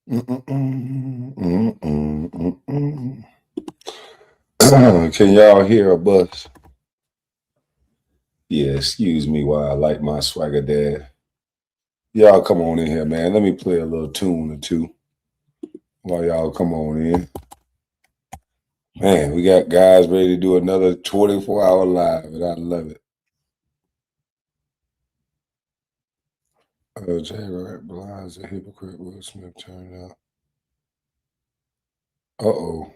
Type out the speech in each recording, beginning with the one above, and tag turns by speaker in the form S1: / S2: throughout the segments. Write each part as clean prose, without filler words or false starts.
S1: Can y'all hear a bus? Yeah, excuse me while I light my swagger dad. Y'all come on in here, man. Let me play a little tune or two while y'all come on in. Man, we got guys ready to do another 24-hour live, and I love it. Jay Wright Blinds a hypocrite. Will Smith turned out. Uh-oh.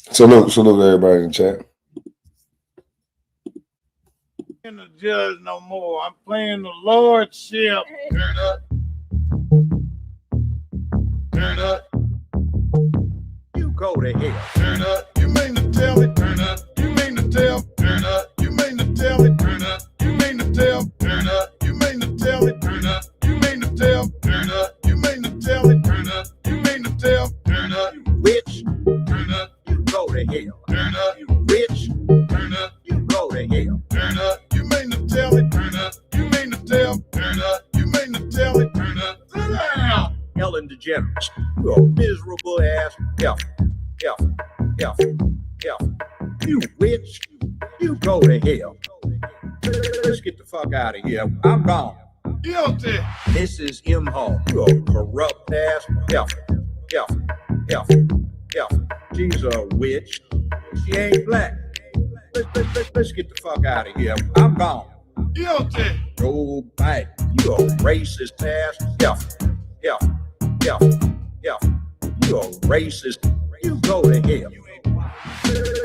S1: Salute everybody in the chat.
S2: The judge no more. I'm playing the lordship. Turn up. Turn up. You go to hell. Turn up. You mean to tell me? Turn up. You mean to tell? Turn up. You mean to tell me? Turn up. You mean to tell? Turn up. You mean to tell me? Turn up. You mean to tell? Turn up. You mean to tell me? Turn up. You mean to tell? Turn up. You witch. Turn up. You go to hell. Turn up. You witch. Turn up. You go to hell. Turn up. You mean to tell me? Turn up. You mean to tell? Turn up. You mean to tell me? Turn up. Sit down. Ellen DeGeneres. You a miserable ass F. You witch. You go to hell. Let's get the fuck out of here. I'm gone. Guilty. Mrs. M. Hall. You a corrupt ass F. She's a witch. She ain't black. Let's get the fuck out of here. I'm gone. Guilty. Go back. You a racist ass F. You a racist. You go to hell.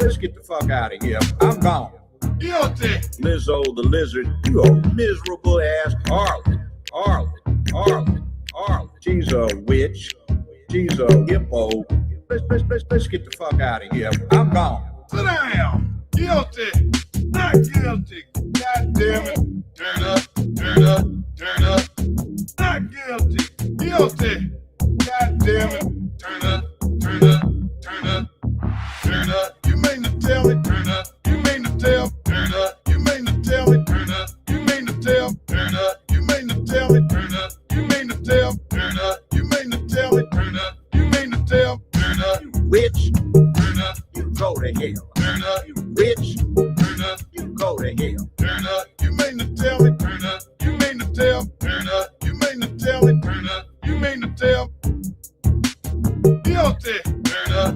S2: Let's get the fuck out of here. I'm gone. Guilty. Lizzo the lizard. You a miserable ass harlot. She's a witch. She's a hippo. Let's get the fuck out of here. I'm gone. Sit down. Guilty. Not guilty. God damn it. Turn up. Not guilty. Guilty. God damn it. Turn up. You mean to tell me? Turn up. You mean to tell? Turn up. You mean to tell me? Turn up. You mean to tell? Turn up. You mean to tell me? Turn up. You mean to tell? Turn up. You mean to tell me? Turn up. You mean to tell? Turn up. You witch. Turn up. You go to hell. Turn up. You witch. Turn up. You go to hell. Turn up. You mean to tell me? Turn up. You mean to tell? Turn up. You mean to tell me? Turn up. You mean to tell? Guilty. Turn up.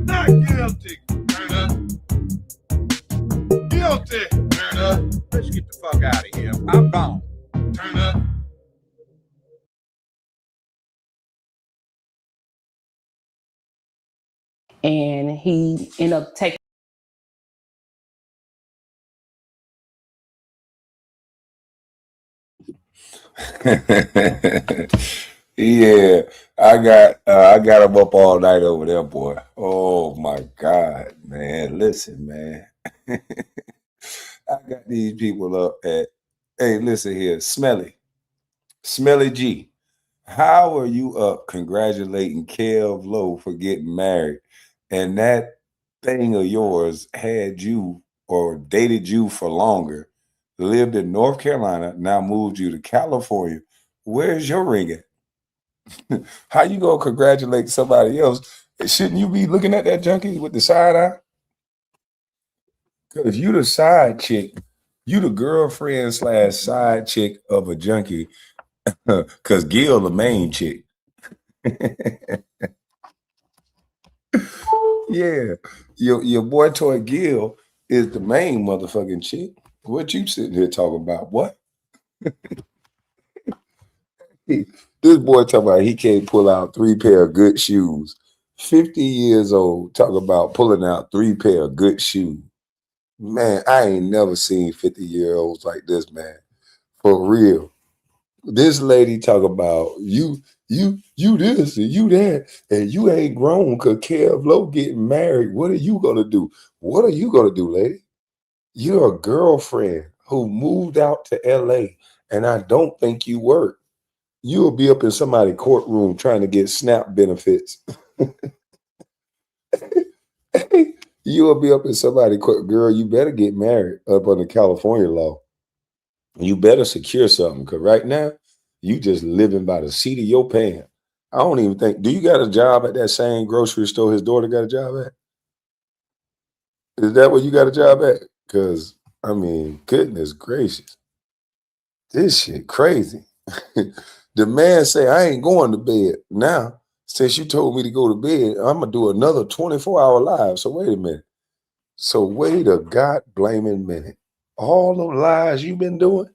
S2: Not guilty. Turn up. Guilty. Turn up. Let's get the fuck out of here. I'm gone. Turn up.
S3: And he ended up taking.
S1: Yeah, I got him up all night over there, boy. Oh my God, man. Listen, man. I got these people up at, hey, listen here, Smelly G. How are you up congratulating Kev Lowe for getting married? And that thing of yours had you or dated you for longer, lived in North Carolina, now moved you to California. Where's your ring at? How you gonna congratulate somebody else? Shouldn't you be looking at that junkie with the side eye? Because you the side chick, you the girlfriend / side chick of a junkie. Because Gil the main chick. Yeah, your boy toy Gil is the main motherfucking chick. What you sitting here talking about? What? This boy talking about he can't pull out 3 pair of good shoes. 50 years old, talking about pulling out 3 pair of good shoes. Man, I ain't never seen 50-year-olds like this, man. For real. This lady talk about you this and you that, and you ain't grown because Kev Lowe getting married. What are you gonna do? What are you gonna do, lady? You're a girlfriend who moved out to LA, and I don't think you work. You'll be up in somebody's courtroom trying to get SNAP benefits. You'll be up in somebody's court. Girl, you better get married up under California law. You better secure something because right now you just living by the seat of your pants. I don't even think. Do you got a job at that same grocery store his daughter got a job at? Is that where you got a job at? Because I mean, goodness gracious, this shit crazy. The man say I ain't going to bed now. Since you told me to go to bed, I'm gonna do another 24-hour live. So wait a minute. So wait a God blaming minute. All the lies you've been doing.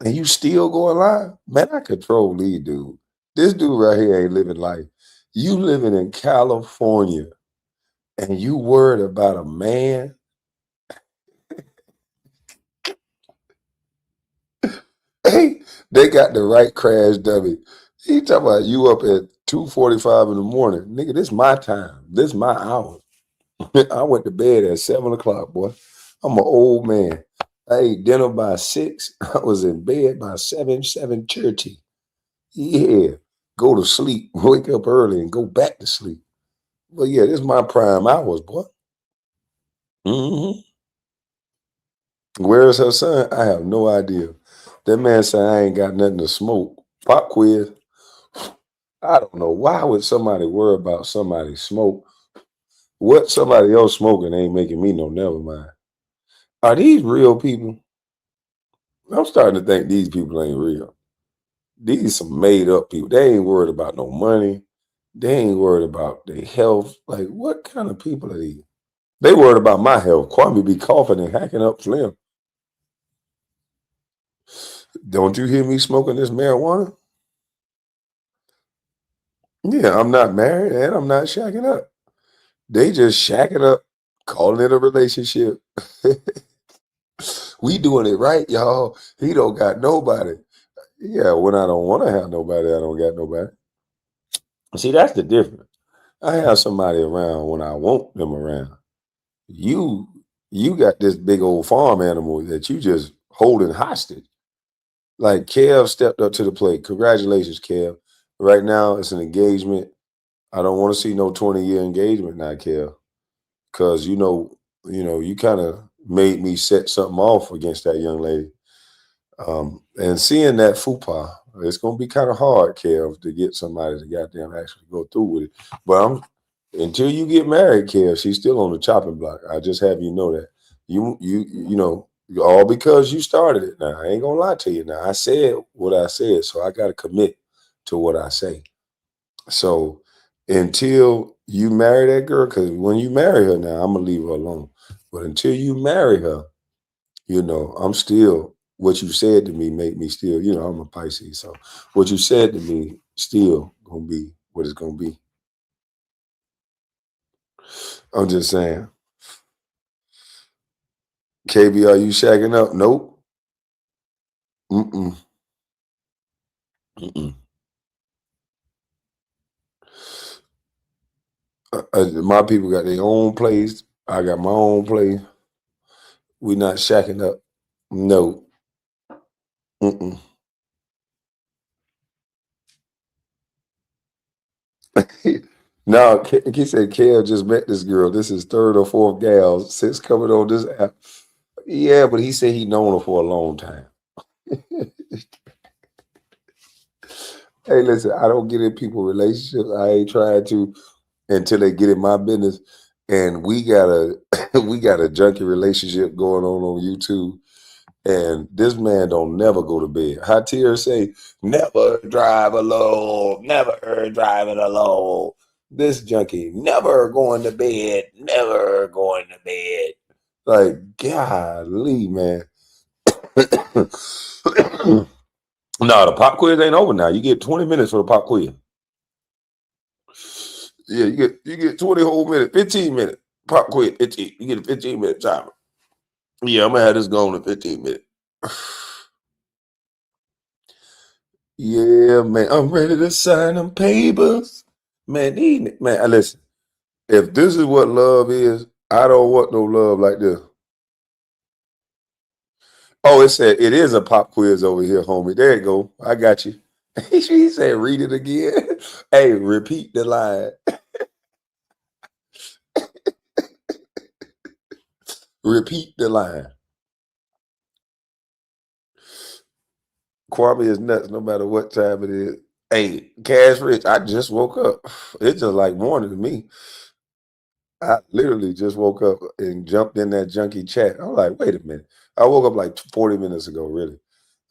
S1: And you still going live? Man, I control these dude. This dude right here ain't living life. You living in California and you worried about a man. Hey, they got the right crash dummy. He talking about you up at 2:45 in the morning. Nigga, this my time. This my hour. I went to bed at 7 o'clock, boy. I'm an old man. I ate dinner by 6. I was in bed by 7:30. Yeah. Go to sleep, wake up early, and go back to sleep. But yeah, this is my prime hours, boy. hmm Where is her son? I have no idea. That man said I ain't got nothing to smoke. Pop quiz. I don't know. Why would somebody worry about somebody's smoke? What somebody else smoking ain't making me no never mind. Are these real people? I'm starting to think these people ain't real. These some made up people. They ain't worried about no money. They ain't worried about their health. Like, what kind of people are these? They worried about my health. Kwame be coughing and hacking up phlegm. Don't you hear me smoking this marijuana? Yeah, I'm not married and I'm not shacking up. They just shacking up, calling it a relationship. We doing it right, y'all. He don't got nobody. Yeah, when I don't want to have nobody, I don't got nobody. See, that's the difference. I have somebody around when I want them around. You you got this big old farm animal that you just holding hostage. Like Kev stepped up to the plate. Congratulations, Kev. Right now it's an engagement. I don't want to see no 20-year engagement now, Kev. Cause you kind of made me set something off against that young lady. And seeing that fupa, it's gonna be kind of hard, Kev, to get somebody to goddamn actually go through with it. But until you get married, Kev, she's still on the chopping block. I just have you know that. All because you started it. Now I ain't gonna lie to you. Now I said what I said, so I gotta commit to what I say. So until you marry that girl, because when you marry her now, I'm gonna leave her alone. But until you marry her, I'm still what you said to me make me still, I'm a Pisces. So what you said to me still gonna be what it's gonna be. I'm just saying. KB, are you shacking up? Nope. Mm-mm. Mm-mm. My people got their own place. I got my own place. We not shacking up. No. Mm-mm. No, he said Kel just met this girl. This is third or fourth gal since coming on this app. Yeah, but he said he known her for a long time. Hey, listen, I don't get in people relationships. I ain't trying to until they get in my business. And we got a we got a junky relationship going on YouTube. And this man don't never go to bed. Hatir say, never drive alone, never driving alone. This junkie never going to bed, never going to bed. Like, golly, man. No, the pop quiz ain't over now. You get 20 minutes for the pop quiz. Yeah, you get 20 whole minutes, 15 minutes. Pop quiz, 15. You get a 15-minute timer. Yeah, I'm gonna have this going in 15 minutes. Yeah, man. I'm ready to sign them papers. Man, listen. If this is what love is, I don't want no love like this. Oh, it said it is a pop quiz over here, homie. There you go. I got you. He said, read it again. Hey, repeat the line. Repeat the line. Kwame is nuts no matter what time it is. Hey, Cash Rich, I just woke up. It's just like morning to me. I literally just woke up and jumped in that junkie chat. I'm like, wait a minute. I woke up like 40 minutes ago, really.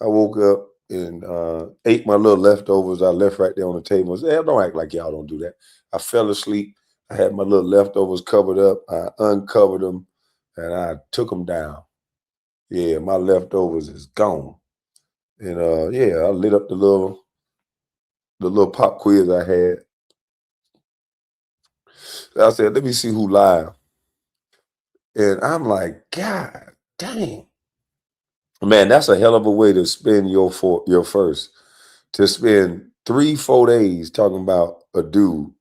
S1: I woke up and ate my little leftovers I left right there on the table. Hey, don't act like y'all don't do that. I fell asleep. I had my little leftovers covered up. I uncovered them and I took them down. Yeah, my leftovers is gone. And yeah, I lit up the little pop quiz I had. I said, let me see who live. And I'm like, God dang. Man, that's a hell of a way to spend your first. To spend 3-4 days talking about a dude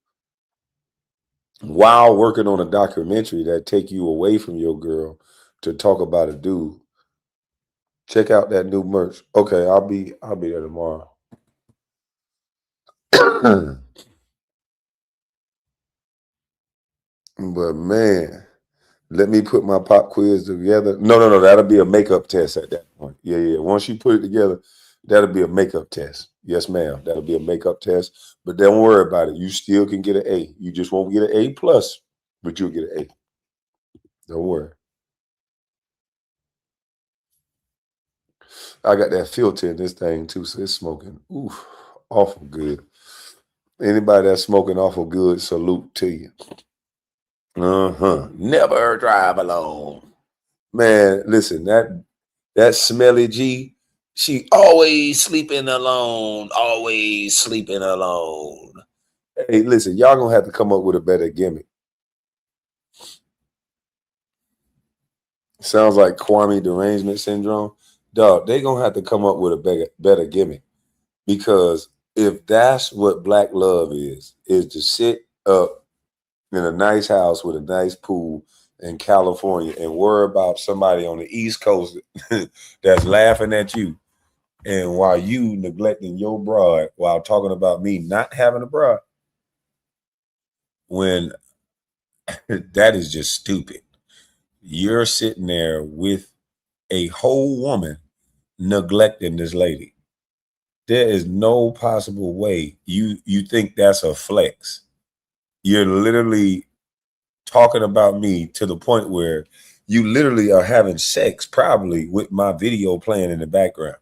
S1: while working on a documentary that take you away from your girl to talk about a dude. Check out that new merch. Okay, I'll be there tomorrow. But man, let me put my pop quiz together. No. That'll be a makeup test at that point. Yeah. Once you put it together, that'll be a makeup test. Yes, ma'am. That'll be a makeup test. But don't worry about it. You still can get an A. You just won't get an A plus, but you'll get an A. Don't worry. I got that filter in this thing too, so it's smoking. Oof, awful good. Anybody that's smoking awful good, salute to you. Never drive alone. Man, listen, that smelly G, she always sleeping alone, always sleeping alone. Hey, listen, y'all gonna have to come up with a better gimmick. Sounds like Kwame derangement syndrome. Dog, they gonna have to come up with a better gimmick. Because if that's what black love is to sit up in a nice house with a nice pool in California and worry about somebody on the East Coast that's laughing at you. And while you neglecting your broad while talking about me not having a broad, when that is just stupid. You're sitting there with a whole woman neglecting this lady. There is no possible way you think that's a flex. You're literally talking about me to the point where you literally are having sex probably with my video playing in the background.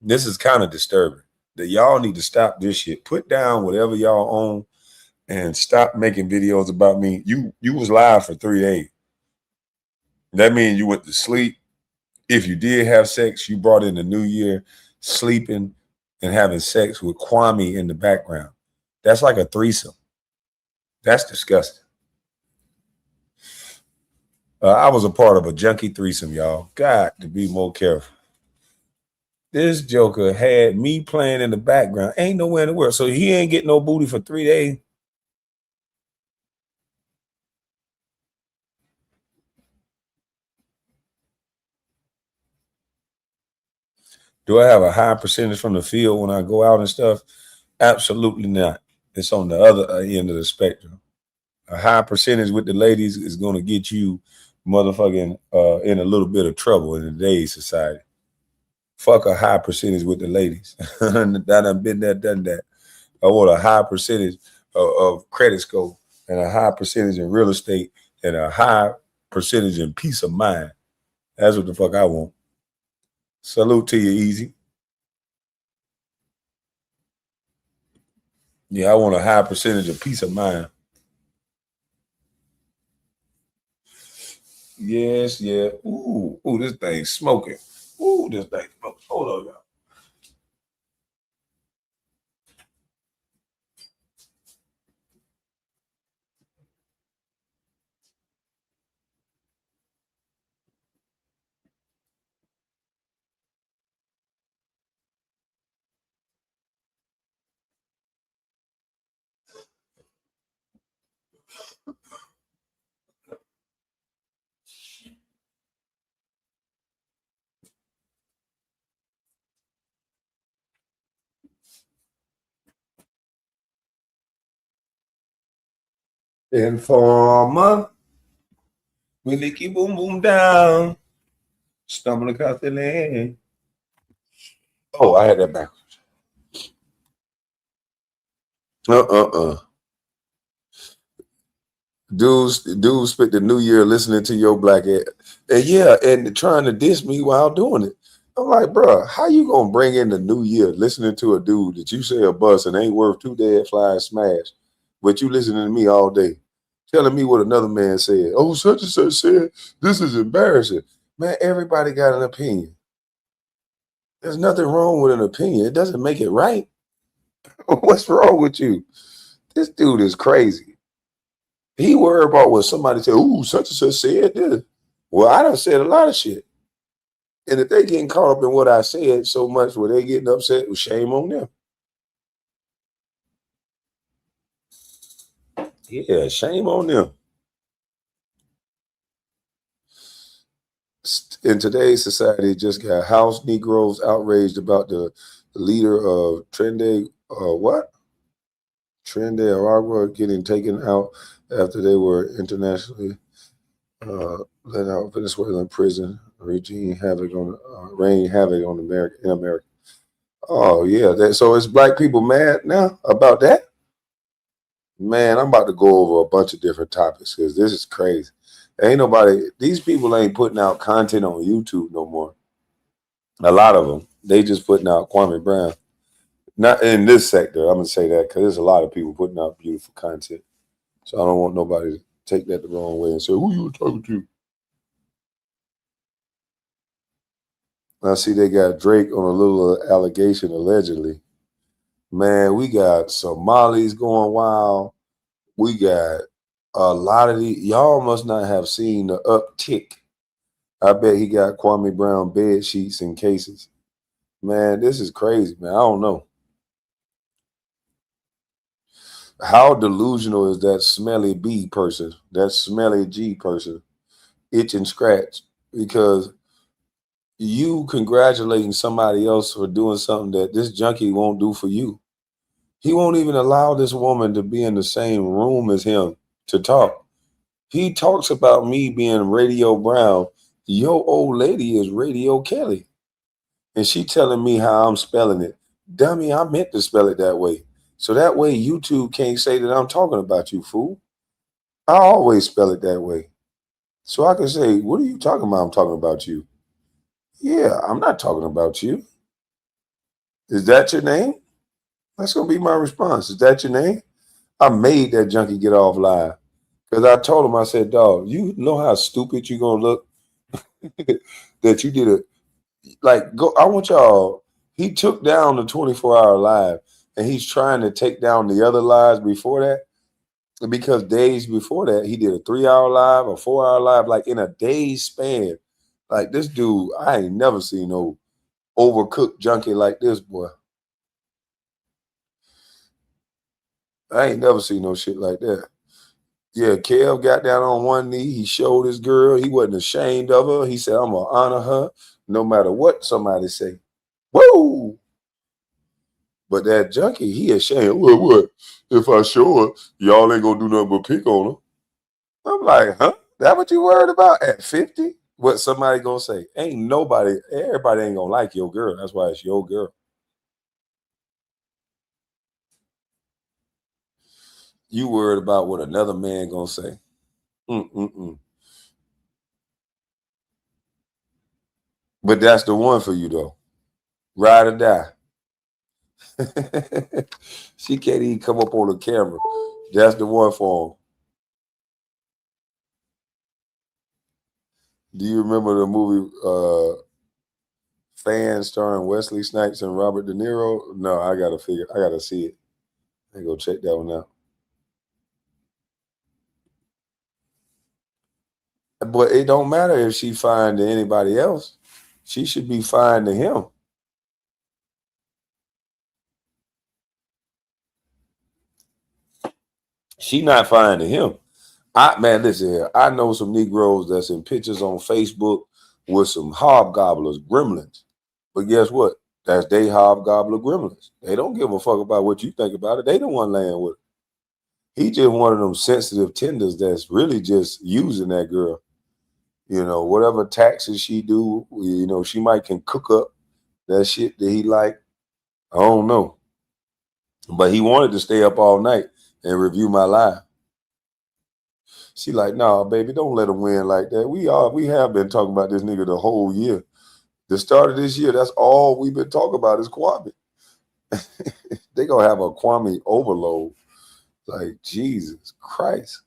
S1: This is kind of disturbing. That y'all need to stop this shit. Put down whatever y'all own and stop making videos about me. You was live for 3 days. That means you went to sleep. If you did have sex, you brought in the new year sleeping and having sex with Kwame in the background. That's like a threesome. That's disgusting. I was a part of a junkie threesome, y'all. Got to be more careful. This joker had me playing in the background. Ain't nowhere in the world. So he ain't getting no booty for 3 days. Do I have a high percentage from the field when I go out and stuff? Absolutely not. It's on the other end of the spectrum. A high percentage with the ladies is going to get you motherfucking in a little bit of trouble in today's society. Fuck a high percentage with the ladies. I done been there, done that. I want a high percentage of credit score and a high percentage in real estate and a high percentage in peace of mind. That's what the fuck I want. Salute to you, Easy. Yeah, I want a high percentage of peace of mind. Yes, yeah. Ooh, this thing's smoking. Ooh, this thing smoking. Hold on, y'all. Informer, we licky boom boom down, stumbling across the land. Oh, I had that back. Uh. Dudes spent the new year listening to your black ass. And yeah, and trying to diss me while doing it. I'm like, bro, how you gonna bring in the new year listening to a dude that you say a bus and ain't worth two dead flies smash, but you listening to me all day, telling me what another man said. Oh, such and such said this is embarrassing. Man, everybody got an opinion. There's nothing wrong with an opinion. It doesn't make it right. What's wrong with you? This dude is crazy. He worried about what somebody said. Ooh, such and such said this. Well, I done said a lot of shit. And if they getting caught up in what I said so much where they getting upset, well, shame on them. Yeah, shame on them. In today's society, just got house Negroes outraged about the leader of what? Trende Aragua getting taken out after they were internationally let out Venezuelan prison, rain havoc on America in America. Oh yeah, so it's black people mad now about that. Man, I'm about to go over a bunch of different topics because this is crazy. Ain't nobody. These people ain't putting out content on YouTube no more. A lot of them, they just putting out Kwame Brown. Not in this sector. I'm gonna say that because there's a lot of people putting out beautiful content. So I don't want nobody to take that the wrong way and say, "Who you talking to?" I see they got Drake on a little allegation allegedly. Man, we got Somalis going wild. We got a lot of the y'all must not have seen the uptick. I bet he got Kwame Brown bed sheets and cases. Man, this is crazy, man. I don't know. How delusional is that smelly B person, that smelly G person, itch and scratch? Because you congratulating somebody else for doing something that this junkie won't do for you. He won't even allow this woman to be in the same room as him to talk. He talks about me being Radio Brown. Your old lady is Radio Kelly. And she telling me how I'm spelling it. Dummy, I meant to spell it that way. So that way YouTube can't say that I'm talking about you, fool. I always spell it that way. So I can say, what are you talking about? I'm talking about you. Yeah, I'm not talking about you. Is that your name? That's gonna be my response. Is that your name? I made that junkie get off live. Because I told him, I said, dog, you know how stupid you gonna look that you did it. Like, go, I want y'all, he took down the 24-hour live and he's trying to take down the other lives before that. Because days before that, he did a 3-hour live, a 4-hour live, like in a day's span. Like this dude, I ain't never seen no overcooked junkie like this, boy. I ain't never seen no shit like that. Yeah, Kev got down on one knee. He showed his girl. He wasn't ashamed of her. He said, I'm going to honor her no matter what somebody say. Woo! But that junkie, he ashamed. What? If I show her, y'all ain't going to do nothing but pick on her. I'm like, huh? That what you worried about at 50? What somebody going to say? Ain't nobody, everybody ain't going to like your girl. That's why it's your girl. You worried about what another man going to say. Mm-mm-mm. But that's the one for you, though. Ride or die. She can't even come up on the camera. That's the one for him. Do you remember the movie Fan starring Wesley Snipes and Robert De Niro? No, I gotta see it. I go check that one out. But it don't matter if she fine to anybody else. She should be fine to him. She not fine to him. Man, listen here. I know some Negroes that's in pictures on Facebook with some hobgobblers, gremlins. But guess what? That's they hobgobbler gremlins. They don't give a fuck about what you think about it. They don't want land with it. He just one of them sensitive tenders that's really just using that girl. You know, whatever taxes she do, you know, she might can cook up that shit that he like. I don't know. But he wanted to stay up all night and review my live. She like, nah, baby, don't let him win like that. We have been talking about this nigga the whole year. The start of this year, that's all we've been talking about is Kwame. They gonna have a Kwame overload. Like, Jesus Christ.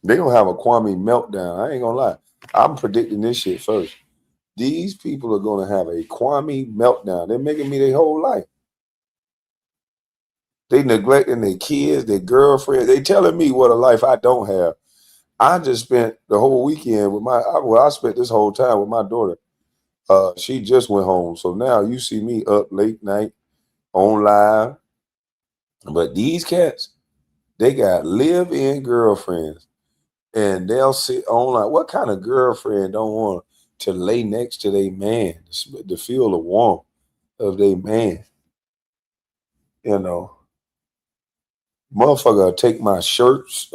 S1: They gonna have a Kwame meltdown. I ain't gonna lie. I'm predicting this shit first. These people are gonna have a Kwame meltdown. They're making me their whole life. They neglecting their kids, their girlfriend. They telling me what a life I don't have. I just spent the whole weekend with I spent this whole time with my daughter. She just went home. So now you see me up late night on live. But these cats, they got live-in girlfriends. And they'll sit online. What kind of girlfriend don't want to lay next to their man, to feel the warmth of their man? You know, motherfucker, take my shirts,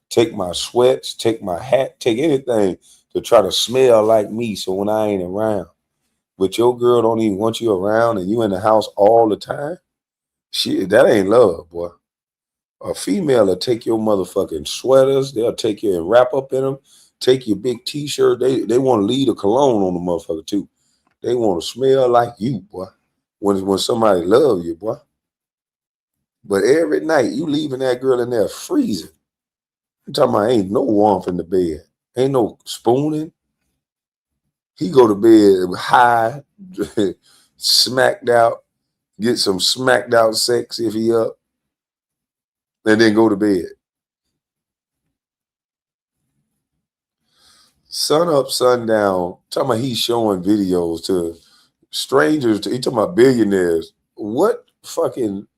S1: take my sweats, take my hat, take anything to try to smell like me. So when I ain't around, but your girl don't even want you around, and you in the house all the time. Shit, that ain't love, boy. A female will take your motherfucking sweaters. They'll take you and wrap up in them. Take your big t-shirt. They want to leave a cologne on the motherfucker too. They want to smell like you, boy. When somebody love you, boy. But every night you leaving that girl in there freezing. I'm talking about ain't no warmth in the bed. Ain't no spooning. He go to bed high, smacked out, get some smacked out sex if he up, and then go to bed. Sun up, sun down. Talking about he's showing videos to strangers. He talking about billionaires. What fucking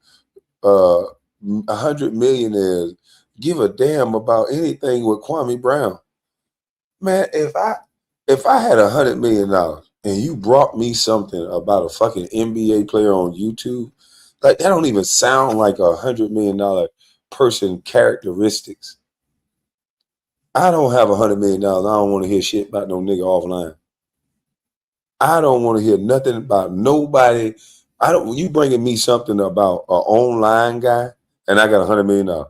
S1: 100 millionaires give a damn about anything with Kwame Brown? Man, if I had $100 million and you brought me something about a fucking NBA player on YouTube, like that don't even sound like $100 million person characteristics. I don't have $100 million. I don't want to hear shit about no nigga offline. I don't want to hear nothing about nobody. I don't. You bringing me something about an online guy, and I got $100 million.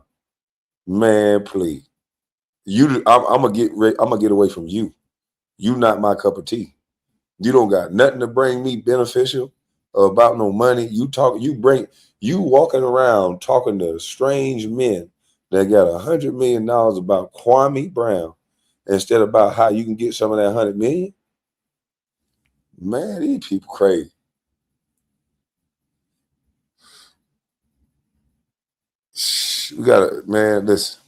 S1: Man, please. I'm gonna get. I'm gonna get away from you. You not my cup of tea. You don't got nothing to bring me beneficial about no money. You walking around talking to strange men that got $100 million about Kwame Brown instead of about how you can get some of that 100 million. Man, these people crazy. We gotta, man. Listen,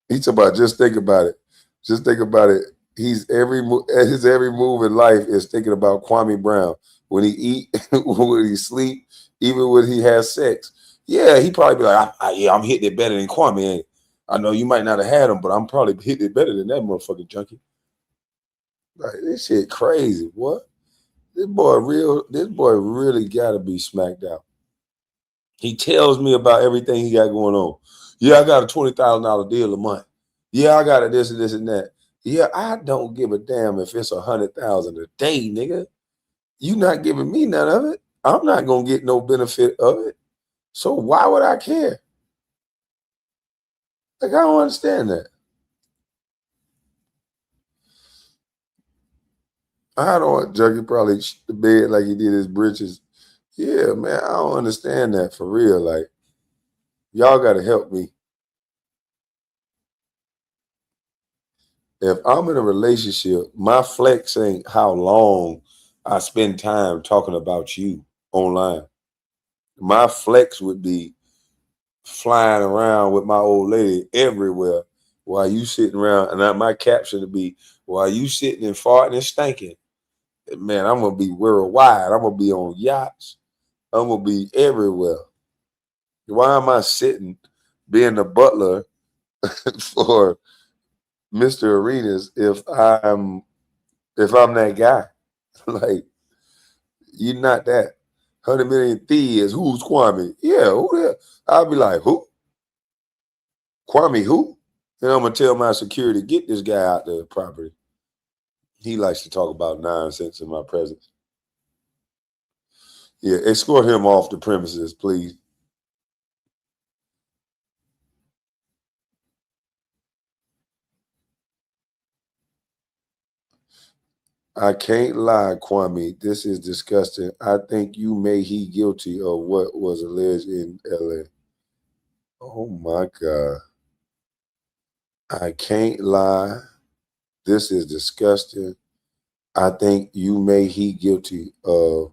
S1: he's about just think about it. Just think about it. His every move in life is thinking about Kwame Brown. When he eat, when he sleep, even when he has sex. Yeah, he probably be like, yeah, I'm hitting it better than Kwame. Ain't it? I know you might not have had him, but I'm probably hitting it better than that motherfucking junkie. Like this shit crazy. What? This boy really gotta be smacked out. He tells me about everything he got going on. Yeah, I got a $20,000 deal a month. Yeah, I got a this and this and that. Yeah, I don't give a damn if it's 100,000 a day, nigga. You not giving me none of it. I'm not gonna get no benefit of it. So why would I care? Like I don't understand that. I don't want Junkie probably the bed like he did his britches. Yeah, man, I don't understand that for real. Like, y'all gotta help me. If I'm in a relationship, my flex ain't how long I spend time talking about you online. My flex would be flying around with my old lady everywhere while you sitting around, and my caption would be while you sitting and farting and stinking. Man, I'm gonna be worldwide. I'm gonna be on yachts. I'm gonna be everywhere. Why am I sitting being the butler for Mr. Arenas if I'm that guy? Like, you're not that. 100 million thieves. Who's Kwame? Yeah, who that? I'll be like, who? Kwame who? And I'm gonna tell my security, get this guy out the property. He likes to talk about nonsense in my presence. Yeah, escort him off the premises, please. I can't lie, Kwame. This is disgusting. I think you made he guilty of what was alleged in LA. Oh my God. I can't lie. This is disgusting. I think you made he guilty of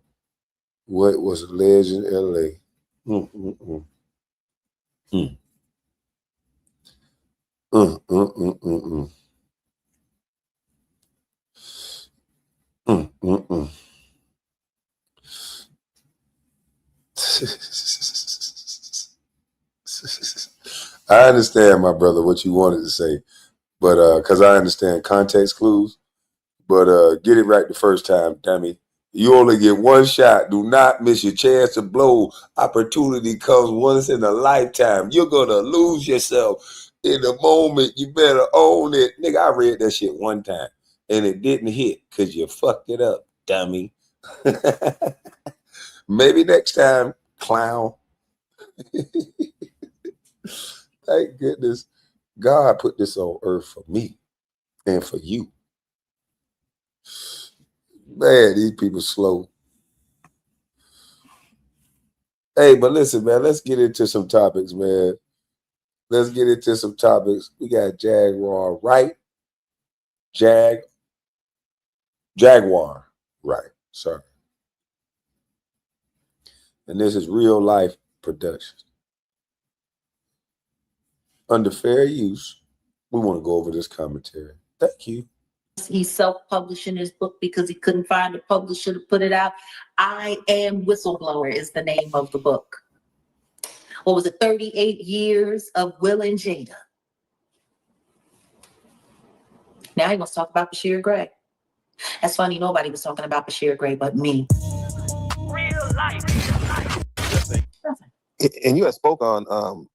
S1: what was alleged in LA. Mm, mm, mm. Mm. Mm, mm, mm, mm, mm. Mm, mm, mm. I understand, my brother, what you wanted to say, but because I understand context clues, but get it right the first time, dummy. You only get one shot. Do not miss your chance to blow. Opportunity comes once in a lifetime. You're gonna lose yourself in the moment. You better own it, nigga. I read that shit one time and it didn't hit because you fucked it up, dummy. Maybe next time, clown. Thank goodness God put this on earth for me and for you. Man, these people slow. Hey, but listen, man, let's get into some topics, man. Let's get into some topics. We got Jaguar, right? Jaguar, right. Sorry. And this is real life production. Under fair use, we want to go over this commentary. Thank you.
S4: He's self-publishing his book because he couldn't find a publisher to put it out. I Am Whistleblower is the name of the book. What was it? 38 years of Will and Jada. Now he wants to talk about Bashir Gray. That's funny. Nobody was talking about Bashir Gray but me.
S5: Real life. And you had spoke on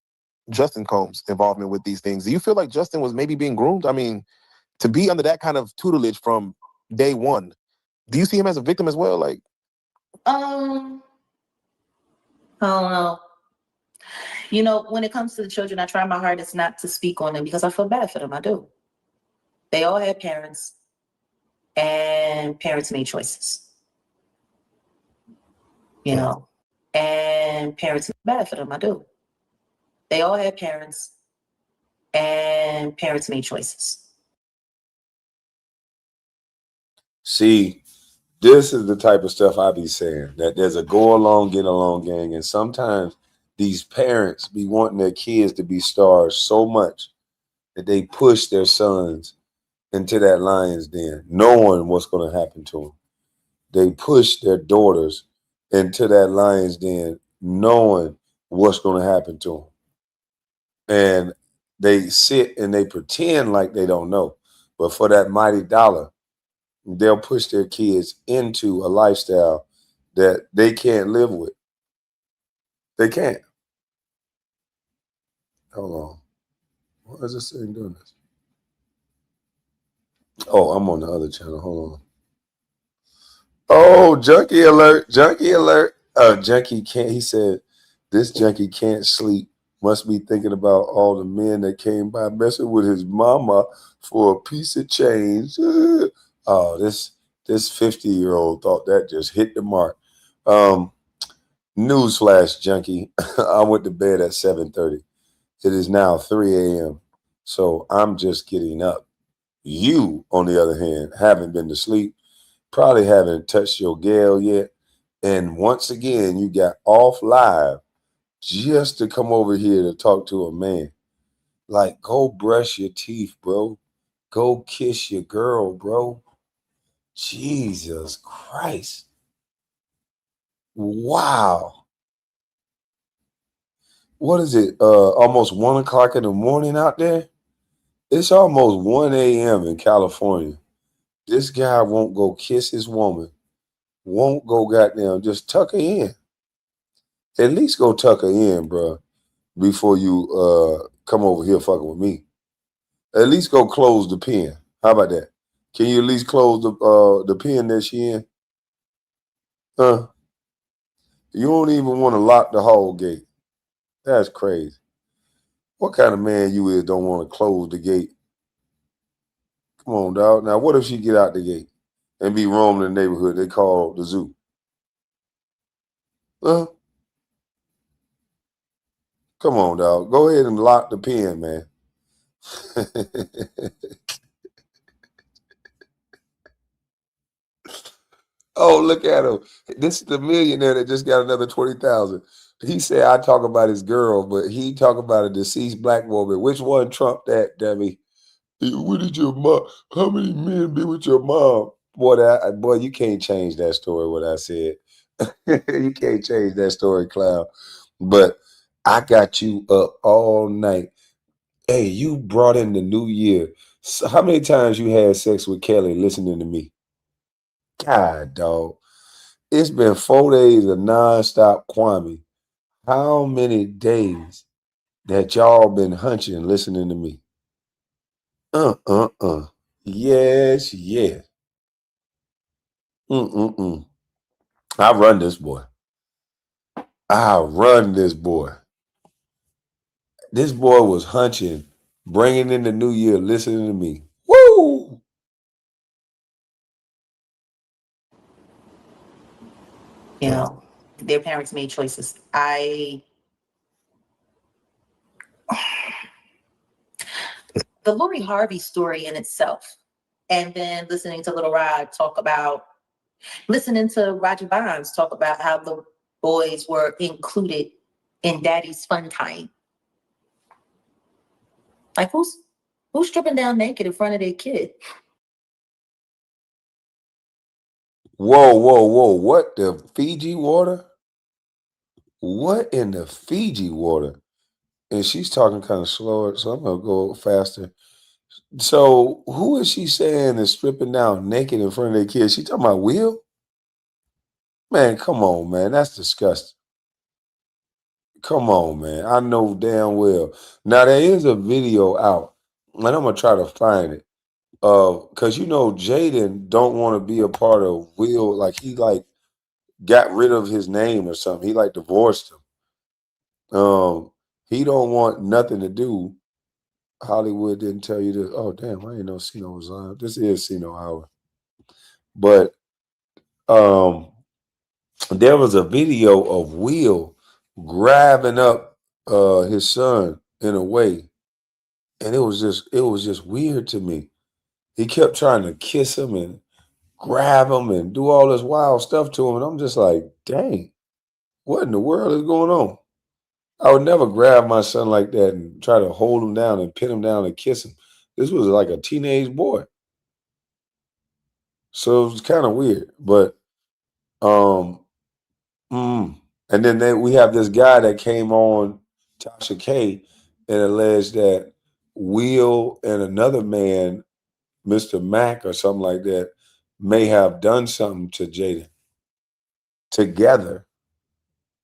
S5: Justin Combs' involvement with these things. Do you feel like Justin was maybe being groomed? I mean, to be under that kind of tutelage from day one, do you see him as a victim as well? Like,
S4: I don't know. You know, when it comes to the children, I try my hardest not to speak on them because I feel bad for them. I do. They all had parents, and parents made choices. You know, and parents made bad for them. I do. They all had parents, and parents made choices.
S1: See, this is the type of stuff I be saying, that there's a go along, get along gang. And sometimes these parents be wanting their kids to be stars so much that they push their sons into that lion's den, knowing what's going to happen to them. They push their daughters into that lion's den, knowing what's going to happen to them. And they sit and they pretend like they don't know. But for that mighty dollar, they'll push their kids into a lifestyle that they can't live with. They can't. Hold on. Why is this thing doing this? Oh, I'm on the other channel. Hold on. Oh, junkie alert. Junkie alert. Junkie can't. He said, this junkie can't sleep. Must be thinking about all the men that came by messing with his mama for a piece of change. Oh, this 50-year-old thought that just hit the mark. Newsflash, junkie. I went to bed at 7:30. It is now 3 a.m. So I'm just getting up. You, on the other hand, haven't been to sleep, probably haven't touched your gal yet. And once again, you got off live just to come over here to talk to a man. Like, go brush your teeth, bro. Go kiss your girl, bro. Jesus Christ. Wow. What is it? Almost 1 o'clock in the morning out there? It's almost 1 a.m. in California. This guy won't go kiss his woman. Won't go goddamn just tuck her in. At least go tuck her in, bro, before you come over here fucking with me. At least go close the pen. How about that? Can you at least close the pen that she in? Huh? You don't even want to lock the hall gate. That's crazy. What kind of man you is don't want to close the gate? Come on, dog. Now, what if she get out the gate and be roaming the neighborhood they call the zoo? Huh? Come on, dog. Go ahead and lock the pen, man. Oh, look at him. This is the millionaire that just got another 20,000. He said I talk about his girl, but he talk about a deceased black woman. Which one trumped that, dummy? What did your mom? How many men be with your mom? Boy, you can't change that story. What I said, you can't change that story, Cloud. But I got you up all night. Hey, you brought in the new year. So how many times you had sex with Kelly listening to me? God, dog. It's been 4 days of nonstop Kwame. How many days that y'all been hunching listening to me? Yes, yes. Mm-mm-mm. I run this boy. I run this boy. This boy was hunching, bringing in the new year, listening to me. Woo!
S4: You know, their parents made choices. The Lori Harvey story in itself, and then listening to listening to Roger Bonds talk about how the boys were included in daddy's fun time. Like who's stripping down naked in front of their kid?
S1: Whoa, whoa, whoa. What, the Fiji water? What in the Fiji water? And she's talking kind of slower, so I'm going to go faster. So who is she saying is stripping down naked in front of their kids? She talking about Will? Man, come on, man. That's disgusting. Come on, man. I know damn well. Now there is a video out, and I'm gonna try to find it. Cause Jaden don't want to be a part of Will. Like he got rid of his name or something. He divorced him. He don't want nothing to do. Hollywood didn't tell you this. Oh damn, I didn't know Cino was on. This is Cino Hour. But there was a video of Will grabbing up his son in a way, and it was just weird to me. He kept trying to kiss him and grab him and do all this wild stuff to him, and I'm just like, dang, what in the world is going on? I would never grab my son like that and try to hold him down and pin him down and kiss him. This was like a teenage boy. So it was kind of weird. But and then we have this guy that came on Tasha K and alleged that Will and another man, Mr. Mack or something like that, may have done something to Jaden together.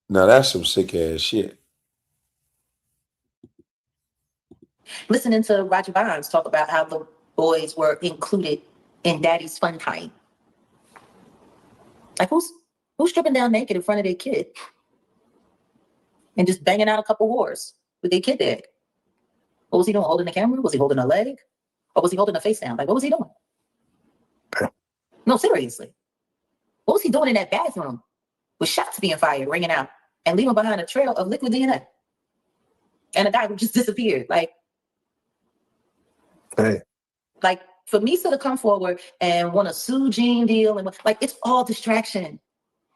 S1: Now that's some sick ass shit.
S4: Listening to Roger Bonds talk about how the boys were included in daddy's fun time. Like who's stripping down naked in front of their kid and just banging out a couple whores with their kid there? What was he doing? Holding the camera? Was he holding a leg? Or was he holding a face down? Like what was he doing? No, seriously. What was he doing in that bathroom with shots being fired, ringing out, and leaving behind a trail of liquid DNA? And a guy who just disappeared.
S5: Hey.
S4: Like for Misa to come forward and want to sue Gene Deal and like it's all distraction.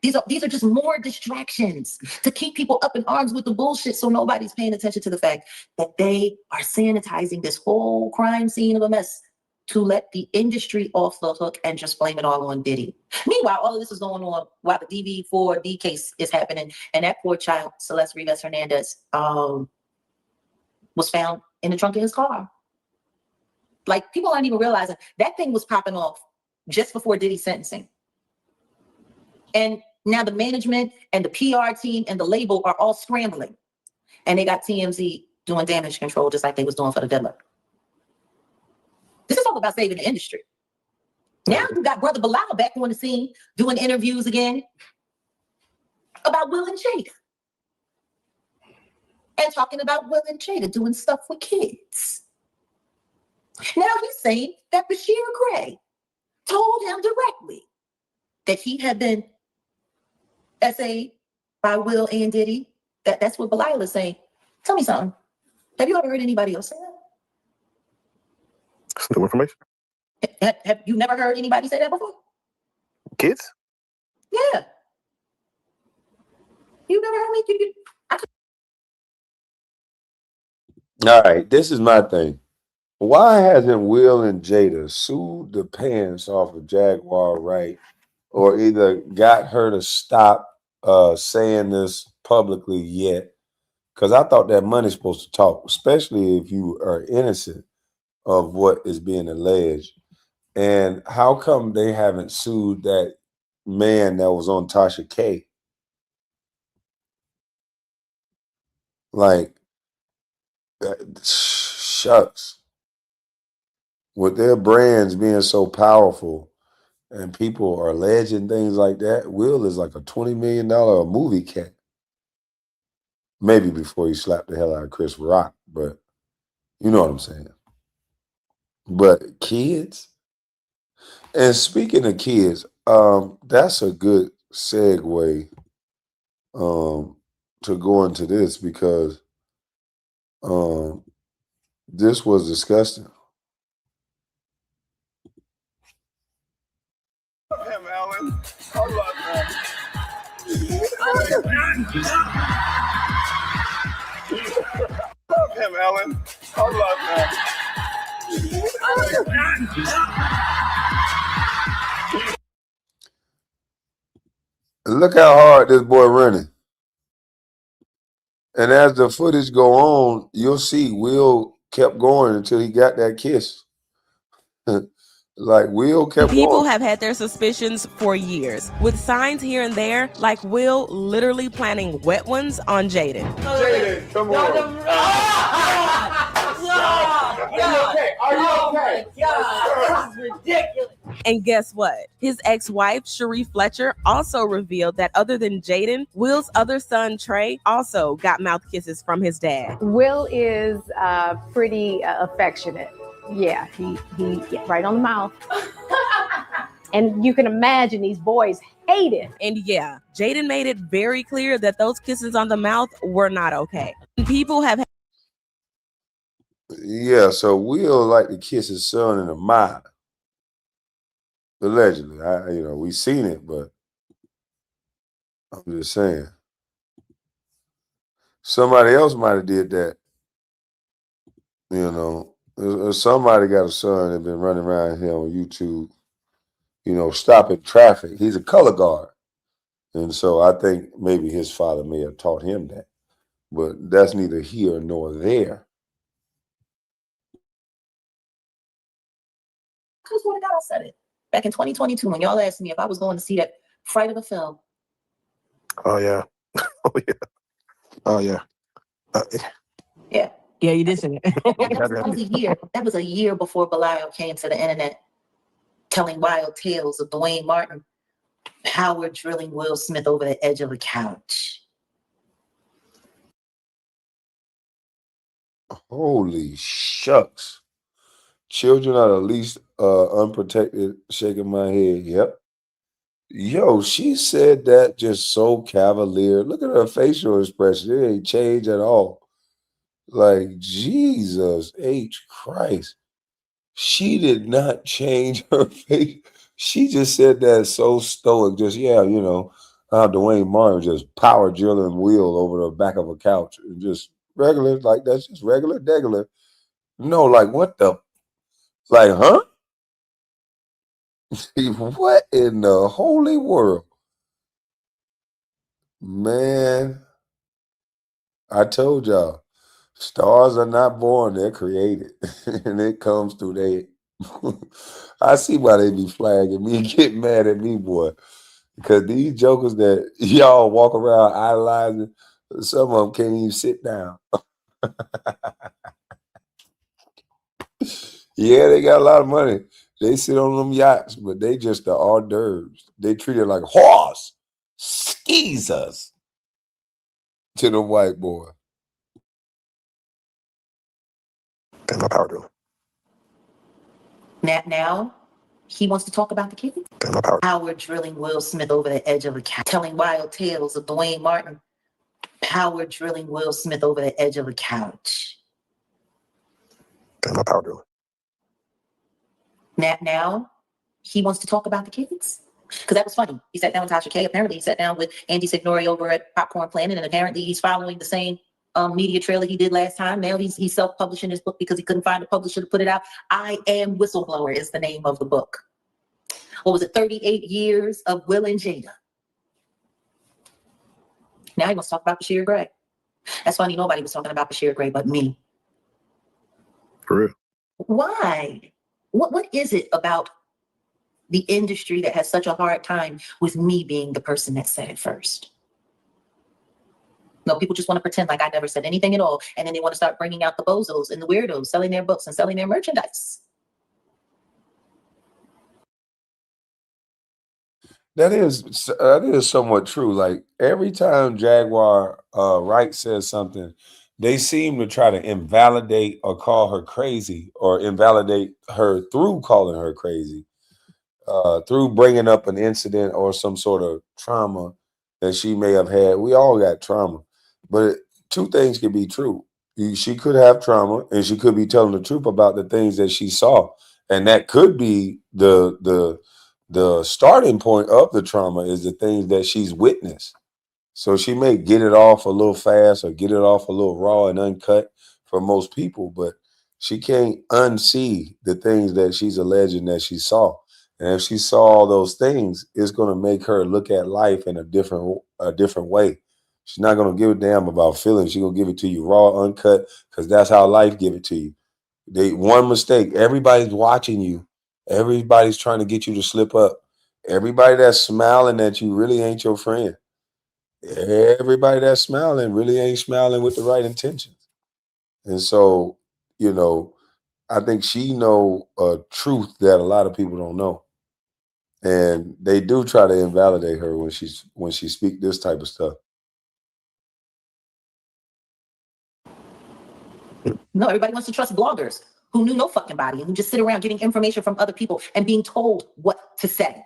S4: These are just more distractions to keep people up in arms with the bullshit, so nobody's paying attention to the fact that they are sanitizing this whole crime scene of a mess to let the industry off the hook and just blame it all on Diddy. Meanwhile, all of this is going on while the DV4D case is happening, and that poor child, Celeste Rivas Hernandez, was found in the trunk of his car. Like, people aren't even realizing that thing was popping off just before Diddy's sentencing. And now the management and the PR team and the label are all scrambling. And they got TMZ doing damage control just like they was doing for the Diddler. This is all about saving the industry. Now you got Brother Bilal back on the scene doing interviews again about Will and Jada. And talking about Will and Jada doing stuff with kids. Now he's saying that Bashir Gray told him directly that he had been essayed by Will and Diddy. That's what Bilal is saying. Tell me something. Have you ever heard anybody else say that?
S5: It's new information.
S4: Have you never heard anybody say that before?
S5: Kids?
S4: Yeah. You never heard me?
S1: All right, this is my thing. Why hasn't Will and Jada sued the pants off of Jaguar Wright, or either got her to stop saying this publicly yet? Because I thought that money's supposed to talk, especially if you are innocent of what is being alleged. And how come they haven't sued that man that was on Tasha K? Like, shucks. With their brands being so powerful and people are alleging things like that, Will is like a $20 million a movie cat. Maybe before he slapped the hell out of Chris Rock, but you know what I'm saying. But kids, and speaking of kids, that's a good segue to go into this because this was disgusting.
S2: Him, Ellen. I love him. Love him, Ellen. I love him.
S1: Look how hard this boy running. And as the footage go on, you'll see Will kept going until he got that kiss. Like Will kept
S6: People
S1: going.
S6: have had their suspicions for years, with signs here and there, like Will literally planning wet ones on Jaden.
S2: Jaden, come on. Are you okay?
S6: This is ridiculous. And guess what? His ex-wife, Cherie Fletcher, also revealed that other than Jaden, Will's other son, Trey, also got mouth kisses from his dad.
S7: Will is pretty affectionate. Yeah, he right on the mouth. And you can imagine these boys hate it.
S6: And yeah, Jaden made it very clear that those kisses on the mouth were not okay. People have
S1: Yeah, so Will like to kiss his son in the mouth. Allegedly. We seen it, but I'm just saying. Somebody else might have did that. Somebody got a son that been running around here on YouTube, stopping traffic. He's a color guard. And so I think maybe his father may have taught him that. But that's neither here nor there.
S4: I swear to God, I said it back in 2022 when y'all asked me if I was going to see that Fright of the Film.
S5: Oh, yeah. Oh, yeah. Oh, yeah.
S4: Yeah.
S6: Yeah, you did say it.
S4: That was a year. That was a year before Belial came to the internet, telling wild tales of Dwayne Martin, Howard drilling Will Smith over the edge of a couch.
S1: Holy shucks. Children are the least unprotected, shaking my head. Yep. Yo, she said that just so cavalier. Look at her facial expression. It ain't changed at all. Like, Jesus H. Christ. She did not change her face. She just said that so stoic. Just Dwayne Martin just power drilling wheel over the back of a couch and just regular, like that's just regular. No, like what the, like, huh? What in the holy world, man? I told y'all, stars are not born; they're created, and it comes through they. I see why they be flagging me and get mad at me, boy. Because these jokers that y'all walk around idolizing, some of them can't even sit down. Yeah, they got a lot of money. They sit on them yachts, but they just the hors d'oeuvres. They treat it like horse, skeezers to the white boy.
S5: Damn, my power driller.
S4: Now he wants to talk about the kids.
S5: Damn, my power.
S4: Howard drilling Will Smith over the edge of a couch, telling wild tales of Dwayne Martin. Howard drilling Will Smith over the edge of a couch.
S5: Damn, my power driller.
S4: Now he wants to talk about the kids. Because that was funny. He sat down with Tasha K. Apparently, he sat down with Andy Signori over at Popcorn Planet, and apparently he's following the same media trailer he did last time. Now he's self-publishing his book because he couldn't find a publisher to put it out. I Am Whistleblower is the name of the book. What was it? 38 years of Will and Jada. Now he wants to talk about Bashir Gray. That's funny. Nobody was talking about Bashir Gray but me.
S5: For real.
S4: Why? What is it about the industry that has such a hard time with me being the person that said it first? No, people just want to pretend like I never said anything at all. And then they want to start bringing out the bozos and the weirdos selling their books and selling their merchandise.
S1: That is somewhat true. Like every time Jaguar Wright says something, they seem to try to invalidate or call her crazy or invalidate her through calling her crazy. Through bringing up an incident or some sort of trauma that she may have had. We all got trauma, but two things can be true. She could have trauma, and she could be telling the truth about the things that she saw, and that could be the starting point of the trauma is the things that she's witnessed. So she may get it off a little fast or get it off a little raw and uncut for most people, but she can't unsee the things that she's alleging that she saw. And if she saw all those things, it's going to make her look at life in a different way. She's not going to give a damn about feelings. She's going to give it to you raw, uncut, because that's how life give it to you. One mistake, everybody's watching you. Everybody's trying to get you to slip up. Everybody that's smiling at you really ain't your friend. Everybody that's smiling really ain't smiling with the right intentions. And so, I think she know a truth that a lot of people don't know. And they do try to invalidate her when she speak this type of stuff.
S4: No, everybody wants to trust bloggers who knew no fucking body and who just sit around getting information from other people and being told what to say.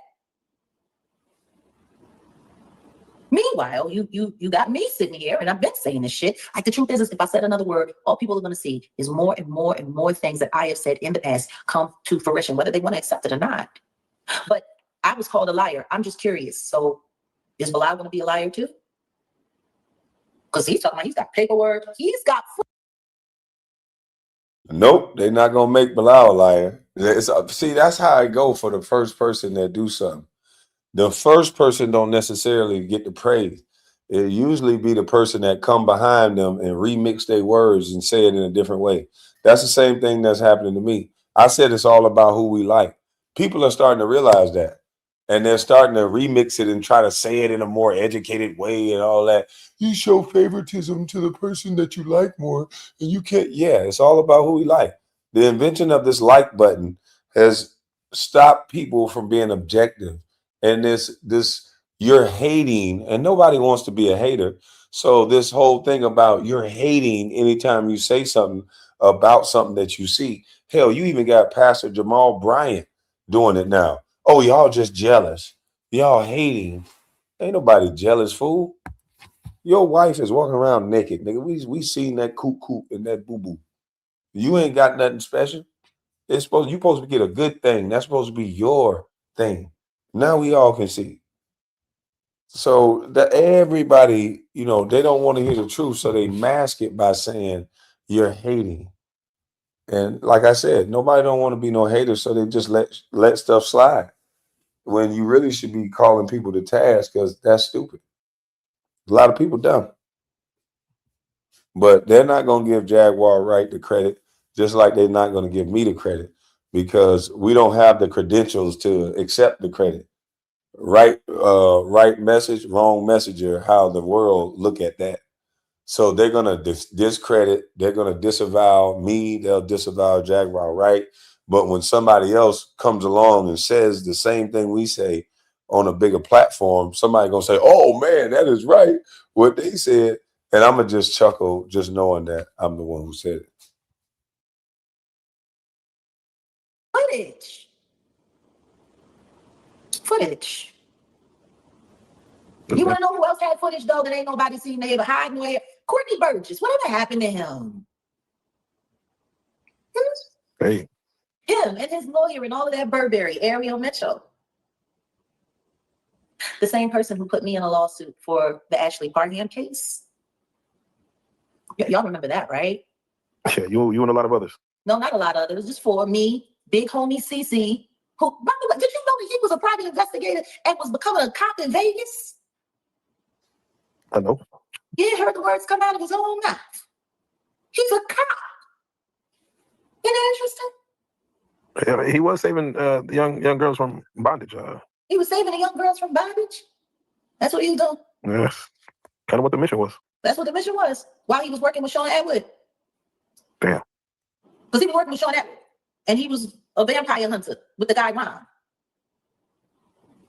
S4: Meanwhile, you got me sitting here, and I've been saying this shit. Like the truth is if I said another word, all people are going to see is more and more and more things that I have said in the past come to fruition, whether they want to accept it or not. But I was called a liar. I'm just curious. So is Bilal going to be a liar too? Because he's talking about he's got paperwork. He's got.
S1: Nope, they're not gonna make Bilal a liar. See, that's how I go for the first person that do something. The first person don't necessarily get the praise. It usually be the person that come behind them and remix their words and say it in a different way. That's the same thing that's happening to me. I said it's all about who we like. People are starting to realize that. And they're starting to remix it and try to say it in a more educated way and all that. You show favoritism to the person that you like more. And you can't, yeah, it's all about who we like. The invention of this like button has stopped people from being objective. And this you're hating, and nobody wants to be a hater. So this whole thing about you're hating anytime you say something about something that you see. Hell, you even got Pastor Jamal Bryant doing it now. Oh, y'all just jealous. Y'all hating. Ain't nobody jealous, fool. Your wife is walking around naked, nigga. We seen that coop and that boo boo. You ain't got nothing special. You're supposed to get a good thing. That's supposed to be your thing. Now we all can see. So that everybody, they don't want to hear the truth, so they mask it by saying you're hating. And like I said, nobody don't want to be no hater, so they just let stuff slide. When you really should be calling people to task, because that's stupid. A lot of people dumb. But they're not going to give Jaguar Wright the credit, just like they're not going to give me the credit, because we don't have the credentials to accept the credit. Right message, wrong messenger, how the world look at that. So they're going to discredit, they're going to disavow me, they'll disavow Jaguar Wright. But when somebody else comes along and says the same thing we say on a bigger platform, somebody going to say, oh man, that is right, what they said. And I'm going to just chuckle just knowing that I'm the one who said it.
S4: Footage. You want to know who else had footage, though, that ain't nobody seen? They ever hiding away? Courtney Burgess. Whatever happened to him?
S5: Hey.
S4: Him and his lawyer and all of that Burberry, Ariel Mitchell. The same person who put me in a lawsuit for the Ashley Parham case. Y'all remember that, right?
S5: Yeah, you and a lot of others.
S4: No, not a lot of others. Just for me, big homie CC, who, by the way, did you know that he was a private investigator and was becoming a cop in Vegas?
S5: I know.
S4: Yeah, heard the words come out of his own mouth. He's a cop. Isn't that interesting?
S5: Yeah, he was saving young girls from bondage.
S4: He was saving the young girls from bondage. That's what he was doing.
S5: Yeah, kind of what the mission was.
S4: That's what the mission was. While he was working with Sean Atwood.
S5: Damn.
S4: Because he was working with Sean Atwood, and he was a vampire hunter with the guy Ron.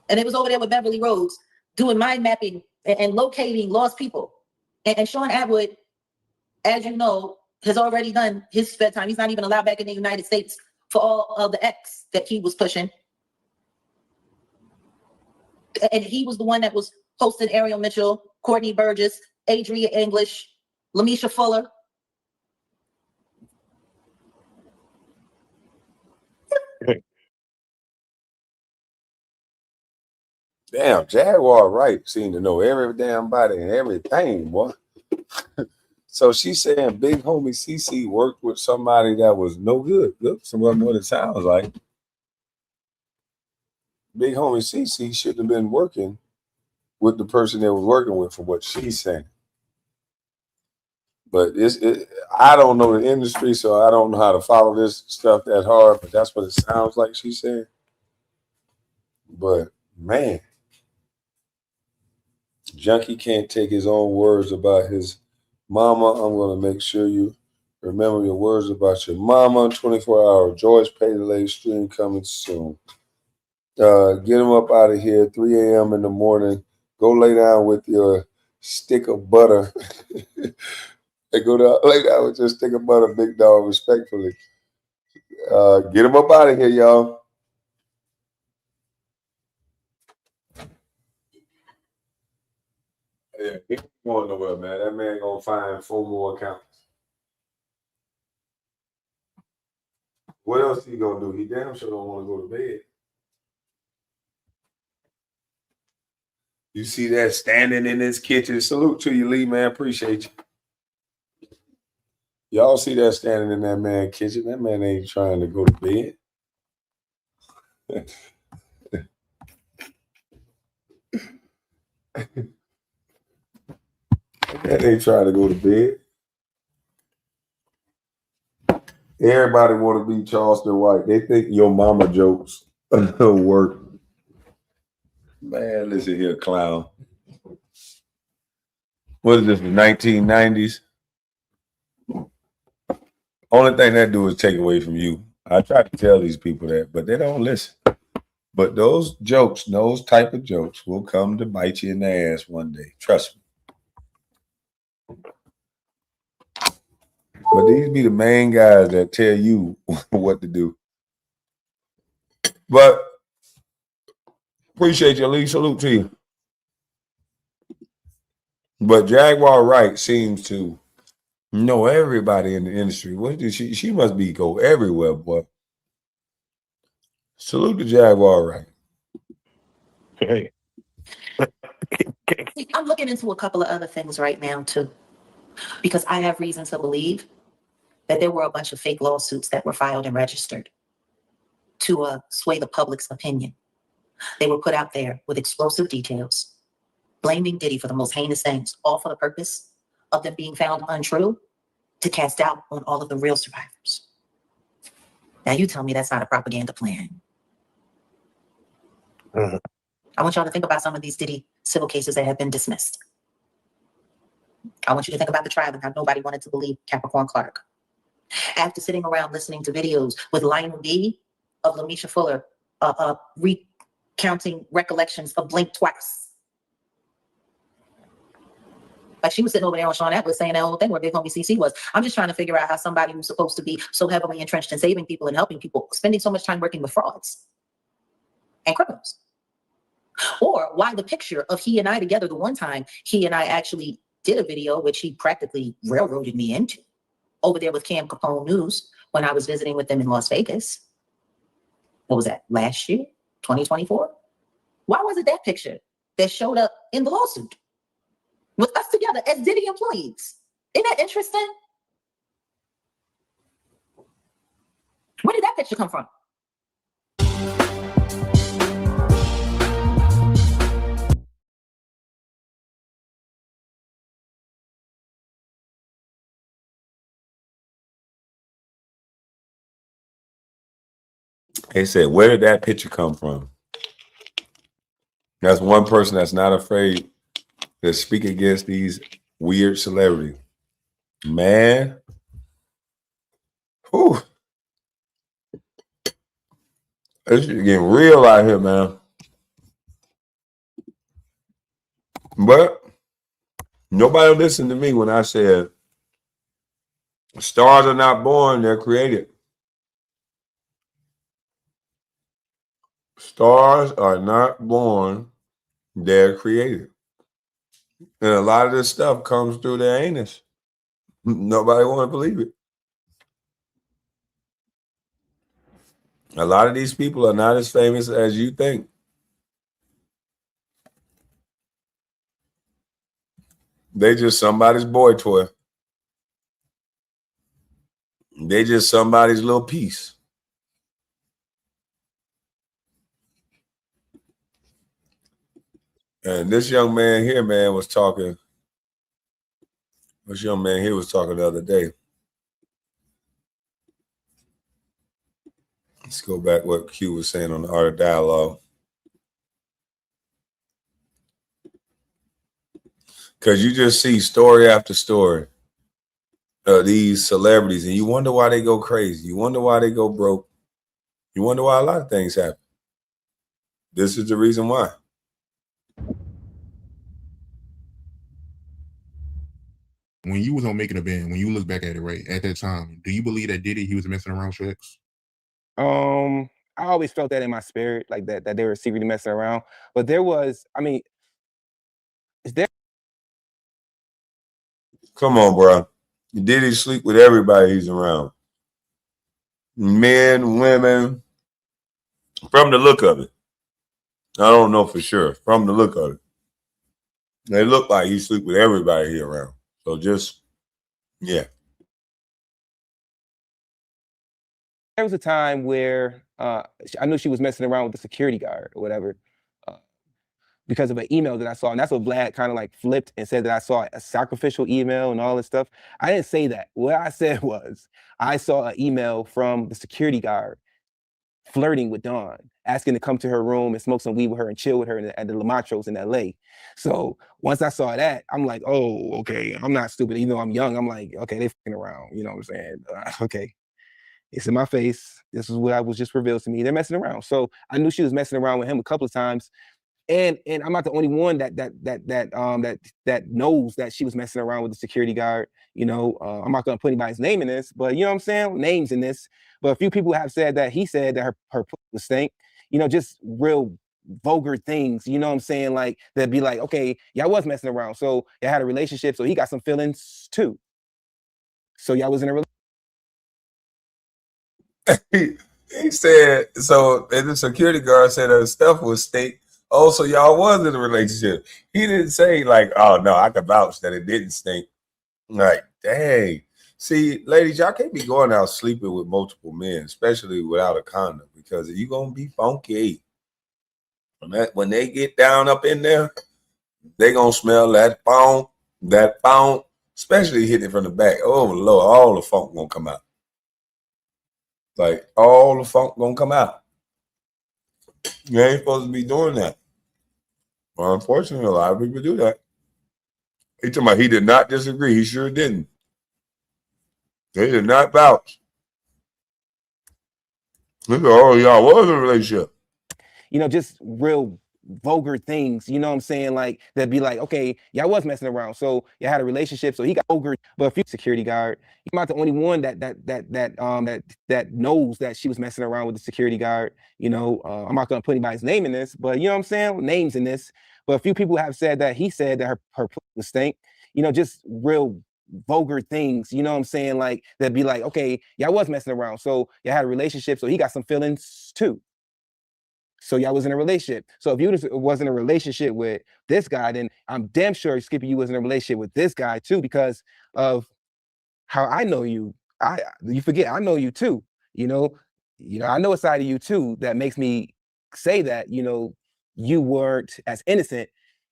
S4: And it was over there with Beverly Rhodes doing mind mapping and locating lost people. And Sean Atwood, as you know, has already done his spare time. He's not even allowed back in the United States for all of the X that he was pushing. And he was the one that was hosting Ariel Mitchell, Courtney Burgess, Adria English, Lamisha Fuller.
S1: Damn, Jaguar Wright seemed to know every damn body and everything, boy. So she's saying big homie CC worked with somebody that was no good. Look, somewhat what it sounds like. Big homie CC shouldn't have been working with the person they was working with, from what she's saying. But I don't know the industry, so I don't know how to follow this stuff that hard, but that's what it sounds like she's saying. But man, Junkie can't take his own words about his mama. I'm going to make sure you remember your words about your mama. 24-hour George Pay Delay stream coming soon. Get him up out of here, 3 a.m. in the morning. Go lay down with your stick of butter. They go down, lay down with your stick of butter, big dog, respectfully. Get him up out of here, y'all. Yeah, he ain't going nowhere, man. That man gonna find 4 more accounts. What else he gonna do? He damn sure don't want to go to bed. You see that standing in this kitchen? Salute to you, Lee, man. Appreciate you. Y'all see that standing in that man kitchen? That man ain't trying to go to bed. That ain't trying to go to bed. Everybody want to be Charleston White. They think your mama jokes work. Man, listen here, clown. What is this, the 1990s? Only thing that do is take away from you. I try to tell these people that, but they don't listen. But those jokes, those type of jokes will come to bite you in the ass one day. Trust me. But these be the main guys that tell you what to do. But appreciate you, Lee. Salute to you. But Jaguar Wright seems to know everybody in the industry. What did she must be go everywhere, boy. Salute the Jaguar, right?
S5: Hey.
S4: I'm looking into a couple of other things right now too, because I have reason to believe that there were a bunch of fake lawsuits that were filed and registered to sway the public's opinion. They were put out there with explosive details, blaming Diddy for the most heinous things, all for the purpose of them being found untrue, to cast doubt on all of the real survivors. Now you tell me that's not a propaganda plan.
S5: Mhm.
S4: I want y'all to think about some of these Diddy civil cases that have been dismissed. I want you to think about the trial and how nobody wanted to believe Capricorn Clark. After sitting around listening to videos with Lionel B of Lamisha Fuller recounting recollections of Blink Twice. Like she was sitting over there on Sean Atwood saying that whole thing where Big Homie CC was. I'm just trying to figure out how somebody who's supposed to be so heavily entrenched in saving people and helping people, spending so much time working with frauds and criminals. Or why the picture of he and I together, the one time he and I actually did a video, which he practically railroaded me into, over there with Cam Capone News when I was visiting with them in Las Vegas. What was that, last year, 2024? Why was it that picture that showed up in the lawsuit with us together as Diddy employees? Isn't that interesting? Where did that picture come from?
S1: They said, where did that picture come from? That's one person that's not afraid to speak against these weird celebrities. Man. Whew. It's getting real out here, man. But nobody listened to me when I said stars are not born, they're created. Stars are not born, they're created. And a lot of this stuff comes through their anus. Nobody want to believe it. A lot of these people are not as famous as you think. They just somebody's boy toy. They just somebody's little piece. And this young man here, man, was talking. This young man here was talking the other day. Let's go back what Q was saying on the Art of Dialogue. Because you just see story after story of these celebrities, and you wonder why they go crazy. You wonder why they go broke. You wonder why a lot of things happen. This is the reason why.
S8: When you was on Making a Band, when you look back at it, right, at that time, do you believe that Diddy, he was messing around with X?
S9: I always felt that in my spirit, like that they were secretly messing around. But there was, I mean, is there?
S1: Come on, bro. Diddy sleep with everybody he's around. Men, women. From the look of it. I don't know for sure. From the look of it. They look like he sleep with everybody here around. So just, yeah.
S9: There was a time where I knew she was messing around with the security guard or whatever because of an email that I saw. And that's what Vlad kind of like flipped and said that I saw a sacrificial email and all this stuff. I didn't say that. What I said was I saw an email from the security guard flirting with Dawn, asking to come to her room and smoke some weed with her and chill with her at the Lamatros in LA. So once I saw that, I'm like, oh, okay, I'm not stupid. Even though I'm young, I'm like, okay, they fucking around. You know what I'm saying? Okay. It's in my face. This is what I was just revealed to me. They're messing around. So I knew she was messing around with him a couple of times. And I'm not the only one that knows that she was messing around with the security guard. You know, I'm not gonna put anybody's name in this, but you know what I'm saying? Names in this. But a few people have said that he said that her pussy was stink. You know, just real vulgar things. You know what I'm saying? Like that'd be like, okay, y'all was messing around, so y'all had a relationship, so he got some feelings too. So y'all was in a relationship.
S1: He said, so, and the security guard said her stuff was stink. Oh, so y'all was in a relationship. He didn't say, like, oh, no, I can vouch that it didn't stink. Like, dang. See, ladies, y'all can't be going out sleeping with multiple men, especially without a condom, because you're going to be funky. When they get down up in there, they going to smell that funk, especially hitting it from the back. Oh, Lord, all the funk going to come out. Like, all the funk going to come out. You ain't supposed to be doing that. Well, unfortunately, a lot of people do that. He talking about he did not disagree. He sure didn't. They did not vouch. Look at all y'all was in a relationship.
S9: You know, just real vulgar things, you know what I'm saying? Like, that'd be like, okay, y'all was messing around, so you had a relationship, so he got vulgar. But if you security guard, you're not the only one that knows that she was messing around with the security guard. You know, I'm not gonna put anybody's name in this, but you know what I'm saying? Names in this. But a few people have said that he said that her was stank. You know, just real vulgar things, you know what I'm saying? Like, that'd be like, okay, y'all was messing around, so y'all had a relationship, so he got some feelings too. So y'all was in a relationship. So if you was in a relationship with this guy, then I'm damn sure Skippy, you was in a relationship with this guy too, because of how I know you. You forget I know you too. I know a side of you too that makes me say that, you weren't as innocent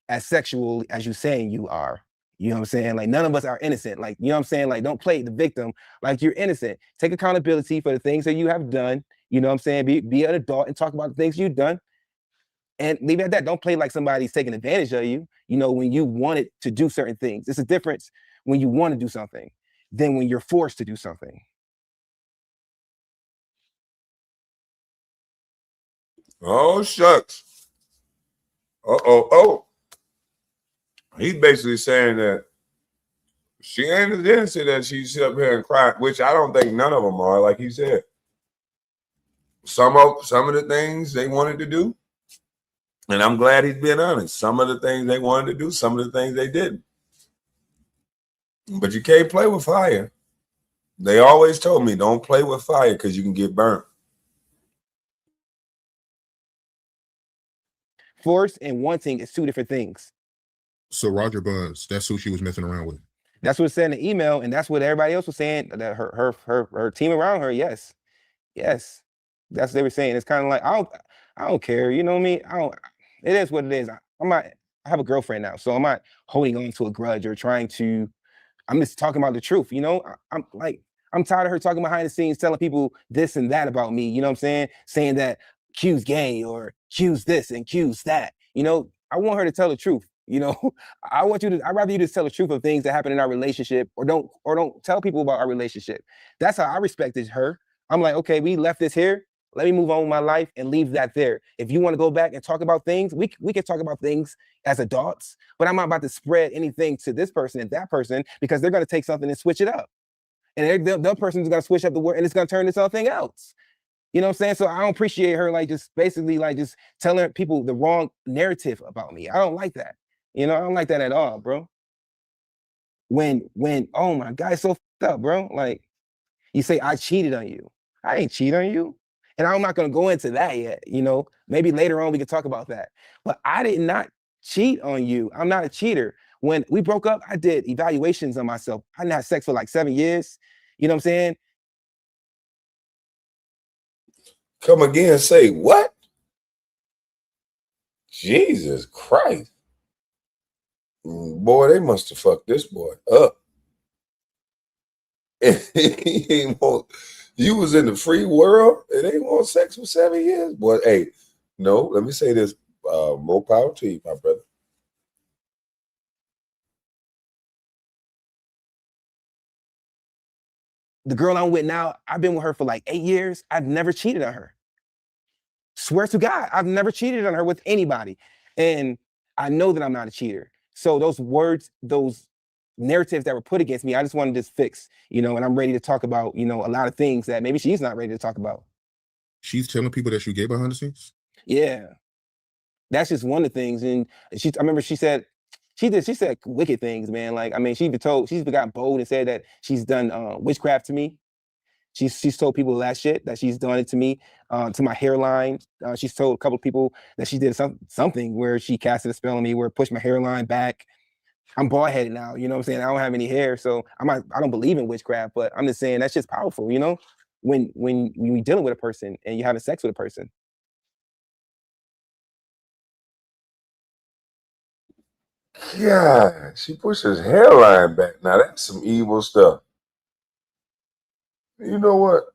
S9: as sexual as you saying you are. You know what I'm saying? Like, none of us are innocent. Like, you know what I'm saying? Like, don't play the victim like you're innocent. Take accountability for the things that you have done. You know what I'm saying? Be an adult and talk about the things you've done. And leave it at that. Don't play like somebody's taking advantage of you, when you wanted to do certain things. It's a difference when you want to do something than when you're forced to do something.
S1: Oh, shucks. Oh. He's basically saying that she ain't as innocent that she sit up here and cry, which I don't think none of them are, like he said. Some of the things they wanted to do, and I'm glad he's being honest. Some of the things they wanted to do, some of the things they didn't. But you can't play with fire. They always told me, don't play with fire because you can get burnt.
S9: Force and wanting is two different things.
S8: So Roger Buzz, that's who she was messing around with.
S9: That's what it said in the email, and that's what everybody else was saying. That her team around her, yes, that's what they were saying. It's kind of like I don't care. You know what I mean? I don't. It is what it is. I'm not. I have a girlfriend now, so I'm not holding on to a grudge or trying to. I'm just talking about the truth. I'm tired of her talking behind the scenes, telling people this and that about me. You know what I'm saying? Saying that Q's gay or Q's this and Q's that. I want her to tell the truth. I'd rather you just tell the truth of things that happen in our relationship, or don't tell people about our relationship. That's how I respected her. I'm like, okay, we left this here. Let me move on with my life and leave that there. If you want to go back and talk about things, we can talk about things as adults, but I'm not about to spread anything to this person and that person, because they're going to take something and switch it up. And the person's going to switch up the word and it's going to turn into something else. You know what I'm saying? So I don't appreciate her just basically just telling people the wrong narrative about me. I don't like that. I don't like that at all, bro. When oh my God, it's so fucked up, bro. Like, you say I cheated on you. I ain't cheat on you. And I'm not gonna go into that yet. Maybe later on we can talk about that. But I did not cheat on you. I'm not a cheater. When we broke up, I did evaluations on myself. I didn't have sex for like 7 years. You know what I'm saying?
S1: Come again and say what? Jesus Christ. Boy, they must have fucked this boy up. You was in the free world and they want sex for 7 years? Boy, hey, no, let me say this. More power to you, my brother.
S9: The girl I'm with now, I've been with her for like 8 years. I've never cheated on her. Swear to God, I've never cheated on her with anybody. And I know that I'm not a cheater. So those words, those narratives that were put against me, I just wanted to fix, and I'm ready to talk about, a lot of things that maybe she's not ready to talk about.
S8: She's telling people that you gay behind the scenes?
S9: Yeah. That's just one of the things. And I remember she said wicked things, man. Like, I mean, she's even gotten bold and said that she's done witchcraft to me. She's told people that shit, that she's done it to me, to my hairline. She's told a couple of people that she did something where she casted a spell on me, where it pushed my hairline back. I'm bald headed now, you know what I'm saying? I don't have any hair, so I don't believe in witchcraft, but I'm just saying that's just powerful, you know? When you're dealing with a person and you're having sex with a person.
S1: God, she pushed his hairline back. Now that's some evil stuff. You know what?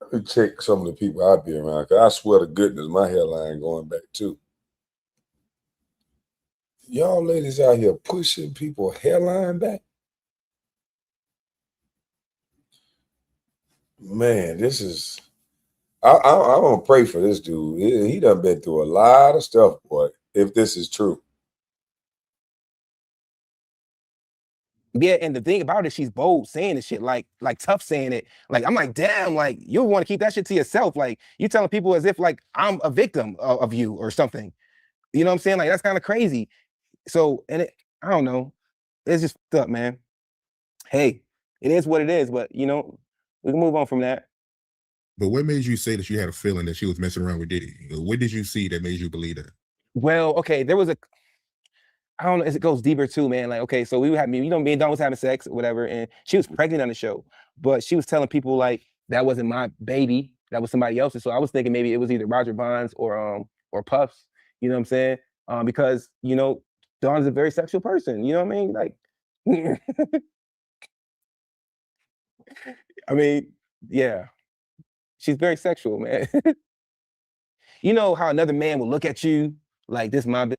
S1: Let me check some of the people I be around, because I swear to goodness, my hairline going back too. Y'all ladies out here pushing people hairline back? Man, this is... I'm gonna pray for this dude. He done been through a lot of stuff, boy, if this is true.
S9: Yeah, and the thing about it, she's bold saying this shit, like tough saying it. Like, I'm like, damn, like, you want to keep that shit to yourself. Like, you telling people as if like I'm a victim of you or something. You know what I'm saying? Like, that's kind of crazy. So, and I don't know. It's just fucked up, man. Hey, it is what it is, but you know, we can move on from that.
S8: But what made you say that you had a feeling that she was messing around with Diddy? What did you see that made you believe that?
S9: Well, okay, there was I don't know, it goes deeper too, man. Like, okay, so we had me, you know, me and Dawn was having sex or whatever, and she was pregnant on the show, but she was telling people like that wasn't my baby, that was somebody else's. So I was thinking maybe it was either Roger Bonds or Puffs, you know what I'm saying? Because you know, Dawn is a very sexual person, you know what I mean? Like, I mean, yeah, she's very sexual, man. You know how another man will look at you like this my bitch?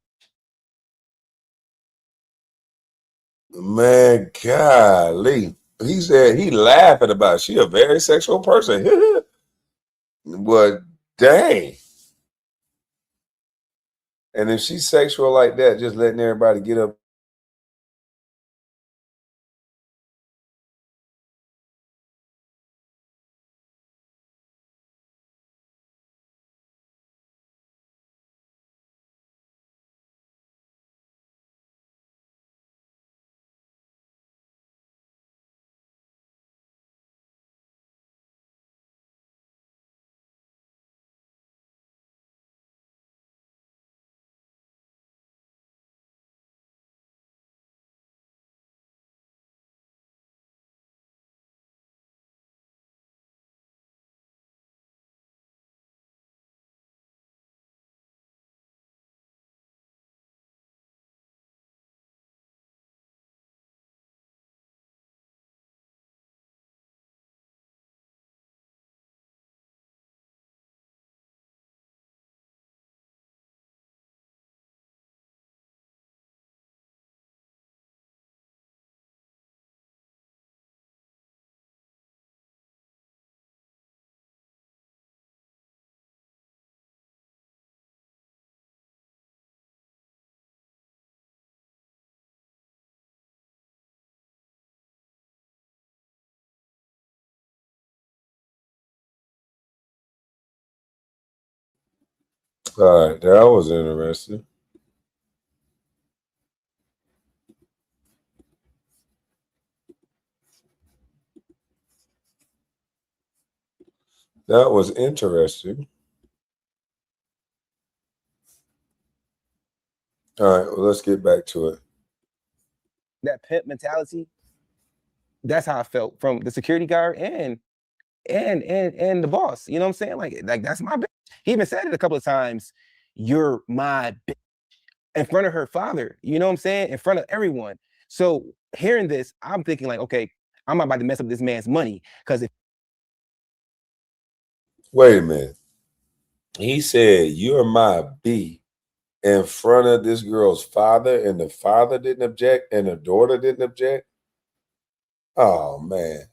S1: Man, golly. He said he laughing about it. She a very sexual person. But dang. And if she's sexual like that, just letting everybody get up. All right, that was interesting. That was interesting. All right, well, let's get back to it.
S9: That pimp mentality. That's how I felt from the security guard and the boss. You know what I'm saying? Like that's my bitch. He even said it a couple of times. You're my bitch in front of her father. You know what I'm saying? In front of everyone. So hearing this, I'm thinking like, okay, I'm about to mess up this man's money because if
S1: Wait a minute. He said, "You're my B," in front of this girl's father, and the father didn't object, and the daughter didn't object. Oh man.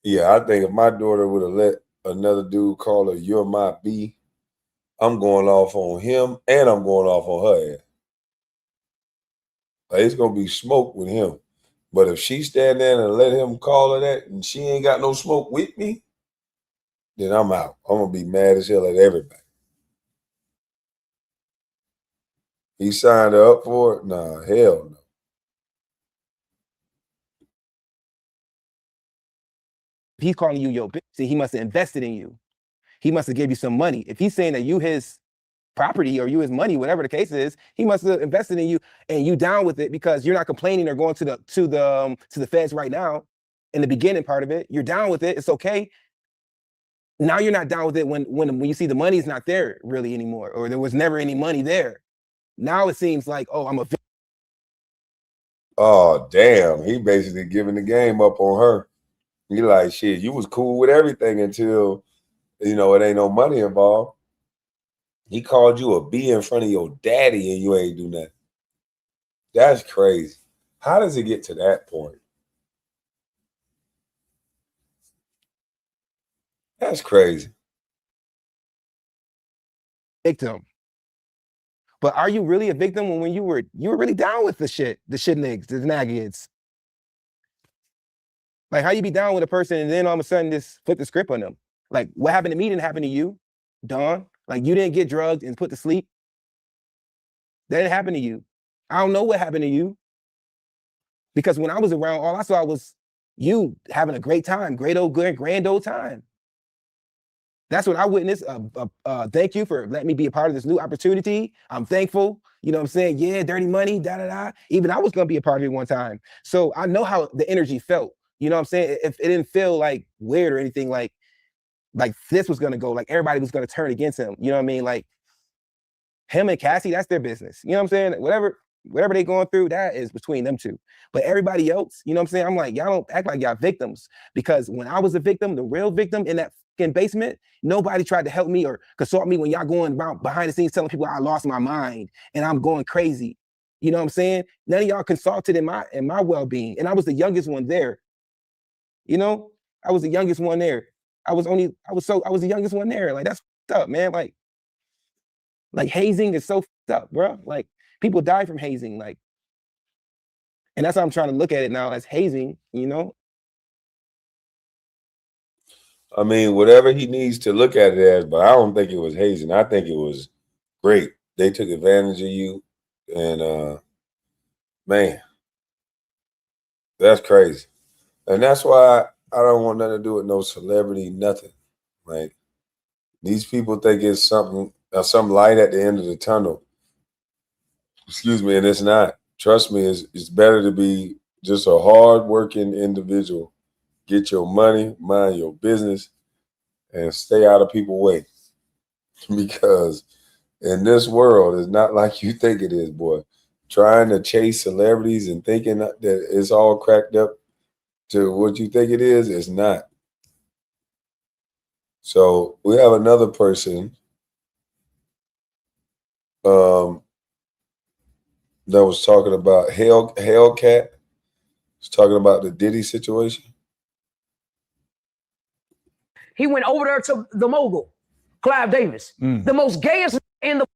S1: Yeah, I think if my daughter would have let another dude call her "You're my B," I'm going off on him and I'm going off on her ass. Like, it's gonna be smoke with him. But if she stand there and let him call her that and she ain't got no smoke with me, then I'm out. I'm gonna be mad as hell at everybody. He signed her up for it? Nah, hell no.
S9: he's calling you your bitch, see, he must have invested in you. He must have gave you some money. If he's saying that you his property or you his money, whatever the case is, he must have invested in you and you down with it because you're not complaining or going to the feds right now. In the beginning part of it, you're down with it. It's okay. Now you're not down with it when you see the money's not there really anymore, or there was never any money there. Now it seems like, oh, I'm a victim.
S1: Oh, damn. He basically giving the game up on her. He like, shit, you was cool with everything until, you know, it ain't no money involved. He called you a B in front of your daddy and you ain't do nothing. That's crazy. How does it get to that point? That's crazy.
S9: Victim. But are you really a victim when you were really down with the shitnigs, the naggids? Like, how you be down with a person and then all of a sudden just flip the script on them? Like, what happened to me didn't happen to you, Dawn. Like, you didn't get drugged and put to sleep. That didn't happen to you. I don't know what happened to you. Because when I was around, all I saw was you having a great time, grand old time. That's what I witnessed. Thank you for letting me be a part of this new opportunity. I'm thankful. You know what I'm saying? Yeah, dirty money, da-da-da. Even I was going to be a part of it one time. So I know how the energy felt. You know what I'm saying? If it didn't feel like weird or anything like this was going to go, like everybody was going to turn against him. You know what I mean? Like him and Cassie, that's their business. You know what I'm saying? Whatever they going through, that is between them two. But everybody else, you know what I'm saying? I'm like, y'all don't act like y'all victims. Because when I was a victim, the real victim in that basement, nobody tried to help me or consult me when y'all going around behind the scenes telling people I lost my mind and I'm going crazy. You know what I'm saying? None of y'all consulted in my well-being. And I was the youngest one there. You know, I was the youngest one there. I was the youngest one there. Like, that's fucked up, man. Like hazing is so fucked up, bro. Like, people die from hazing. Like, and that's how I'm trying to look at it now, as hazing, you know?
S1: I mean, whatever he needs to look at it as, but I don't think it was hazing. I think it was great. They took advantage of you, and man, that's crazy. And that's why I don't want nothing to do with no celebrity, nothing. Like, these people think it's some light at the end of the tunnel. Excuse me, and it's not. Trust me, it's better to be just a hard-working individual. Get your money, mind your business, and stay out of people's way. Because in this world, it's not like you think it is, boy. Trying to chase celebrities and thinking that it's all cracked up to what you think it is, it's not. So we have another person that was talking about Hellcat. Was talking about the Diddy situation.
S10: He went over there to the mogul, Clive Davis, the most gayest in the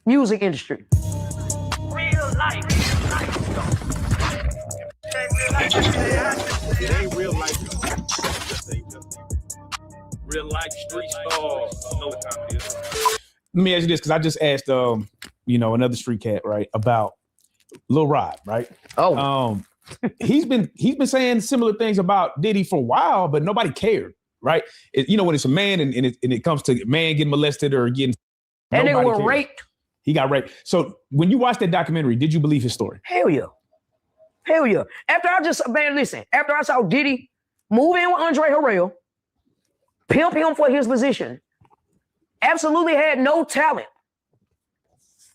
S10: music industry.
S2: Real life. It ain't real life. Real life street stars. You know what time it is.
S11: Let me ask you this, because I just asked another street cat, right, about Lil Rod, right?
S10: Oh.
S11: He's been saying similar things about Diddy for a while, but nobody cared, right? When it's a man and it comes to man getting molested or getting,
S10: and they were
S11: cares.
S10: raped.
S11: He got raped. So when you watched that documentary, did you believe his story?
S10: Hell yeah. After I saw Diddy move in with Andre Harrell, pimp him for his position, absolutely had no talent.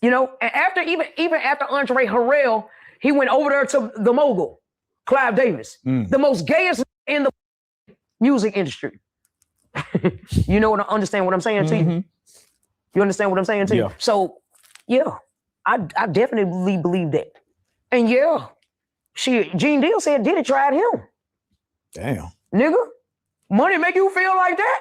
S10: And after even after Andre Harrell, he went over there to the mogul, Clive Davis, the most gayest in the music industry. Understand what I'm saying to you? You understand what I'm saying to you? So, yeah, I definitely believe that. And yeah, Gene Deal said Diddy tried him.
S11: Damn.
S10: Nigga, money make you feel like that?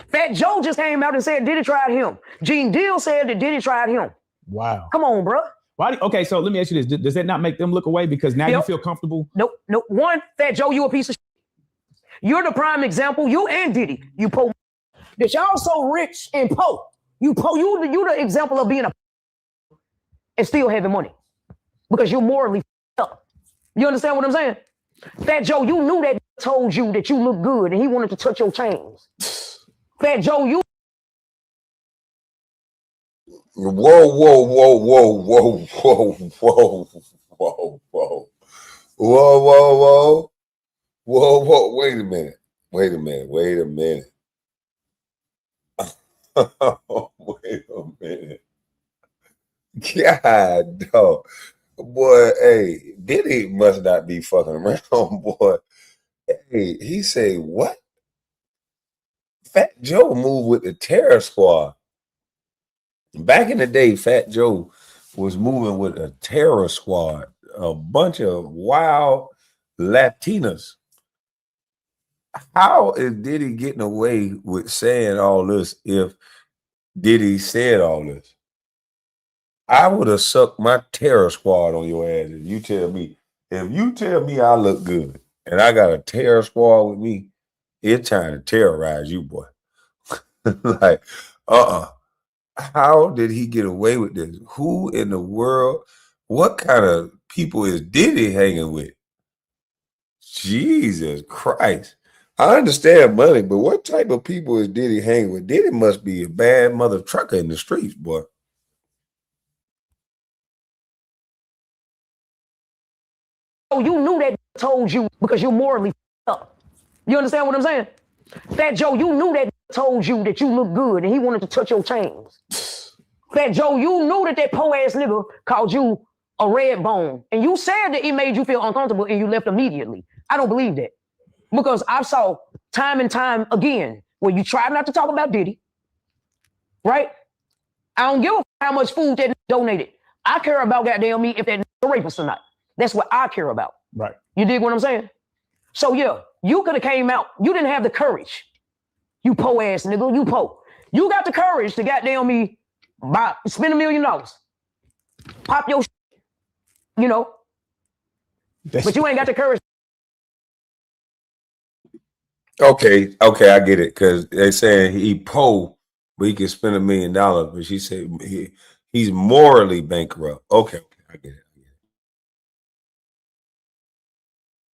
S10: Fat Joe just came out and said Diddy tried him. Gene Deal said that Diddy tried him.
S11: Wow.
S10: Come on, bro.
S11: Okay, so let me ask you this. Does that not make them look away because now you feel comfortable?
S10: Nope. One, Fat Joe, you a piece of shit. You're the prime example. You and Diddy, you poor. That y'all so rich and poor. You the example of being a and still having money because you're morally up. You understand what I'm saying? Fat Joe, you knew that told you that you look good and he wanted to touch your chains. Fat Joe, you
S1: Whoa, whoa, whoa, whoa, whoa, whoa, whoa, whoa, whoa. Whoa, whoa, whoa. Whoa, whoa. Wait a minute. Wait a minute. Wait a minute. Wait a minute. God, dog. Boy, hey, Diddy must not be fucking around, boy. Hey, he say what? Fat Joe moved with the Terror Squad. Back in the day, Fat Joe was moving with a Terror Squad, a bunch of wild Latinas. How is Diddy getting away with saying all this if Diddy said all this? I would have sucked my Terror Squad on your ass if you tell me I look good and I got a Terror Squad with me, it's trying to terrorize you, boy. Like, how did he get away with this? Who in the world? What kind of people is Diddy hanging with? Jesus Christ. I understand money, but what type of people is Diddy hanging with? Diddy must be a bad mother trucker in the streets, boy.
S10: you knew that told you because you're morally up. You understand what I'm saying? Fat Joe, you knew that told you that you look good and he wanted to touch your chains. Fat Joe, you knew that poor ass nigga called you a red bone. And you said that it made you feel uncomfortable and you left immediately. I don't believe that. Because I saw time and time again where you try not to talk about Diddy, right? I don't give a how much food that donated. I care about goddamn me if that a rapist or not. That's what I care about.
S11: Right.
S10: You dig what I'm saying? So yeah, you could have came out. You didn't have the courage. You po ass nigga, you po. You got the courage to goddamn me spend $1 million. Pop your shit, you know. But you ain't got the courage.
S1: Okay, I get it. Cause they saying he po, but he can spend $1 million. But she said he's morally bankrupt. Okay, I get it.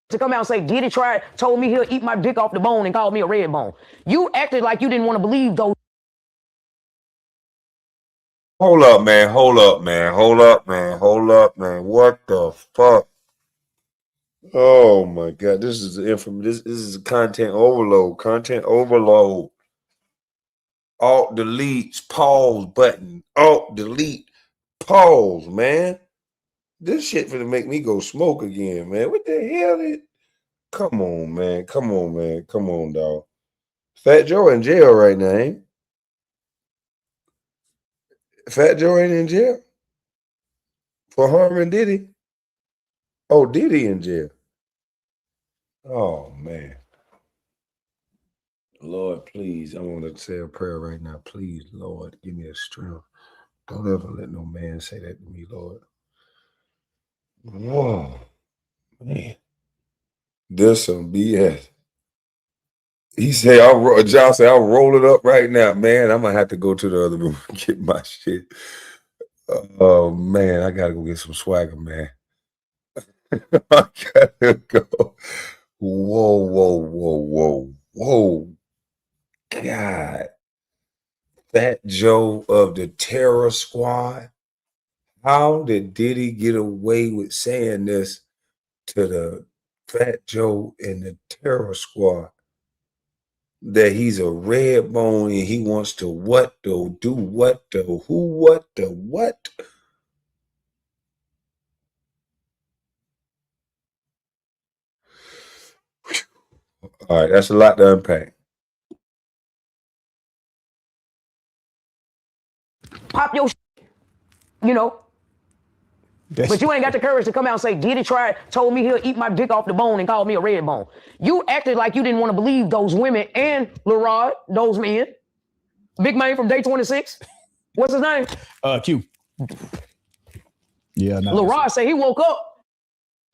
S10: To come out and say, Diddy told me he'll eat my dick off the bone and call me a red bone. You acted like you didn't want to believe those.
S1: Hold up, man. What the fuck? Oh my God. This is this is content overload. Alt delete pause button. Alt delete pause, man. This shit finna make me go smoke again, man. What the hell? Come on, man. Come on, dog. Fat Joe in jail right now, ain't? Fat Joe ain't in jail for harming Diddy. Oh, Diddy in jail. Oh man. Lord, please, I want to say a prayer right now. Please, Lord, give me a strength. Don't ever let no man say that to me, Lord. Whoa, man. There's some BS. John said, I'll roll it up right now. Man, I'm going to have to go to the other room and get my shit. Oh, man, I got to go get some swagger, man. I got to go. Whoa. God. Fat Joe of the Terror Squad. How did Diddy get away with saying this to the Fat Joe and the Terror Squad? That he's a red bone and he wants to what though? Do what though? Who what the what? All right, that's a lot to unpack.
S10: Pop your shit, you know. But you ain't got the courage to come out and say, Diddy told me he'll eat my dick off the bone and call me a red bone. You acted like you didn't want to believe those women and LeRod, those men. Big man from Day 26. What's his name?
S11: Q. Yeah, no.
S10: LeRod said he woke up.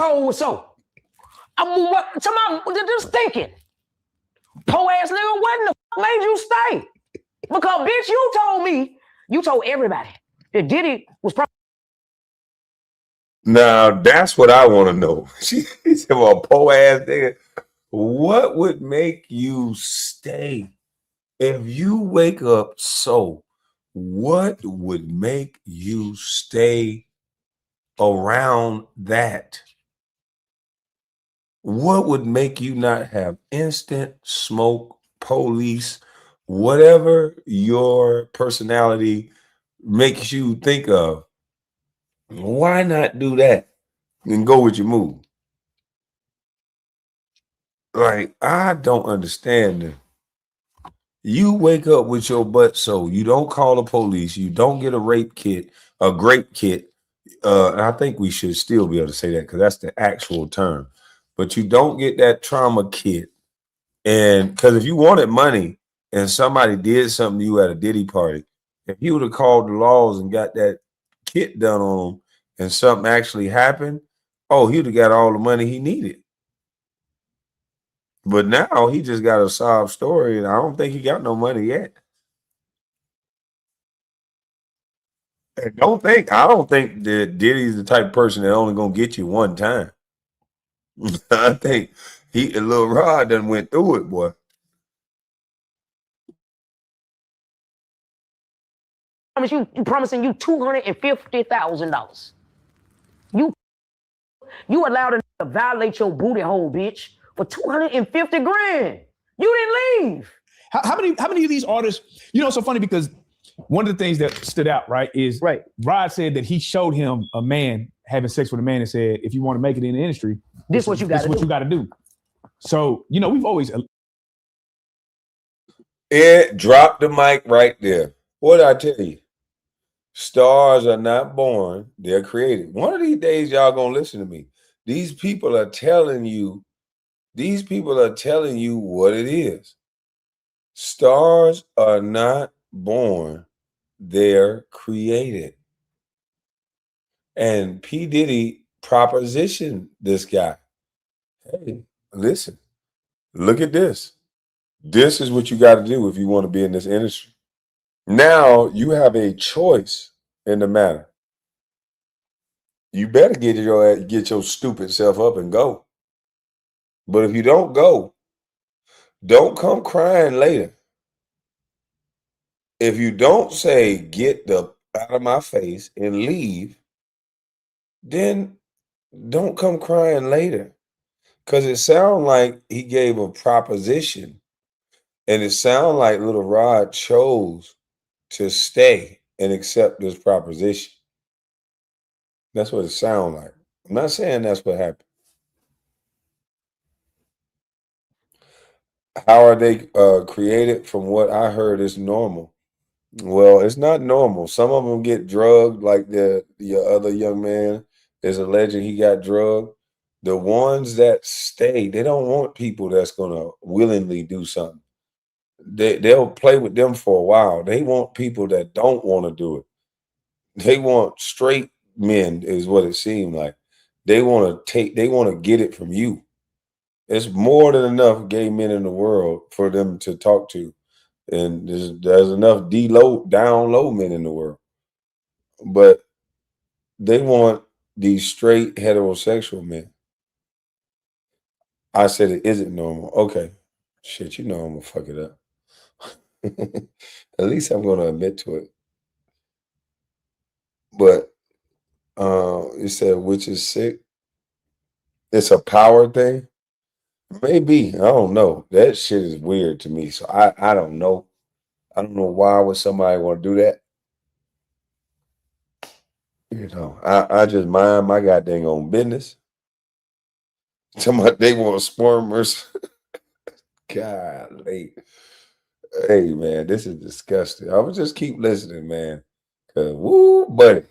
S10: Oh, so. Just thinking. Po ass nigga, what in the fuck made you stay? Because bitch, you told everybody that Diddy was probably.
S1: Now that's what I want to know. She said, well, po ass nigga. What would make you stay? If you wake up so, what would make you stay around that? What would make you not have instant smoke, police, whatever your personality makes you think of? Why not do that and go with your move? Like, I don't understand this. You wake up with your butt so you don't call the police, you don't get a rape kit, a grape kit. And I think we should still be able to say that because that's the actual term. But you don't get that trauma kit. And because if you wanted money and somebody did something to you at a Diddy party, if you would have called the laws and got that kit done on him and something actually happened, oh, he'd have got all the money he needed. But now he just got a sob story, and I don't think he got no money yet. And I don't think that Diddy's the type of person that only gonna get you one time. I think Lil Rod done went through it, boy.
S10: Promising you $250,000. You allowed him to violate your booty hole, bitch, for 250 grand. You didn't leave.
S11: How many of these artists, it's so funny because one of the things that stood out, right, is Rod said that he showed him a man having sex with a man and said, if you want to make it in the industry,
S10: this is what you got to do.
S11: So, we've always
S1: It dropped the mic right there. What did I tell you? Stars are not born, they're created. One of these days, y'all gonna listen to me. These people are telling you what it is. Stars are not born, they're created. And P. Diddy propositioned this guy. Hey, listen, look at this. This is what you got to do if you want to be in this industry. Now you have a choice in the matter. You better get your stupid self up and go. But if you don't go, don't come crying later. If you don't say get the out of my face and leave, then don't come crying later. Because it sounds like he gave a proposition. And it sounds like Little Rod chose to stay and accept this proposition. That's what it sounds like. I'm not saying that's what happened. How are they created? From what I heard, is normal. Well, it's not normal. Some of them get drugged, like the other young man is alleged he got drugged. The ones that stay, they don't want people that's gonna willingly do something. They'll play with them for a while. They want people that don't want to do it. They want straight men, is what it seemed like. They want to get it from you. It's more than enough gay men in the world for them to talk to. And there's enough down low men in the world. But they want these straight heterosexual men. I said it isn't normal. Okay. Shit, I'm gonna fuck it up. At least I'm gonna admit to it. But it said which is sick. It's a power thing. Maybe. I don't know. That shit is weird to me. So I don't know. I don't know why would somebody want to do that. I just mind my goddamn own business. Somebody they want spermers. Golly. Hey man, this is disgusting. I would just keep listening, man. Cause woo, buddy.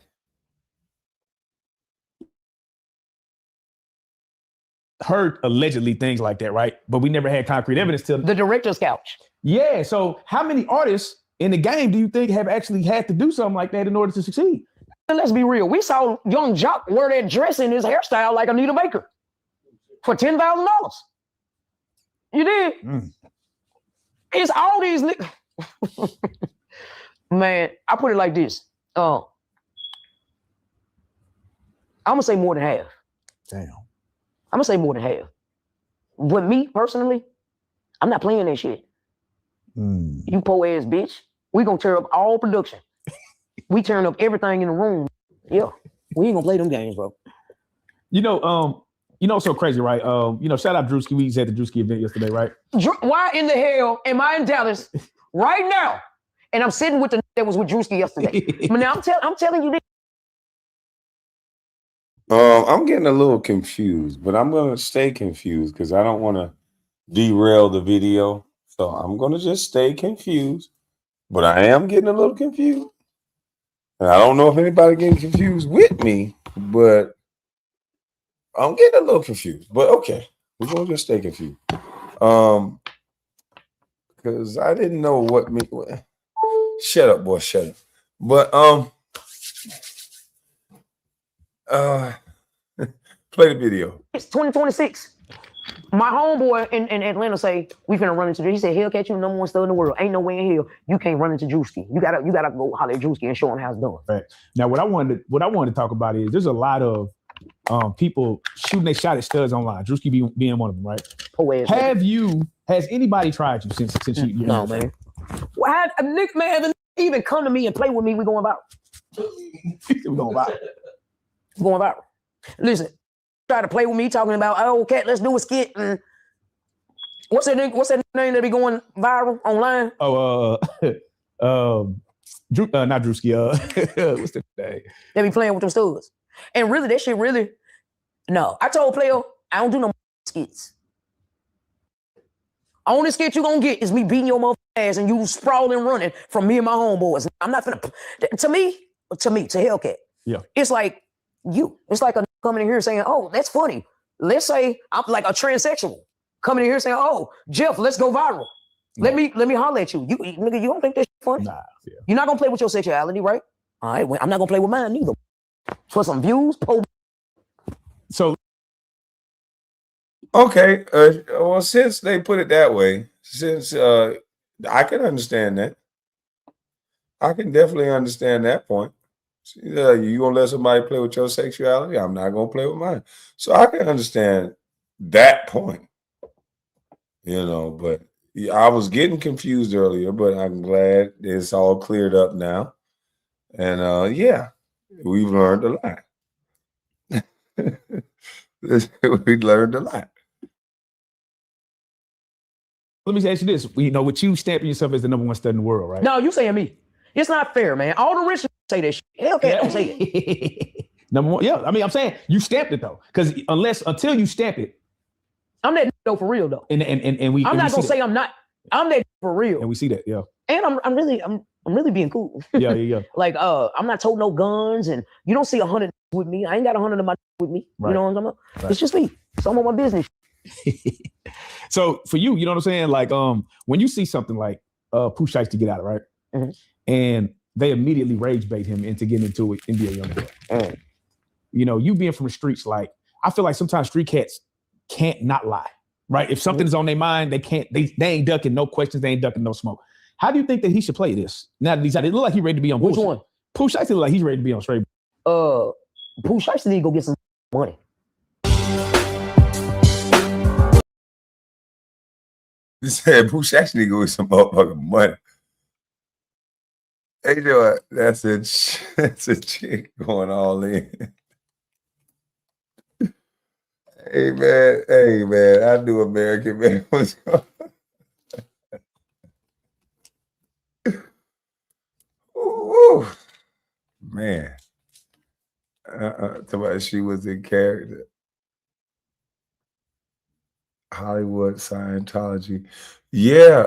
S11: heard allegedly things like that, right? But we never had concrete evidence till
S10: the director's couch.
S11: Yeah. So how many artists in the game do you think have actually had to do something like that in order to succeed?
S10: Let's be real. We saw Young Jock wear that dress in his hairstyle like Anita Baker for $10,000. You did? It's all these man, I put it like this. I'm gonna say more than half.
S11: Damn.
S10: I'm gonna say more than half. with me personally, I'm not playing that shit. You poor ass bitch. We gonna tear up all production. We turn up everything in the room. Yeah, we ain't gonna play them games, bro.
S11: You know, it's so crazy, right? Shout out Drewski. We was at the Drewski event yesterday, right?
S10: Why in the hell am I in Dallas right now? And I'm sitting with the that was with Drewski yesterday. But now I'm telling you this.
S1: I'm getting a little confused, but I'm gonna stay confused because I don't want to derail the video. So I'm gonna just stay confused. But I am getting a little confused. And I don't know if anybody getting confused with me, but I'm getting a little confused. But okay, we're gonna just stay confused. Because I didn't know what me. Shut up, boy. Shut up. But play the video.
S10: It's 2026. My homeboy in Atlanta say we finna run into. He said Hellcat, you the number one stud in the world. Ain't no way in hell you can't run into Drewski. You gotta go holler at Drewski and show him how it's done.
S11: Right. Now, what I wanted to talk about is there's a lot of people shooting their shot at studs online. Drewski being one of them, right? Has anybody tried you since you?
S10: No, man. Well, Nick, man, have even come to me and play with me? We going viral.
S11: We're going viral.
S10: We're going viral. Listen, try to play with me talking about, oh, cat, let's do a skit. And what's that name that be going viral online?
S11: Not Drewski. What's the name?
S10: They be playing with them studs. And really, that shit really, no. I told Playo, I don't do no skits. Only skit you gonna get is me beating your motherfucking ass and you sprawling running from me and my homeboys. I'm not finna, to Hellcat.
S11: Yeah.
S10: It's like a coming in here saying, oh, that's funny. Let's say I'm like a transsexual coming in here saying, oh, Jeff, let's go viral. Let me holler at you. Nigga, you don't think that's funny?
S11: Nah. Yeah.
S10: You're not gonna play with your sexuality, right? All right, well, I'm not gonna play with mine either. For some views,
S11: So
S1: okay, well, since they put it that way, since I can understand that, I can definitely understand that point. You gonna let somebody play with your sexuality? I'm not gonna play with mine. So I can understand that point. But I was getting confused earlier, but I'm glad it's all cleared up now. And yeah, we've learned a lot. We learned a lot.
S11: Let me ask you this: with you stamping yourself as the number one stud in the world, right?
S10: No, you saying me. It's not fair, man. All the rich say that shit. Hellcat don't say it.
S11: Number one, yeah. I mean, I'm saying you stamped it though, because until you stamp it,
S10: I'm that though for real though.
S11: And we.
S10: I'm not gonna say I'm not. I'm that for real.
S11: And we see that, yeah.
S10: And I'm really being cool.
S11: Yeah.
S10: Like I'm not toting no guns, and you don't see 100 with me. I ain't got 100 of my with me.
S11: Right.
S10: You know what I'm talking about?
S11: Right.
S10: It's just me. So I'm on my business.
S11: So for you, you know what I'm saying? Like when you see something like Pooh Shiesty to get out, right?
S10: Mm-hmm.
S11: And they immediately rage bait him into getting into it, NBA YoungBoy. You being from the streets, like I feel like sometimes street cats can't not lie, right? If something's on their mind, they ain't ducking no questions, they ain't ducking no smoke. How do you think that he should play this? Now that he's out, it look like he's ready to be on bullshit.
S10: Which one?
S11: Pooh Shiesty look like he's ready to be on straight.
S10: Pooh Shiesty need to go get some money.
S1: He said Pooh Shiesty need to go get some motherfucking money. Hey, you know what? That's a chick going all in. Hey man, I knew American Man was going. Ooh, man. She was in character. Hollywood Scientology. Yeah,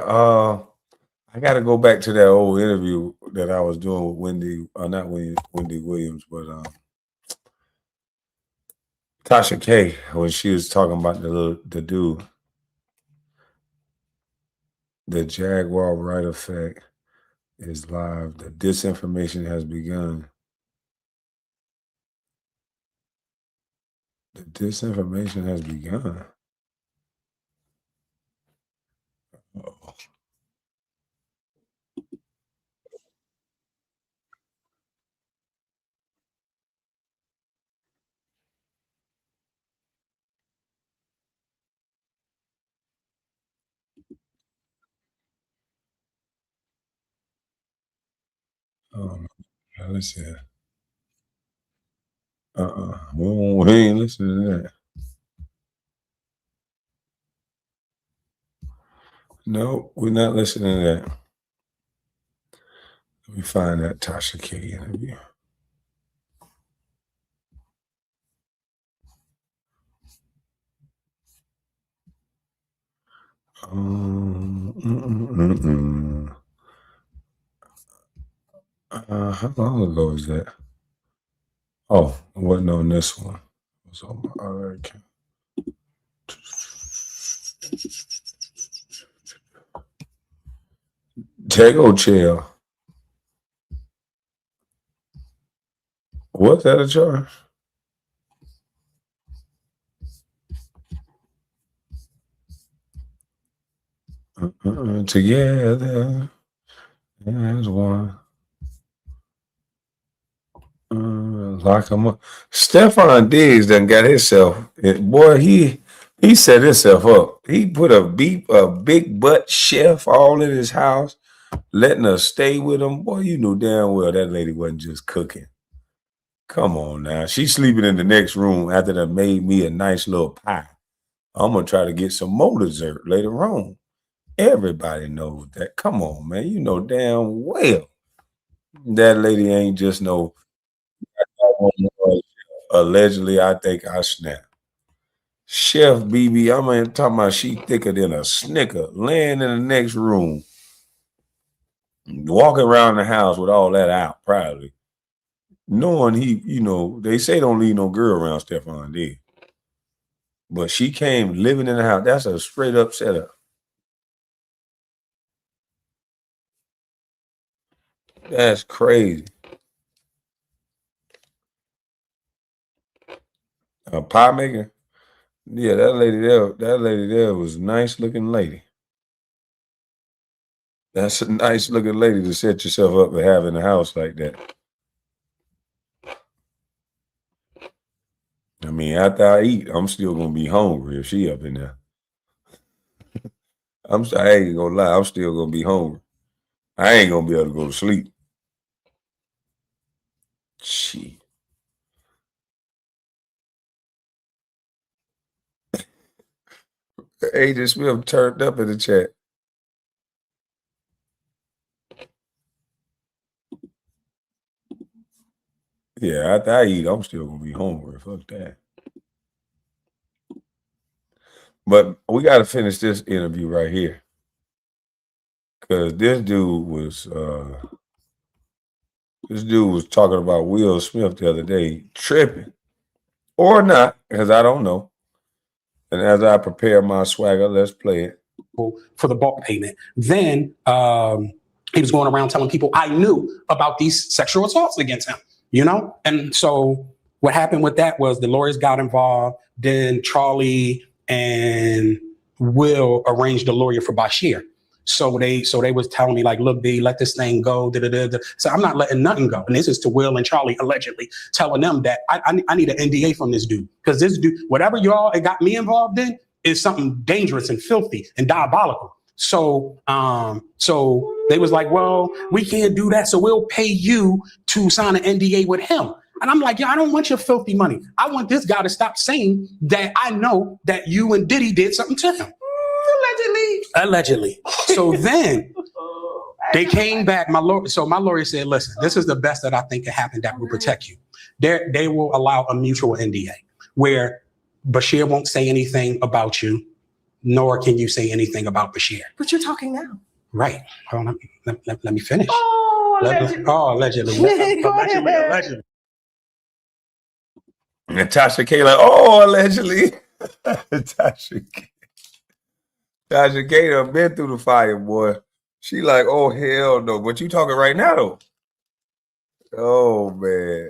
S1: I got to go back to that old interview that I was doing with Wendy Williams, but Tasha K, when she was talking about the dude, the Jaguar right effect is live. The disinformation has begun. The disinformation has begun. Uh-oh. Let's see. We ain't listening to that. No, we're not listening to that. Let me find that Tasha K interview. How long ago was that? Oh, it wasn't on this one. It was on my other account. Tego Chair. Was that a charge? Together as one. Lock him up. Stephon Diggs done got himself. Boy, he set himself up. He put a big butt chef all in his house, letting us stay with him. Boy, you knew damn well that lady wasn't just cooking. Come on now. She's sleeping in the next room after they made me a nice little pie. I'm gonna try to get some more dessert later on. Everybody knows that. Come on, man. You know damn well that lady ain't just no. Allegedly, I think I snapped. Chef BB, I'm talking about she thicker than a snicker, laying in the next room, walking around the house with all that out, probably. Knowing they say don't leave no girl around Stephon Diggs. But she came living in the house. That's a straight up setup. That's crazy. A pie maker? Yeah, that lady there was a nice looking lady. That's a nice looking lady to set yourself up and have in the house like that. I mean, after I eat, I'm still gonna be hungry if she up in there. I ain't gonna lie, I'm still gonna be hungry. I ain't gonna be able to go to sleep. Shit. Agent Smith turned up in the chat. Yeah, after I eat, I'm still gonna be hungry. Fuck that. But we gotta finish this interview right here. Cause this dude was talking about Will Smith the other day, tripping. Or not, because I don't know. And as I prepare my swagger, let's play it.
S12: For the bulk payment. Then he was going around telling people I knew about these sexual assaults against him, And so what happened with that was the lawyers got involved. Then Charlie and Will arranged a lawyer for Bashir. So they was telling me like, look, B, let this thing go. So I'm not letting nothing go. And this is to Will and Charlie allegedly telling them that I need an NDA from this dude. Because this dude, whatever y'all got me involved in, is something dangerous and filthy and diabolical. So they was like, well, we can't do that. So we'll pay you to sign an NDA with him. And I'm like, I don't want your filthy money. I want this guy to stop saying that I know that you and Diddy did something to him. Allegedly. So then they came back. My lawyer said, listen, this is the best that I think can happen that will protect you. They will allow a mutual NDA where Bashir won't say anything about you, nor can you say anything about Bashir.
S6: But you're talking now.
S12: Right. Hold on, let me finish.
S6: Oh, allegedly.
S12: Allegedly. Allegedly.
S1: And Tasha K like, oh, allegedly. Tasha K done been through the fire, boy. She like, oh, hell no. But you talking right now, though. Oh, man.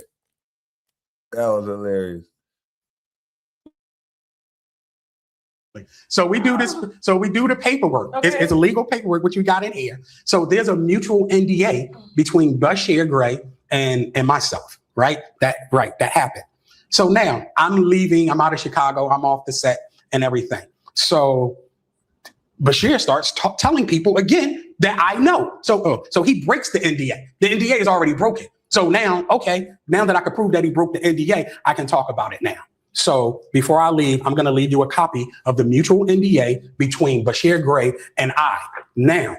S1: That was hilarious.
S12: So we do this. So we do the paperwork. Okay. It's a legal paperwork, which we got in here. So there's a mutual NDA between Bashir Gray and myself, right? That happened. So now I'm leaving. I'm out of Chicago. I'm off the set and everything. So Bashir starts telling people again that I know. So he breaks the NDA. The NDA is already broken. So now, okay, now that I can prove that he broke the NDA, I can talk about it now. So before I leave, I'm going to leave you a copy of the mutual NDA between Bashir Gray and I. Now,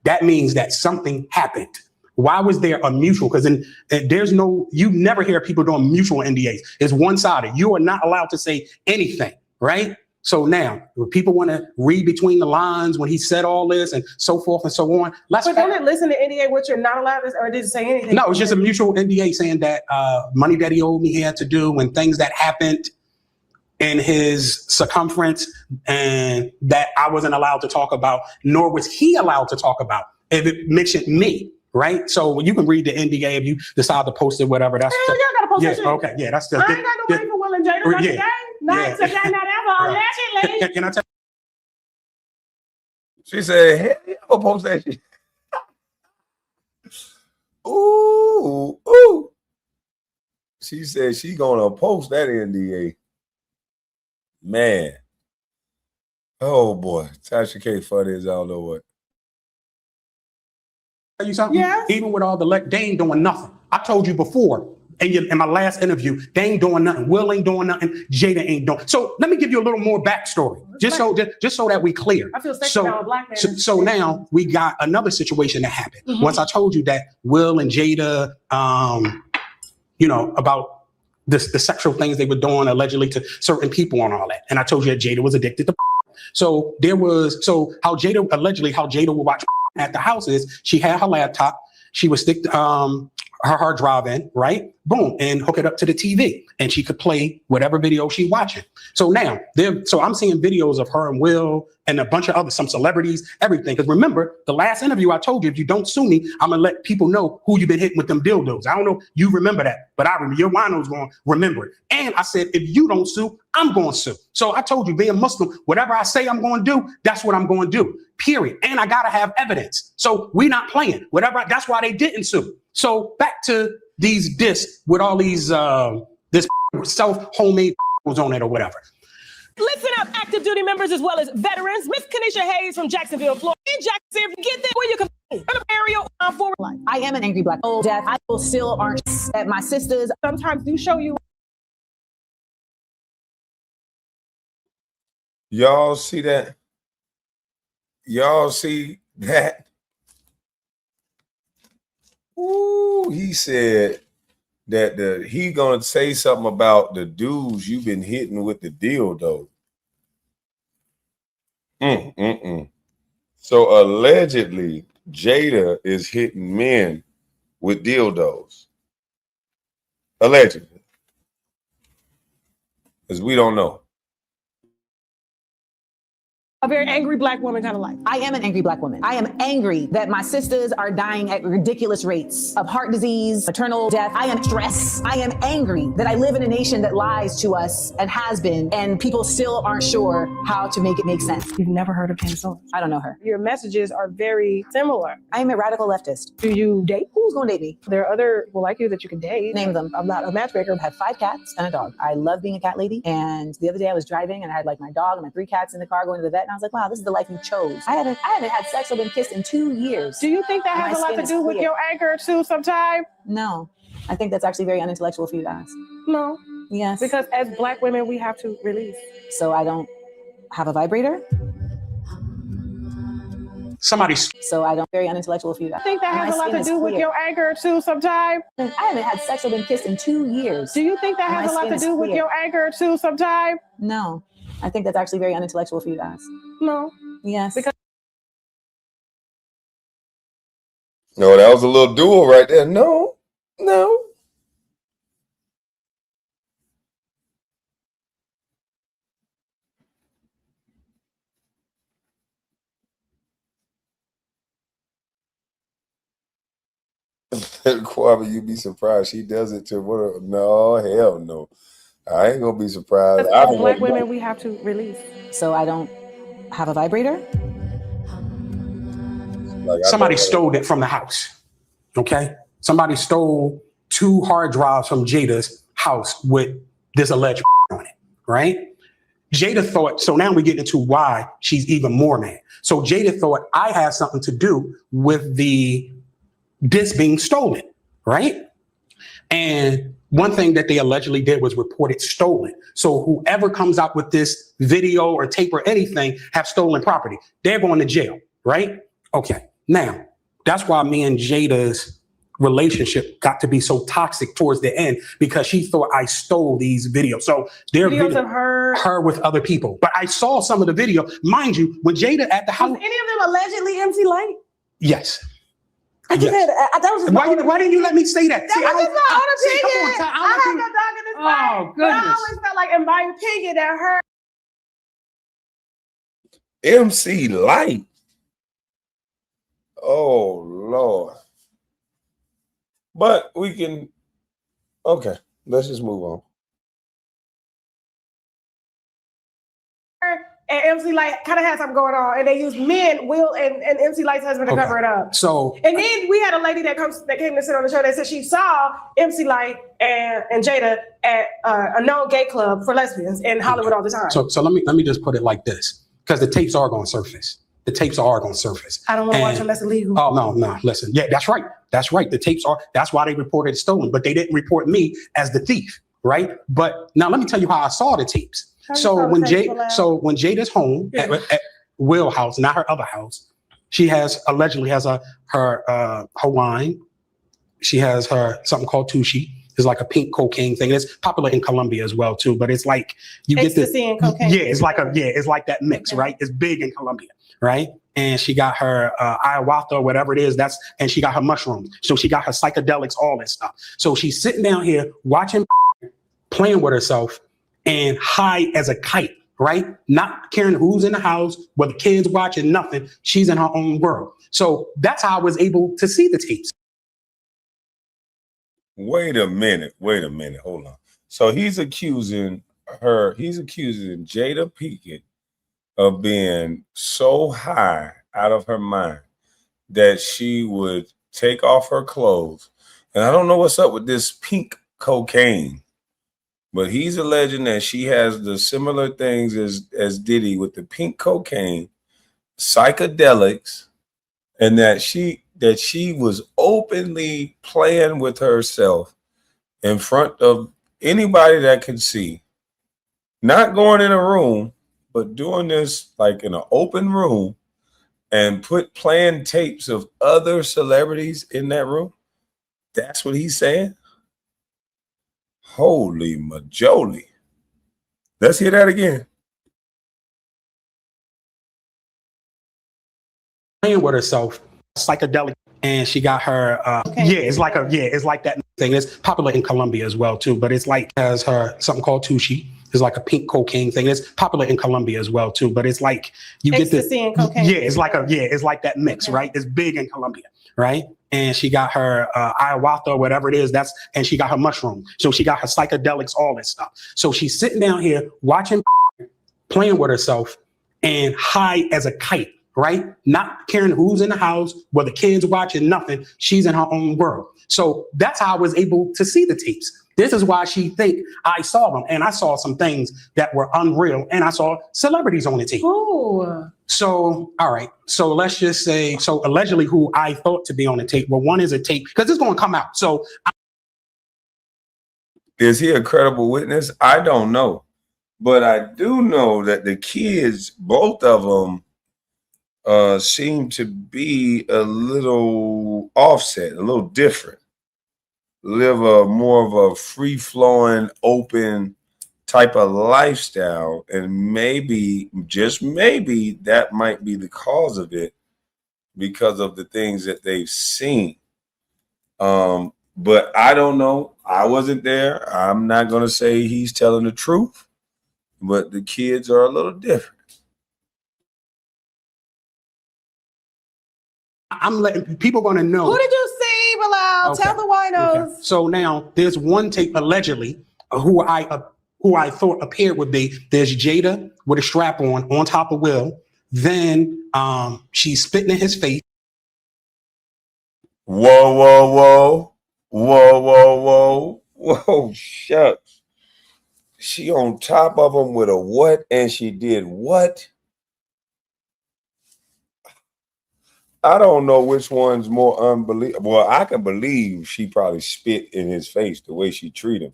S12: that means that something happened. Why was there a mutual? Because there's no, you never hear people doing mutual NDAs. It's one-sided. You are not allowed to say anything, right? So now, when people want to read between the lines when he said all this and so forth and so on,
S13: but don't it listen to NDA what you're not allowed to, or did it say anything?
S12: No, it's just a mutual NDA saying that money that he owed me, he had to do, and things that happened in his circumference, and that I wasn't allowed to talk about, nor was he allowed to talk about if it mentioned me. Right, so you can read the NDA if you decide to post it, whatever. That's
S13: you gotta post
S12: yeah, okay, yeah, that's still.
S13: I ain't got no money for Will and Jada. Not today, not today, not ever. Allegedly.
S12: Can I tell?
S1: She said, "Hell yeah, I'm gonna post that shit." Ooh. She said she gonna post that NDA. Man. Oh boy, Tasha K funny as I don't know what.
S12: You something?
S13: Yeah.
S12: Even with all the they ain't doing nothing. I told you before in my last interview, they ain't doing nothing. Will ain't doing nothing. Jada ain't doing. So let me give you a little more backstory, just so that we clear.
S13: I feel sexy about a black man.
S12: So now we got another situation that happened. Mm-hmm. Once I told you that Will and Jada, about the sexual things they were doing allegedly to certain people and all that, and I told you that Jada was addicted to. So how Jada would watch at the house is she had her laptop, she would stick her hard drive in, right? Boom, and hook it up to the TV, and she could play whatever video she's watching. So now, I'm seeing videos of her and Will and a bunch of some celebrities, everything. Because remember, the last interview I told you, if you don't sue me, I'm gonna let people know who you've been hitting with them dildos. I don't know if you remember that, but I remember. Your wino's gonna remember it. And I said, if you don't sue, I'm gonna sue. So I told you, being Muslim, whatever I say I'm gonna do, that's what I'm gonna do. Period. And I gotta have evidence. So we not playing. That's why they didn't sue. So back to these discs with all these this homemade was on it or whatever.
S13: Listen up, active duty members as well as veterans. Miss Kanisha Hayes from Jacksonville, Florida. In Jacksonville, get there where you can area for life.
S14: I am an angry black old death. I will still aren't at my sisters.
S13: Sometimes do show you.
S1: Y'all see that? Y'all see that? Ooh, he said that he gonna say something about the dudes you've been hitting with the dildo. So allegedly, Jada is hitting men with dildos. Allegedly. Because we don't know.
S13: A very angry black woman kind of life.
S14: I am an angry black woman. I am angry that my sisters are dying at ridiculous rates of heart disease, maternal death. I am stressed. I am angry that I live in a nation that lies to us and has been, and people still aren't sure how to make it make sense.
S13: You've never heard of Candace Owens?
S14: I don't know her.
S13: Your messages are very similar.
S14: I am a radical leftist.
S13: Do you date?
S14: Who's gonna date me?
S13: There are other people like you that you can date.
S14: Name them.
S13: I'm not a matchmaker.
S14: I have 5 cats and a dog. I love being a cat lady. And the other day I was driving and I had like my dog and my 3 cats in the car going to the vet, and I was like, wow, this is the life you chose. I haven't had sex or been kissed in 2 years.
S13: Do you think that has a lot to do with your anger too sometime?
S14: No. I think that's actually very unintellectual for you to ask.
S13: No.
S14: Yes.
S13: Because as black women, we have to release.
S14: So I don't have a vibrator? So I don't, very unintellectual for you to ask.
S13: I think that has a lot to do with your anger too sometime.
S14: I haven't had sex or been kissed in 2 years.
S13: Do you think that has a lot to do with your anger too sometime?
S14: No. I think that's actually very unintellectual for you to ask.
S13: No.
S14: Yes.
S13: Because
S1: No, that was a little duel right there. No. Kwame, you'd be surprised. She does it to what? No, hell no. I ain't gonna be surprised.
S13: as black women, we have to release.
S14: So I don't have a vibrator?
S12: Somebody stole it from the house. Okay? Somebody stole 2 hard drives from Jada's house with this alleged on it, right? Jada thought, so now we get into why she's even more mad. So Jada thought I had something to do with this being stolen, right? And one thing that they allegedly did was report it stolen. So whoever comes out with this video or tape or anything have stolen property. They're going to jail, right? Okay. Now, that's why me and Jada's relationship got to be so toxic towards the end, because she thought I stole these videos. So they're
S13: Videos of her
S12: with other people. But I saw some of the video. Mind you, when Jada at the house.
S13: Was any of them allegedly MC Light?
S12: Yes.
S13: I just had that was just
S12: why didn't you let me say that?
S13: That was just my own opinion. I have no dog in this fight.
S12: Oh,
S13: But I
S12: goodness.
S13: always felt like, in my opinion, that her
S1: MC Light. Oh Lord. But we can. Okay, let's just move on.
S13: and MC Light kind of had something going on, and they used Will and MC Light's husband to cover it up.
S12: So,
S13: and then we had a lady that came to sit on the show that said she saw MC Light and Jada at a known gay club for lesbians in Hollywood all the time.
S12: So let me just put it like this, because the tapes are going to surface. The tapes are going to surface.
S13: I don't want to watch them. That's illegal.
S12: Oh, no, listen. Yeah, that's right. That's right. The tapes are, that's why they reported it stolen, but they didn't report me as the thief, right? But now let me tell you how I saw the tapes. So when Jada's home at Will house, not her other house, she allegedly has her wine. She has her something called Tushi. It's like a pink cocaine thing. It's popular in Colombia as well too, but it's like you get this.
S13: Ecstasy and cocaine.
S12: Yeah, it's like that mix, right? It's big in Colombia, right? And she got her ayahuasca or whatever it is. And she got her mushrooms. So she got her psychedelics, all that stuff. So she's sitting down here watching, playing with herself, and high as a kite, right? Not caring who's in the house, whether kids watching, nothing. She's in her own world. So that's how I was able to see the tapes.
S1: Wait a minute. Hold on. So he's accusing Jada Pinkett of being so high out of her mind that she would take off her clothes. And I don't know what's up with this pink cocaine, but he's alleging that she has the similar things as Diddy with the pink cocaine, psychedelics, and that she was openly playing with herself in front of anybody that could see, not going in a room, but doing this like in an open room, and playing tapes of other celebrities in that room. That's what he's saying. Holy majoli. Let's hear that again.
S12: Playing with herself, psychedelic, and she got her it's like that thing. It's popular in Colombia as well too, but it's like has her something called Tushi. It's like a pink cocaine thing. It's popular in Colombia as well too, but it's like you get this.
S13: Ecstasy and cocaine.
S12: Yeah, it's like that mix, right? It's big in Colombia, right? And she got her ayahuasca or whatever it is. And she got her mushroom. So she got her psychedelics, all that stuff. So she's sitting down here watching, playing with herself, and high as a kite, right? Not caring who's in the house, whether kids watching, nothing. She's in her own world. So that's how I was able to see the tapes. This is why she think I saw them. And I saw some things that were unreal. And I saw celebrities on the tape.
S13: Ooh.
S12: So, all right. So let's just say, so allegedly who I thought to be on the tape. Well, one is a tape, because it's going to come out. So
S1: is he a credible witness? I don't know. But I do know that the kids, both of them, seem to be a little offset, a little different. Live more of a free-flowing, open type of lifestyle, and maybe, just maybe, that might be the cause of it, because of the things that they've seen. But I don't know. I wasn't there. I'm not going to say he's telling the truth, but the kids are a little different.
S12: I'm letting people going to know.
S13: Who did you see, Bilal?
S12: Okay.
S13: Tell the winos.
S12: Okay. So now there's one tape allegedly who I thought appeared would be. There's Jada with a strap on top of Will. Then she's spitting in his face.
S1: Whoa, shucks. She on top of him with a what? And she did what? I don't know which one's more unbelievable. Well, I can believe she probably spit in his face the way she treated him.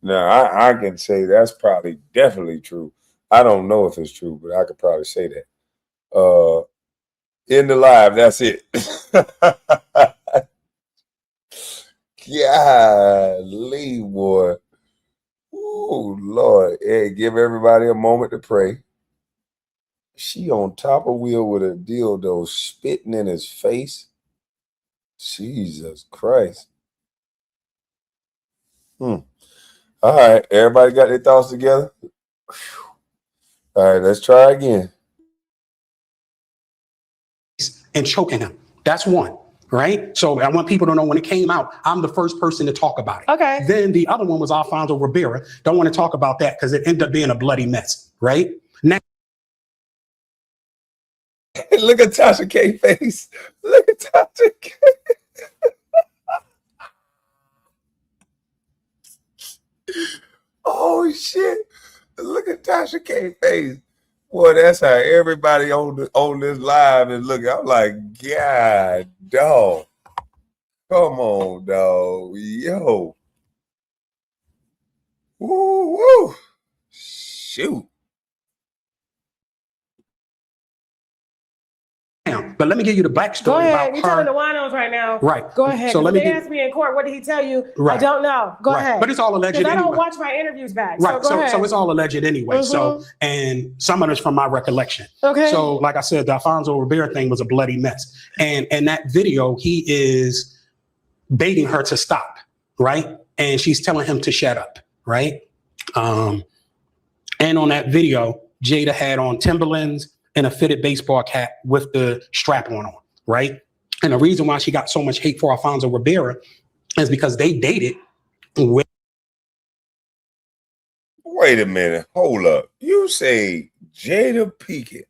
S1: Now, I can say that's probably definitely true. I don't know if it's true, but I could probably say that. In the live, that's it. Golly, boy. Oh, Lord. Hey, give everybody a moment to pray. She on top of Will with a dildo spitting in his face. Jesus Christ. All right, everybody got their thoughts together? All right, let's try again.
S12: And choking him. That's one, right? So I want people to know when it came out, I'm the first person to talk about it.
S13: Okay.
S12: Then the other one was Alfonso Rivera. Don't want to talk about that because it ended up being a bloody mess, right? Now,
S1: Look at Tasha K face. Look at Tasha K. Oh shit. Look at Tasha K face. Boy, that's how everybody on this live is looking. I'm like, God, dog. Come on, dog. Yo. Woo, woo. Shoot.
S12: but let me give you the backstory
S13: Go ahead.
S12: about
S13: You're
S12: her.
S13: telling the winos right now.
S12: Right.
S13: Go ahead.
S12: So let me
S13: they
S12: give-
S13: asked me in court, what did he tell you? I
S12: Right.
S13: don't know. Go
S12: Right.
S13: ahead.
S12: But it's all alleged
S13: Because I don't
S12: anyway.
S13: watch my interviews back.
S12: Right.
S13: So go ahead.
S12: So it's all alleged anyway.
S13: Mhm.
S12: So, and some of it's from my recollection.
S13: Okay.
S12: So, like I said, the Alfonso Rivera thing was a bloody mess. And in that video, he is baiting her to stop, right? And she's telling him to shut up, right? And on that video, Jada had on Timberlands and a fitted baseball cap with the strap on, right? And the reason why she got so much hate for Alfonso Rivera is because they dated with.
S1: Wait a minute. Hold up. You say Jada Pinkett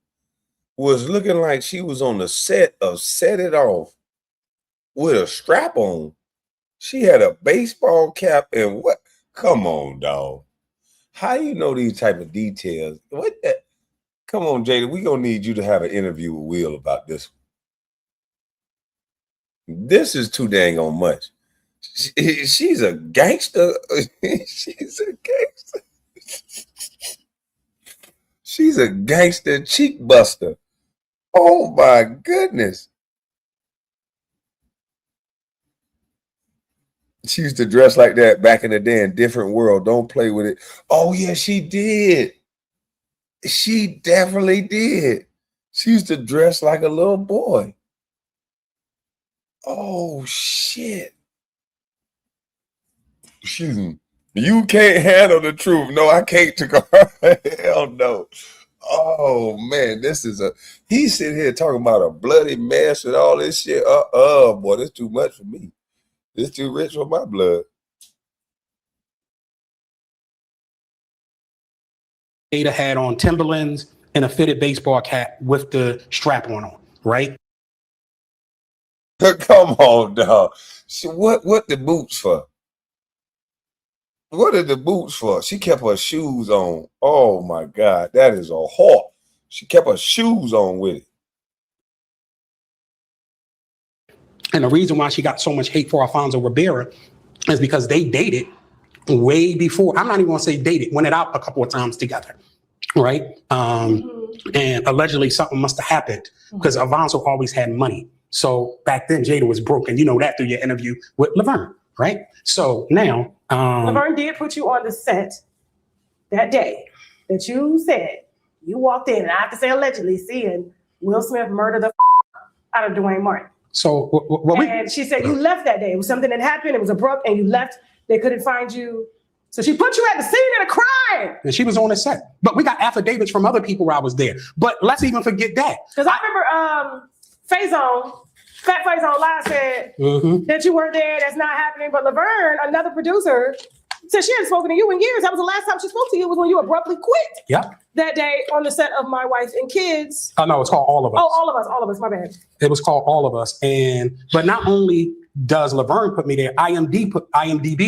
S1: was looking like she was on the set of Set It Off with a strap on. She had a baseball cap and what? Come on, dog. How you know these type of details? What the? Come on, Jada. We gonna need you to have an interview with Will about this. This is too dang on much. She's a gangster. She's a gangster. She's a gangster cheek buster. Oh my goodness. She used to dress like that back in the day in Different World. Don't play with it. Oh yeah, she did. She definitely did. She used to dress like a little boy. Oh shit. Excuse me. You can't handle the truth. No, I can't. Hell no. Oh man, this is he's sitting here talking about a bloody mess and all this shit. Boy, that's too much for me. It's too rich for my blood.
S12: Jada had on Timberlands and a fitted baseball cap with the strap on, right?
S1: Come on, dog. So what the boots for? What are the boots for? She kept her shoes on. Oh my God, that is a whore. She kept her shoes on with it.
S12: And the reason why she got so much hate for Alfonso Rivera is because they dated way before. I'm not even gonna say dated, went it out a couple of times together, right? And allegedly something must have happened because Alfonso always had money. So back then Jada was broke, and you know that through your interview with Laverne, right? So now,
S13: Laverne did put you on the set that day that you said you walked in, and I have to say allegedly, seeing Will Smith murder the out of Dwayne Martin.
S12: So
S13: and she said you left that day. It was something that happened. It was abrupt, and you left. They couldn't find you. So she put you at the scene of the crime.
S12: and she was on the set, but we got affidavits from other people where I was there. But let's even forget that.
S13: Because I remember Fat Faison Live said that you weren't there. That's not happening. But Laverne, another producer, said she hadn't spoken to you in years. That was the last time she spoke to you was when you abruptly quit
S12: Yeah.
S13: that day on the set of My Wife and Kids.
S12: Oh no, it's called All of Us.
S13: Oh, all of us. My bad.
S12: It was called All of Us, but not only does Laverne put me there, IMDb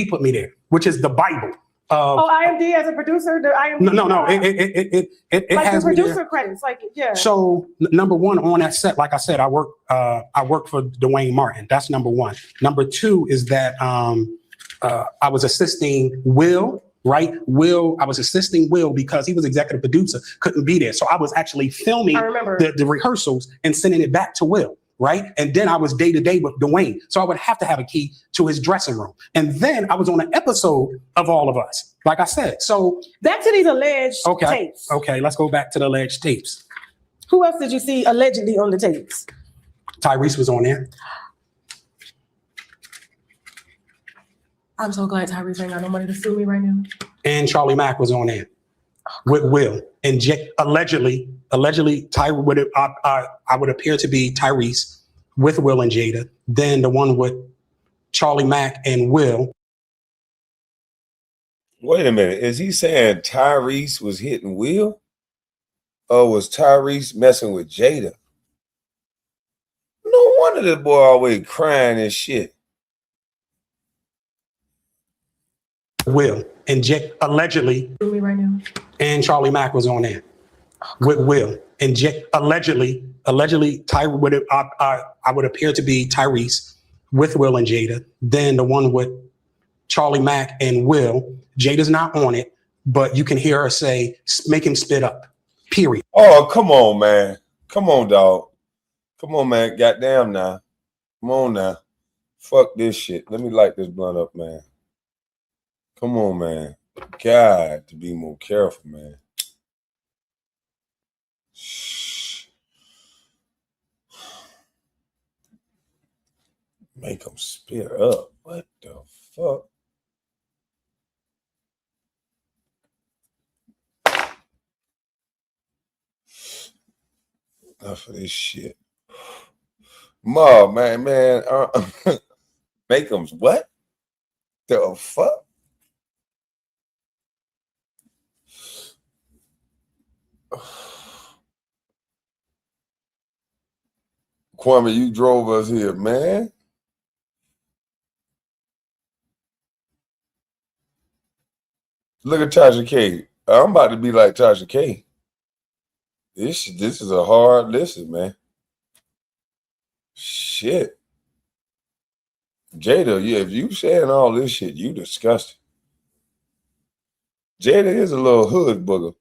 S12: put me there, which is the Bible,
S13: IMD as a producer. The IMD.
S12: No. It
S13: like
S12: has
S13: the
S12: me there.
S13: producer credits. Like yeah.
S12: So number one on that set, like I said, I work for Dwayne Martin. That's number one. Number two is that I was assisting Will. Right, Will. I was assisting Will because he was executive producer, couldn't be there. So I was actually filming the rehearsals and sending it back to Will. Right, and then I was day to day with Dwayne, so I would have to have a key to his dressing room. And then I was on an episode of All of Us, like I said. So
S13: back to these alleged tapes.
S12: Okay, let's go back to the alleged tapes.
S13: Who else did you see allegedly on the tapes?
S12: Tyrese was on there.
S13: I'm so glad Tyrese ain't got no money to sue me right now.
S12: And Charlie Mack was on there with Will. And allegedly, I would appear to be Tyrese with Will and Jada. Then the one with Charlie Mack and Will.
S1: Wait a minute. Is he saying Tyrese was hitting Will? Or was Tyrese messing with Jada? No wonder this boy always crying and shit.
S12: Will and allegedly, and Charlie Mack was on there with Will and allegedly, I would appear to be Tyrese with Will and Jada. Then the one with Charlie Mack and Will, Jada's not on it, but you can hear her say, "Make him spit up." Period.
S1: Oh, come on, man. Come on, dog. Come on, man. Goddamn now. Come on now. Fuck this shit. Let me light this blunt up, man. Come on, man. God, to be more careful, man. Make them spit up. What the fuck? Enough of this shit. Ma, man. Make them what? The fuck? Kwame, you drove us here, man. Look at Tasha K. I'm about to be like Tasha K. This is a hard listen, man. Shit. Jada, yeah, if you saying all this shit, you disgusting. Jada is a little hood booger.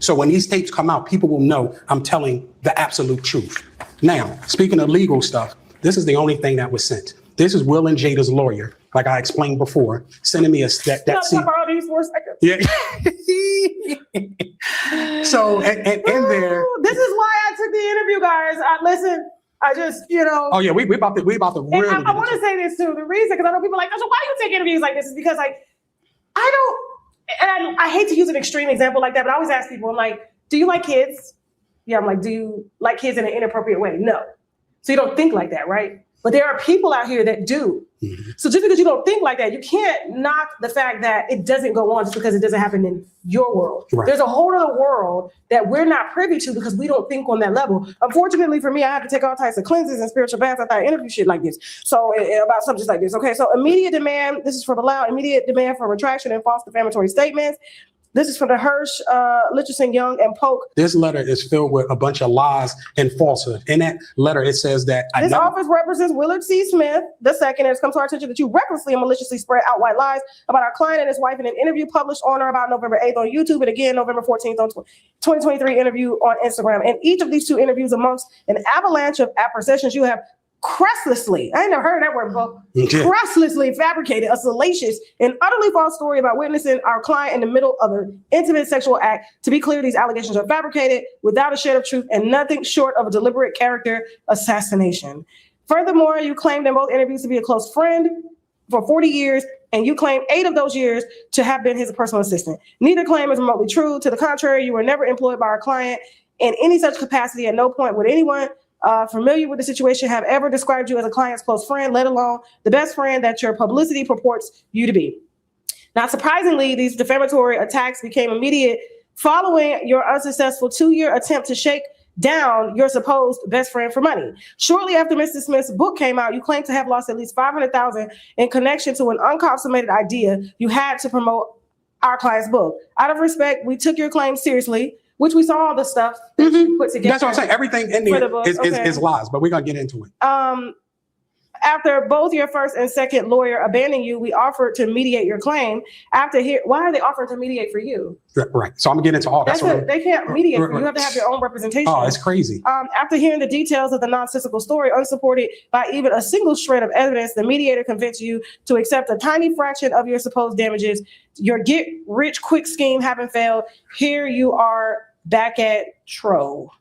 S12: So when these tapes come out, people will know I'm telling the absolute truth. Now, speaking of legal stuff, this is the only thing that was sent. This is Will and Jada's lawyer, like I explained before, sending me
S13: borrow these for a second.
S12: Yeah. So and there.
S13: This is why I took the interview, guys. Listen, I just,
S12: Oh yeah, we about to really.
S13: I want to say this too. The reason, because I know people are like, so why do you take interviews like this? Is because I don't. And I hate to use an extreme example like that, but I always ask people, I'm like, do you like kids? Yeah, I'm like, do you like kids in an inappropriate way? No. So you don't think like that, right? But there are people out here that do. Mm-hmm. So just because you don't think like that, you can't knock the fact that it doesn't go on just because it doesn't happen in your world. Right. There's a whole other world that we're not privy to because we don't think on that level. Unfortunately for me, I have to take all types of cleanses and spiritual baths after I interview shit like this. So about subjects like this. Okay, so immediate demand, this is for the loud, immediate demand for retraction and false defamatory statements. This is for the Hirsch, Litcherson, Young, and Polk.
S12: This letter is filled with a bunch of lies and falsehood. In that letter, it says that
S13: this office represents Willard C. Smith II. It has come to our attention that you recklessly and maliciously spread out white lies about our client and his wife in an interview published on or about November 8th on YouTube and again November 14th on 2023 interview on Instagram. And each of these two interviews, amongst an avalanche of appositions, you have cresslessly, I ain't never heard that word before, cresslessly fabricated a salacious and utterly false story about witnessing our client in the middle of an intimate sexual act. To be clear, these allegations are fabricated without a shred of truth and nothing short of a deliberate character assassination. Furthermore, you claimed in both interviews to be a close friend for 40 years, and you claim 8 of those years to have been his personal assistant. Neither claim is remotely true. To the contrary, you were never employed by our client in any such capacity. At no point would anyone familiar with the situation have ever described you as a client's close friend, let alone the best friend that your publicity purports you to be. Not surprisingly, these defamatory attacks became immediate following your unsuccessful 2-year attempt to shake down your supposed best friend for money. Shortly after Mr. Smith's book came out, you claimed to have lost at least $500,000 in connection to an unconsummated idea you had to promote our client's book. Out of respect, we took your claim seriously, which we saw all the stuff that you put together.
S12: That's what I'm saying. Everything in there is lies, but we're gonna get into it.
S13: After both your first and second lawyer abandoned you, we offered to mediate your claim. Why are they offering to mediate for you?
S12: Right. So I'm gonna get into all that.
S13: They can't mediate for you. You have to have your own representation.
S12: Oh, it's crazy.
S13: After hearing the details of the nonsensical story, unsupported by even a single shred of evidence, the mediator convinced you to accept a tiny fraction of your supposed damages. Your get-rich-quick scheme having failed. Here you are back at Tro.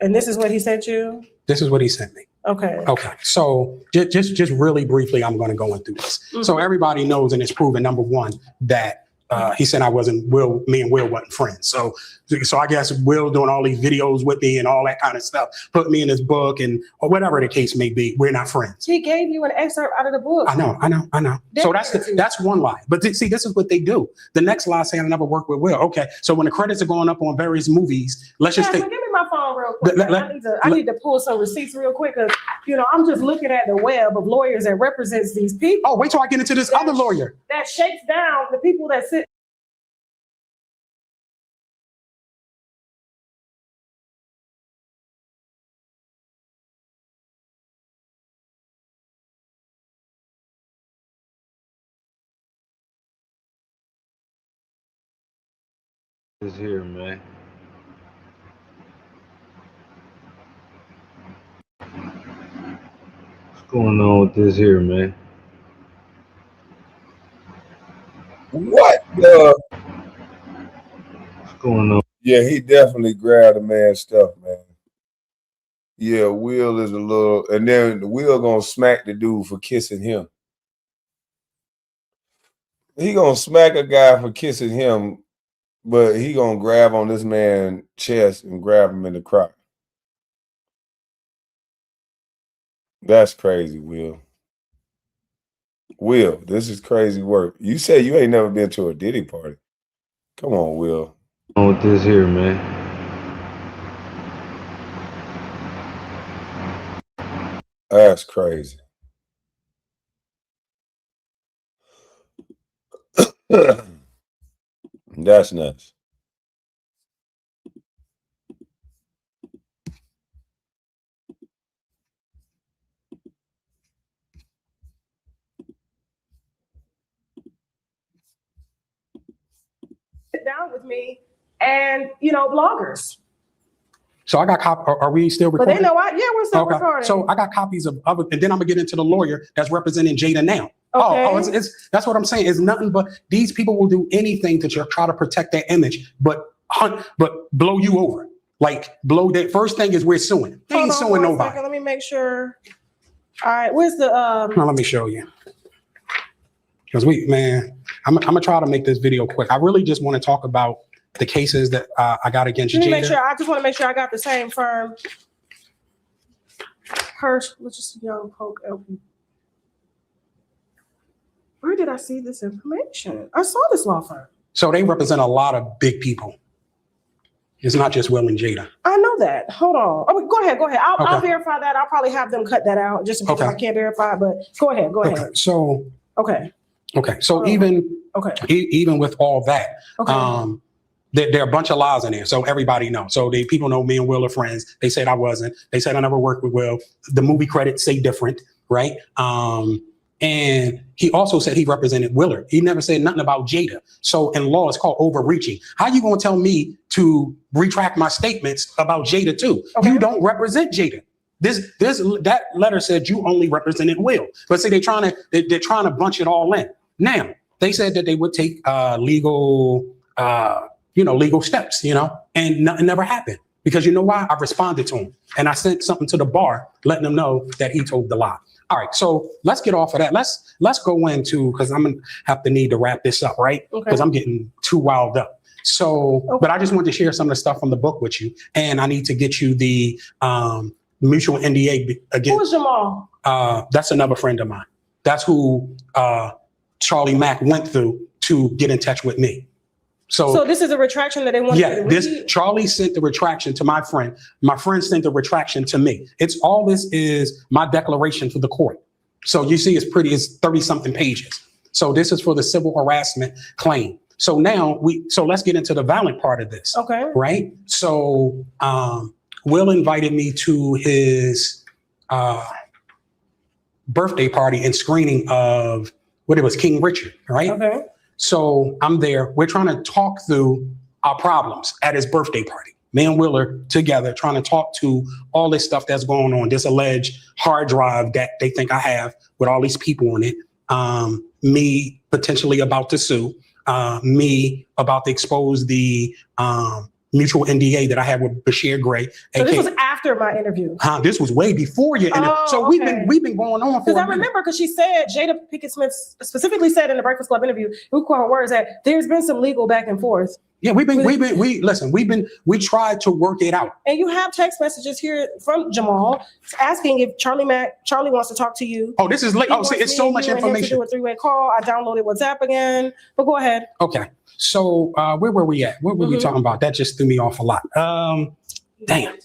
S13: And this is what he sent you?
S12: This is what he sent me.
S13: Okay.
S12: So just really briefly, I'm going to go into this. So everybody knows, and it's proven, number one, that he said me and Will wasn't friends. So I guess Will doing all these videos with me and all that kind of stuff, put me in his book or whatever the case may be. We're not friends.
S13: He gave you an excerpt out of the book.
S12: I know. So that's one lie. But see, this is what they do. The next lie saying I never worked with Will. Okay. So when the credits are going up on various movies, let's just take.
S13: Give me my phone real quick. I need to pull some receipts real quick because I'm just looking at the web of lawyers that represents these people.
S12: Oh, wait till I get into this other lawyer
S13: that shakes down the people that sit.
S15: Is here, man. What's going on with this here, man?
S1: What the?
S15: What's going on?
S1: Yeah, he definitely grabbed the man's stuff, man. Yeah, Will is a little, and then Will gonna smack the dude for kissing him. He gonna smack a guy for kissing him, but he gonna grab on this man's chest and grab him in the crotch. That's crazy, Will. Will, this is crazy work. You say you ain't never been to a Diddy party. Come on, Will.
S15: What's going on with this here, man?
S1: That's crazy. That's nuts.
S13: Sit down with me and bloggers.
S12: So I got are we still recording?
S13: But they know we're still recording.
S12: So I got copies of other, and then I'm gonna get into the lawyer that's representing Jada now.
S13: Okay.
S12: It's that's what I'm saying. It's nothing but these people will do anything to try to protect their image, but blow you over. Like blow that. First thing is we're suing. They ain't suing nobody.
S13: Second, let me make sure. All right, where's the
S12: Now, let me show you. Because I'm gonna try to make this video quick. I really just want to talk about the cases that I got against Jada.
S13: I just want to make sure I got the same firm. Hirsch, let's just Young Polk LP. Where did I see this information? I saw this law firm.
S12: So they represent a lot of big people. It's not just Will and Jada.
S13: I know that. Hold on. Oh, go ahead. I'll verify that. I'll probably have them cut that out just in case I can't verify. But go ahead.
S12: So
S13: okay.
S12: So even with all that, there are a bunch of lies in there. So everybody knows. So people know me and Will are friends. They said I wasn't. They said I never worked with Will. The movie credits say different, right? And he also said he represented Willard. He never said nothing about Jada. So in law, it's called overreaching. How you gonna tell me to retract my statements about Jada too? Okay. You don't represent Jada. That letter said you only represented Will. But see, they're trying to bunch it all in. Now they said that they would take legal steps, and nothing never happened. Because you know why? I responded to him and I sent something to the bar letting them know that he told the lie. All right, so let's get off of that. Let's go into, because I'm gonna need to wrap this up, right? Because I'm getting too wild up. So, but I just wanted to share some of the stuff from the book with you, and I need to get you the mutual NDA again.
S13: Who is Jamal?
S12: That's another friend of mine. That's who Charlie Mack went through to get in touch with me. So
S13: this is a retraction that they want you to read?
S12: Charlie sent the retraction to my friend. My friend sent the retraction to me. It's all this is my declaration to the court. So you see, it's 30 something pages. So this is for the civil harassment claim. So now let's get into the violent part of this.
S13: Okay.
S12: Right. So Will invited me to his birthday party and screening of what it was, King Richard. Right.
S13: Okay.
S12: So I'm there. We're trying to talk through our problems at his birthday party. Me and Will are together trying to talk to all this stuff that's going on, this alleged hard drive that they think I have with all these people on it. Me potentially about to sue, me about to expose the mutual NDA that I had with Bashir Gray.
S13: So this was after my interview.
S12: This was way before your interview. So we've been going on for.
S13: Because I remember, because she said, Jada Pinkett Smith specifically said in the Breakfast Club interview, we quote her words, that there's been some legal back and forth.
S12: Yeah, we tried to work it out.
S13: And you have text messages here from Jamal asking if Charlie wants to talk to you.
S12: Oh, this is late. Oh, see, it's so much information.
S13: To do a three-way call. I downloaded WhatsApp again, but go ahead.
S12: Okay. So where were we at? What were we talking about? That just threw me off a lot. Damn.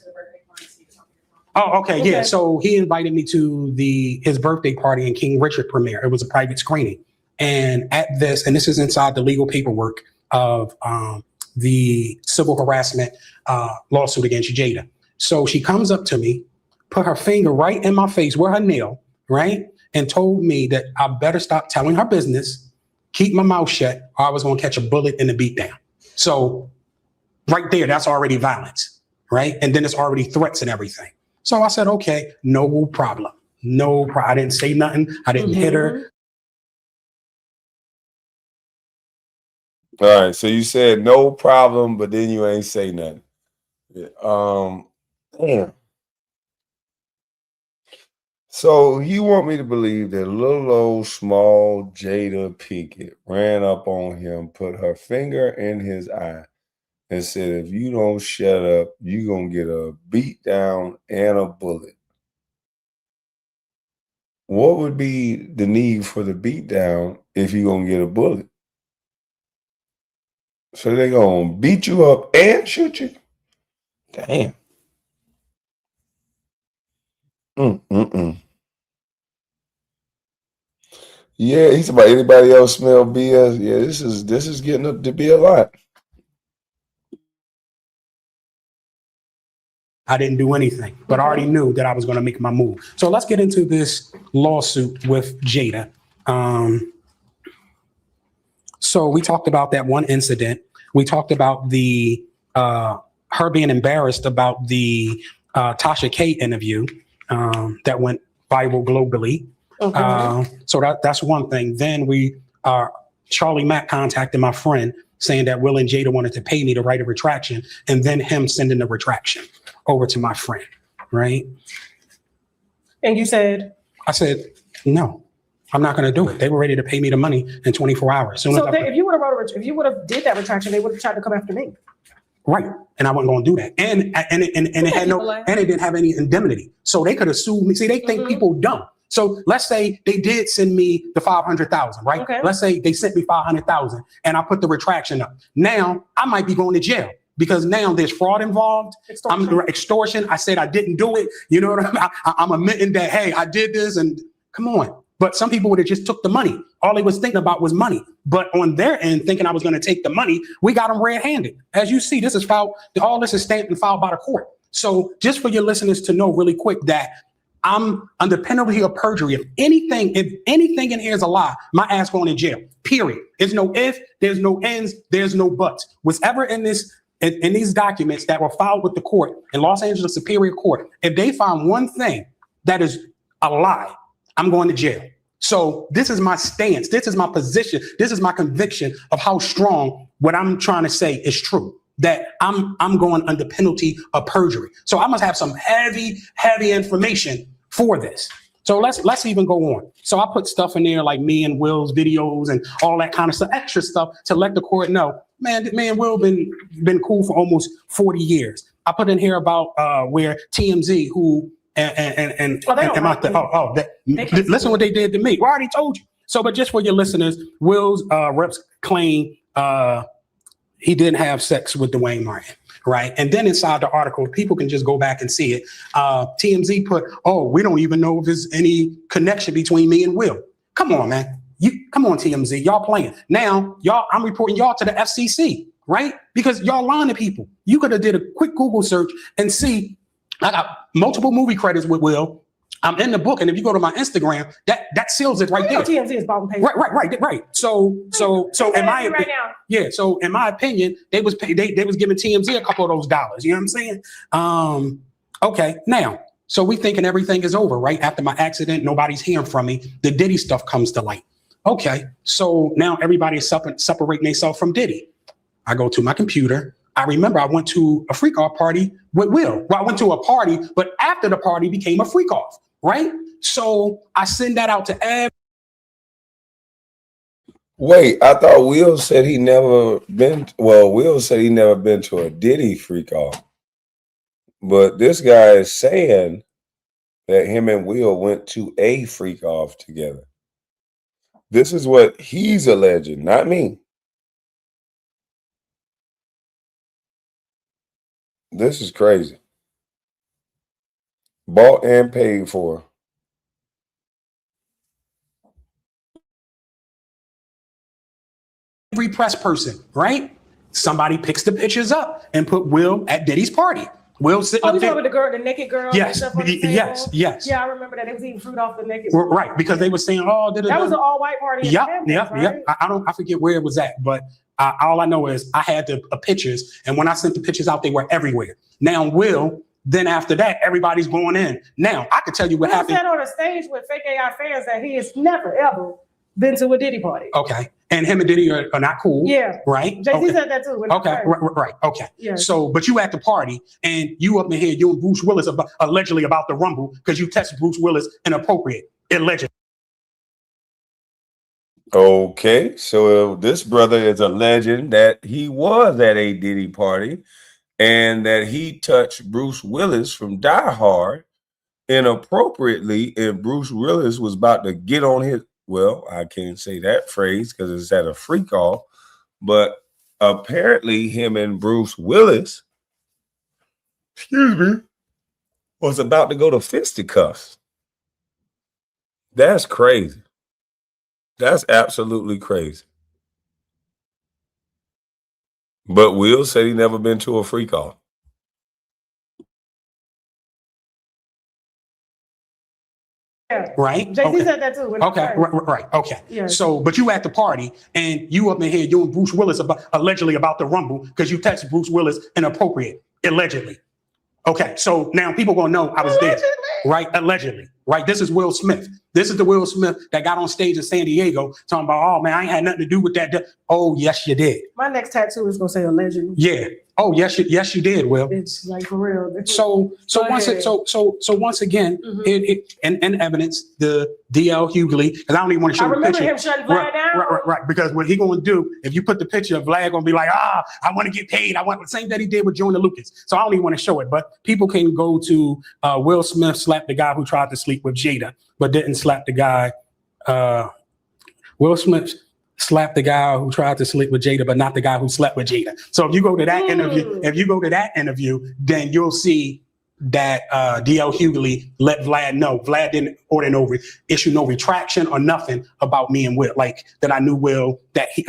S12: Oh, okay. Yeah. So he invited me to his birthday party in King Richard premiere. It was a private screening. And at this is inside the legal paperwork of the civil harassment lawsuit against Jada. So she comes up to me, put her finger right in my face with her nail, right? And told me that I better stop telling her business, keep my mouth shut, or I was going to catch a bullet in the beatdown. So right there, that's already violence, right? And then it's already threats and everything. So I said, okay, no problem. I didn't say nothing. I didn't hit her.
S1: All right, so you said no problem, but then you ain't say nothing. Yeah. Damn. So you want me to believe that little old small Jada Pinkett ran up on him, put her finger in his eye, and said, if you don't shut up, you're going to get a beat down and a bullet. What would be the need for the beat down if you're going to get a bullet? So they're going to beat you up and shoot you? Damn. Yeah, he's about anybody else smell BS. Yeah, this is getting up to be a lot.
S12: I didn't do anything, but I already knew that I was going to make my move. So let's get into this lawsuit with Jada. So we talked about that one incident. We talked about the her being embarrassed about the Tasha K interview that went viral globally. Okay. So that's one thing. Then Charlie Mack contacted my friend saying that Will and Jada wanted to pay me to write a retraction, and then him sending the retraction over to my friend, right?
S13: And you said?
S12: I said, no, I'm not going to do it. They were ready to pay me the money in 24 hours.
S13: If you would have did that retraction, they would have tried to come after me.
S12: Right. And I wasn't going to do that. And it had and it didn't have any indemnity. So they could have sued me. See, they think people dumb. So let's say they did send me the 500,000, right? Okay. Let's say they sent me 500,000 and I put the retraction up. Now I might be going to jail because now there's fraud involved. Extortion. I said I didn't do it. You know what I mean? I'm admitting that, hey, I did this, and come on. But some people would have just took the money. All they was thinking about was money. But on their end, thinking I was going to take the money, we got them red-handed. As you see, this is filed. All this is stamped and filed by the court. So just for your listeners to know really quick that I'm under penalty of perjury. If anything in here is a lie, my ass going in jail. Period. There's no if, there's no ends, there's no buts. Whatever in these documents that were filed with the court in Los Angeles Superior Court, if they find one thing that is a lie, I'm going to jail. So this is my stance. This is my position. This is my conviction of how strong what I'm trying to say is true. That I'm going under penalty of perjury. So I must have some heavy information for this. So let's even go on. So I put stuff in there like me and Will's videos and all that kind of stuff, extra stuff to let the court know, man, Will been cool for almost 40 years. I put in here about where TMZ, who listen what they did to me. Well, I already told you. So, but just for your listeners, Will's reps claim he didn't have sex with Dwayne Martin, right? And then inside the article, people can just go back and see it. TMZ put, "Oh, we don't even know if there's any connection between me and Will." Come on, man. Come on, TMZ. Y'all playing. Now, I'm reporting y'all to the FCC, right? Because y'all lying to people. You could have did a quick Google search and see I got multiple movie credits with Will. I'm in the book, and if you go to my Instagram, that seals it right there.
S13: TMZ is bottom page.
S12: Right. So in my
S13: right now.
S12: yeah. So in my opinion, they was giving TMZ a couple of those dollars. You know what I'm saying? Okay. Now, so we thinking everything is over, right? After my accident, nobody's hearing from me. The Diddy stuff comes to light. Okay. So now everybody is separating themselves from Diddy. I go to my computer. I remember I went to a freak off party with Will. Well, I went to a party, but after the party became a freak off, right? So I send that out to everybody.
S1: Wait, I thought Will said he never been. Well, Will said he never been to a Diddy freak off, but this guy is saying that him and Will went to a freak off together. This is what he's alleging, not me. This is crazy. Bought and paid for.
S12: Every press person, right? Somebody picks the pictures up and put Will at Diddy's party. Will sitting
S13: Oh,
S12: up
S13: you
S12: there.
S13: talking about the naked girl?
S12: Yes,
S13: and stuff on the table?
S12: yes.
S13: Yeah, I remember that. They was eating fruit off the naked.
S12: Right, because they were saying, "Oh,
S13: that was an all-white party."
S12: Yep.
S13: Right?
S12: I forget where it was at, but all I know is I had the pictures, and when I sent the pictures out, they were everywhere. Now, Will. Then after that, everybody's going in. Now, I can tell you what happened.
S13: He said on a stage with fake AI fans that he has never ever been to a Diddy party.
S12: Okay, and him and Diddy are not cool.
S13: Yeah.
S12: Right.
S13: Jay-Z said that too.
S12: Okay. Right. Okay.
S13: Yeah.
S12: So, but you at the party and you up in here, you and Bruce Willis allegedly about the Rumble because you texted Bruce Willis inappropriate, allegedly.
S1: Okay, so this brother is alleging that he was at a Diddy party and that he touched Bruce Willis from Die Hard inappropriately, and Bruce Willis was about to get on his, well, I can't say that phrase because it's at a freak off, but apparently him and Bruce Willis, was about to go to fisticuffs. That's crazy. That's absolutely crazy. But Will said he never been to a freak off.
S13: Yeah.
S12: Right.
S13: Jay-Z said that too.
S12: Okay. Right. Okay.
S13: Yeah.
S12: So, but you at the party and you up in here, you and Bruce Willis allegedly about the Rumble because you texted Bruce Willis inappropriate, allegedly. Okay. So now people gonna know I was there. Right. Allegedly. Right. This is Will Smith. This is the Will Smith that got on stage in San Diego talking about, "Oh man, I ain't had nothing to do with that." Oh yes, you did.
S13: My next tattoo is gonna say allegedly.
S12: Yeah. Oh yes, you did, Will.
S13: It's like for real.
S12: So once again, in evidence, the DL Hughley, because I don't even want to show
S13: I
S12: the
S13: remember
S12: picture.
S13: him shutting Vlad down.
S12: Right. Because what he gonna do, if you put the picture of Vlad, gonna be like, I want to get paid. I want the same that he did with Joyner Lucas. So I don't even want to show it. But people can go to Will Smith slapped the guy who tried to sleep with Jada, but didn't slap the guy. Will Smith slapped the guy who tried to sleep with Jada, but not the guy who slept with Jada. So if you go to that interview, then you'll see that DL Hughley let Vlad know. Vlad didn't issue no retraction or nothing about me and Will. Like that I knew Will, that he,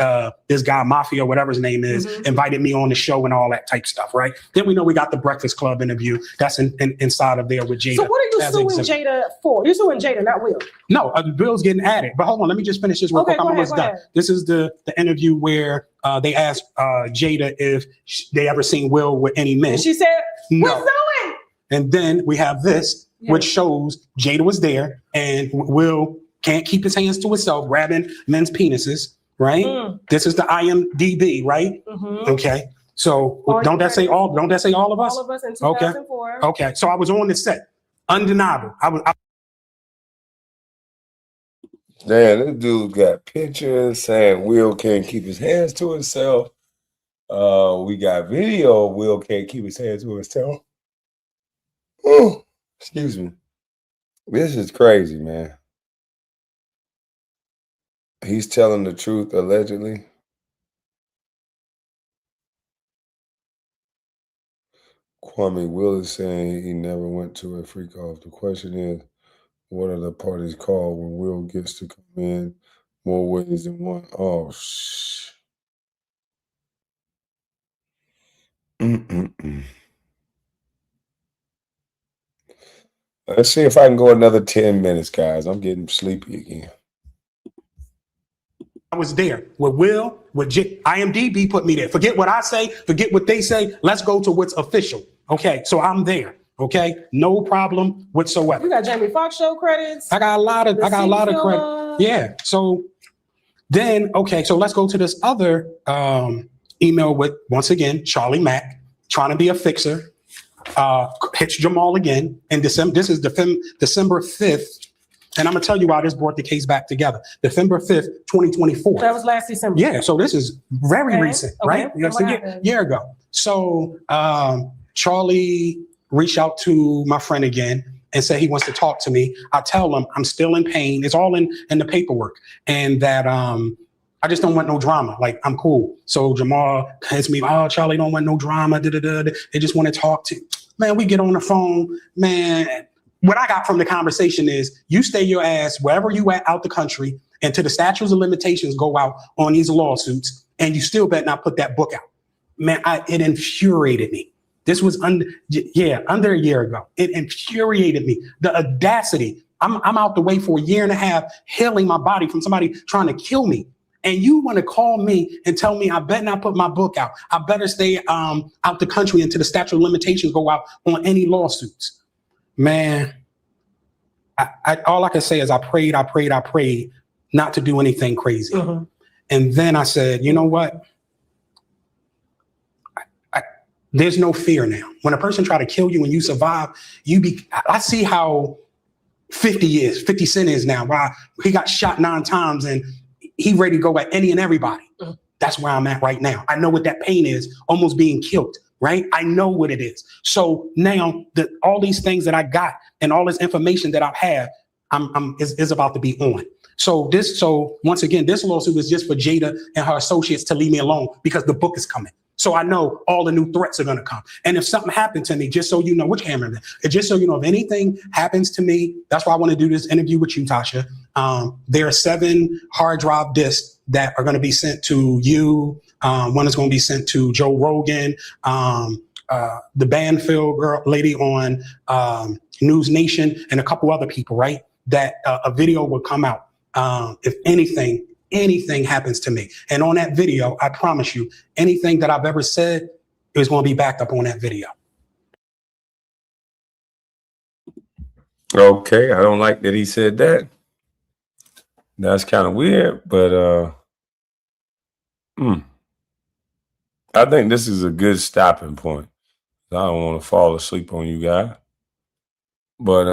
S12: this guy Mafia, whatever his name is, invited me on the show and all that type stuff, right? Then we know we got the Breakfast Club interview. That's inside of there with Jada.
S13: So what are you suing Jada for? You're suing Jada, not Will.
S12: No, Will's getting added. But hold on, let me just finish this real quick. I'm almost done. This is the interview where they asked Jada if they ever seen Will with any men.
S13: And she said,
S12: no.
S13: We're suing.
S12: And then we have this, which shows Jada was there and Will can't keep his hands to himself, grabbing men's penises, right? This is the IMDb, right? Okay. So don't that say all of us?
S13: All of us in 2004.
S12: Okay. So I was on the set. Undeniable.
S1: Damn, this dude got pictures saying Will can't keep his hands to himself. We got video of Will can't keep his hands to himself. Oh, excuse me. This is crazy, man. He's telling the truth, allegedly. Kwame Will is saying he never went to a freak off. The question is, what are the parties called when Will gets to come in more ways than one? Oh, shh. Let's see if I can go another 10 minutes, guys. I'm getting sleepy again.
S12: I was there with Will, with IMDb put me there. Forget what I say, forget what they say. Let's go to what's official. Okay, so I'm there. Okay, no problem whatsoever.
S13: You got Jamie Foxx show credits.
S12: I got a lot of credit. Yeah. So then, okay, so let's go to this other email with, once again, Charlie Mack trying to be a fixer. Hits Jamal again in December. This is December 5th. And I'm gonna tell you why this brought the case back together. December 5th, 2024.
S13: That was last December.
S12: Yeah, so this is very recent, right?
S13: Okay.
S12: That's a year ago. So Charlie reached out to my friend again and said he wants to talk to me. I tell him I'm still in pain. It's all in the paperwork. And that I just don't want no drama. Like, I'm cool. So Jamal hits me, oh, Charlie don't want no drama. They just want to talk to. Man, we get on the phone, man. What I got from the conversation is you stay your ass wherever you at out the country until the statutes of limitations go out on these lawsuits, and you still better not put that book out. Man, it infuriated me. This was under a year ago. It infuriated me. The audacity. I'm out the way for a year and a half, healing my body from somebody trying to kill me. And you want to call me and tell me I better not put my book out. I better stay out the country until the statute of limitations go out on any lawsuits. Man, all I can say is I prayed not to do anything crazy. Mm-hmm. And then I said, you know what? There's no fear now. When a person try to kill you and you survive, I see how 50 Cent is now. Why he got shot 9 times and he ready to go at any and everybody. Mm-hmm. That's where I'm at right now. I know what that pain is, almost being killed. Right? I know what it is. So now all these things that I got and all this information that I've had, is about to be on. So once again, this lawsuit is just for Jada and her associates to leave me alone because the book is coming. So I know all the new threats are going to come. And if something happened to me, just so you know, which camera? Just so you know, if anything happens to me, that's why I want to do this interview with you, Tasha. There are 7 hard drive discs that are going to be sent to you. One is going to be sent to Joe Rogan, the Banfield girl lady on News Nation, and a couple other people, right? That a video will come out if anything happens to me. And on that video, I promise you, anything that I've ever said is going to be backed up on that video.
S1: Okay, I don't like that he said that. That's kind of weird, but I think this is a good stopping point. I don't want to fall asleep on you guys. But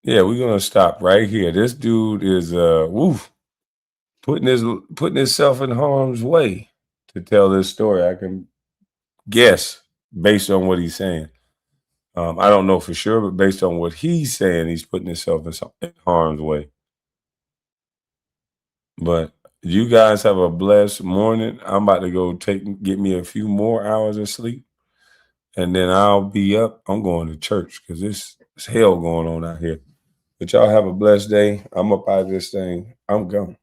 S1: yeah, we're gonna stop right here. This dude is putting himself in harm's way to tell this story. I can guess based on what he's saying. I don't know for sure, but based on what he's saying, he's putting himself in harm's way. But you guys have a blessed morning. I'm about to go get me a few more hours of sleep, and then I'll be up. I'm going to church because it's hell going on out here. But y'all have a blessed day. I'm up out of this thing. I'm gone.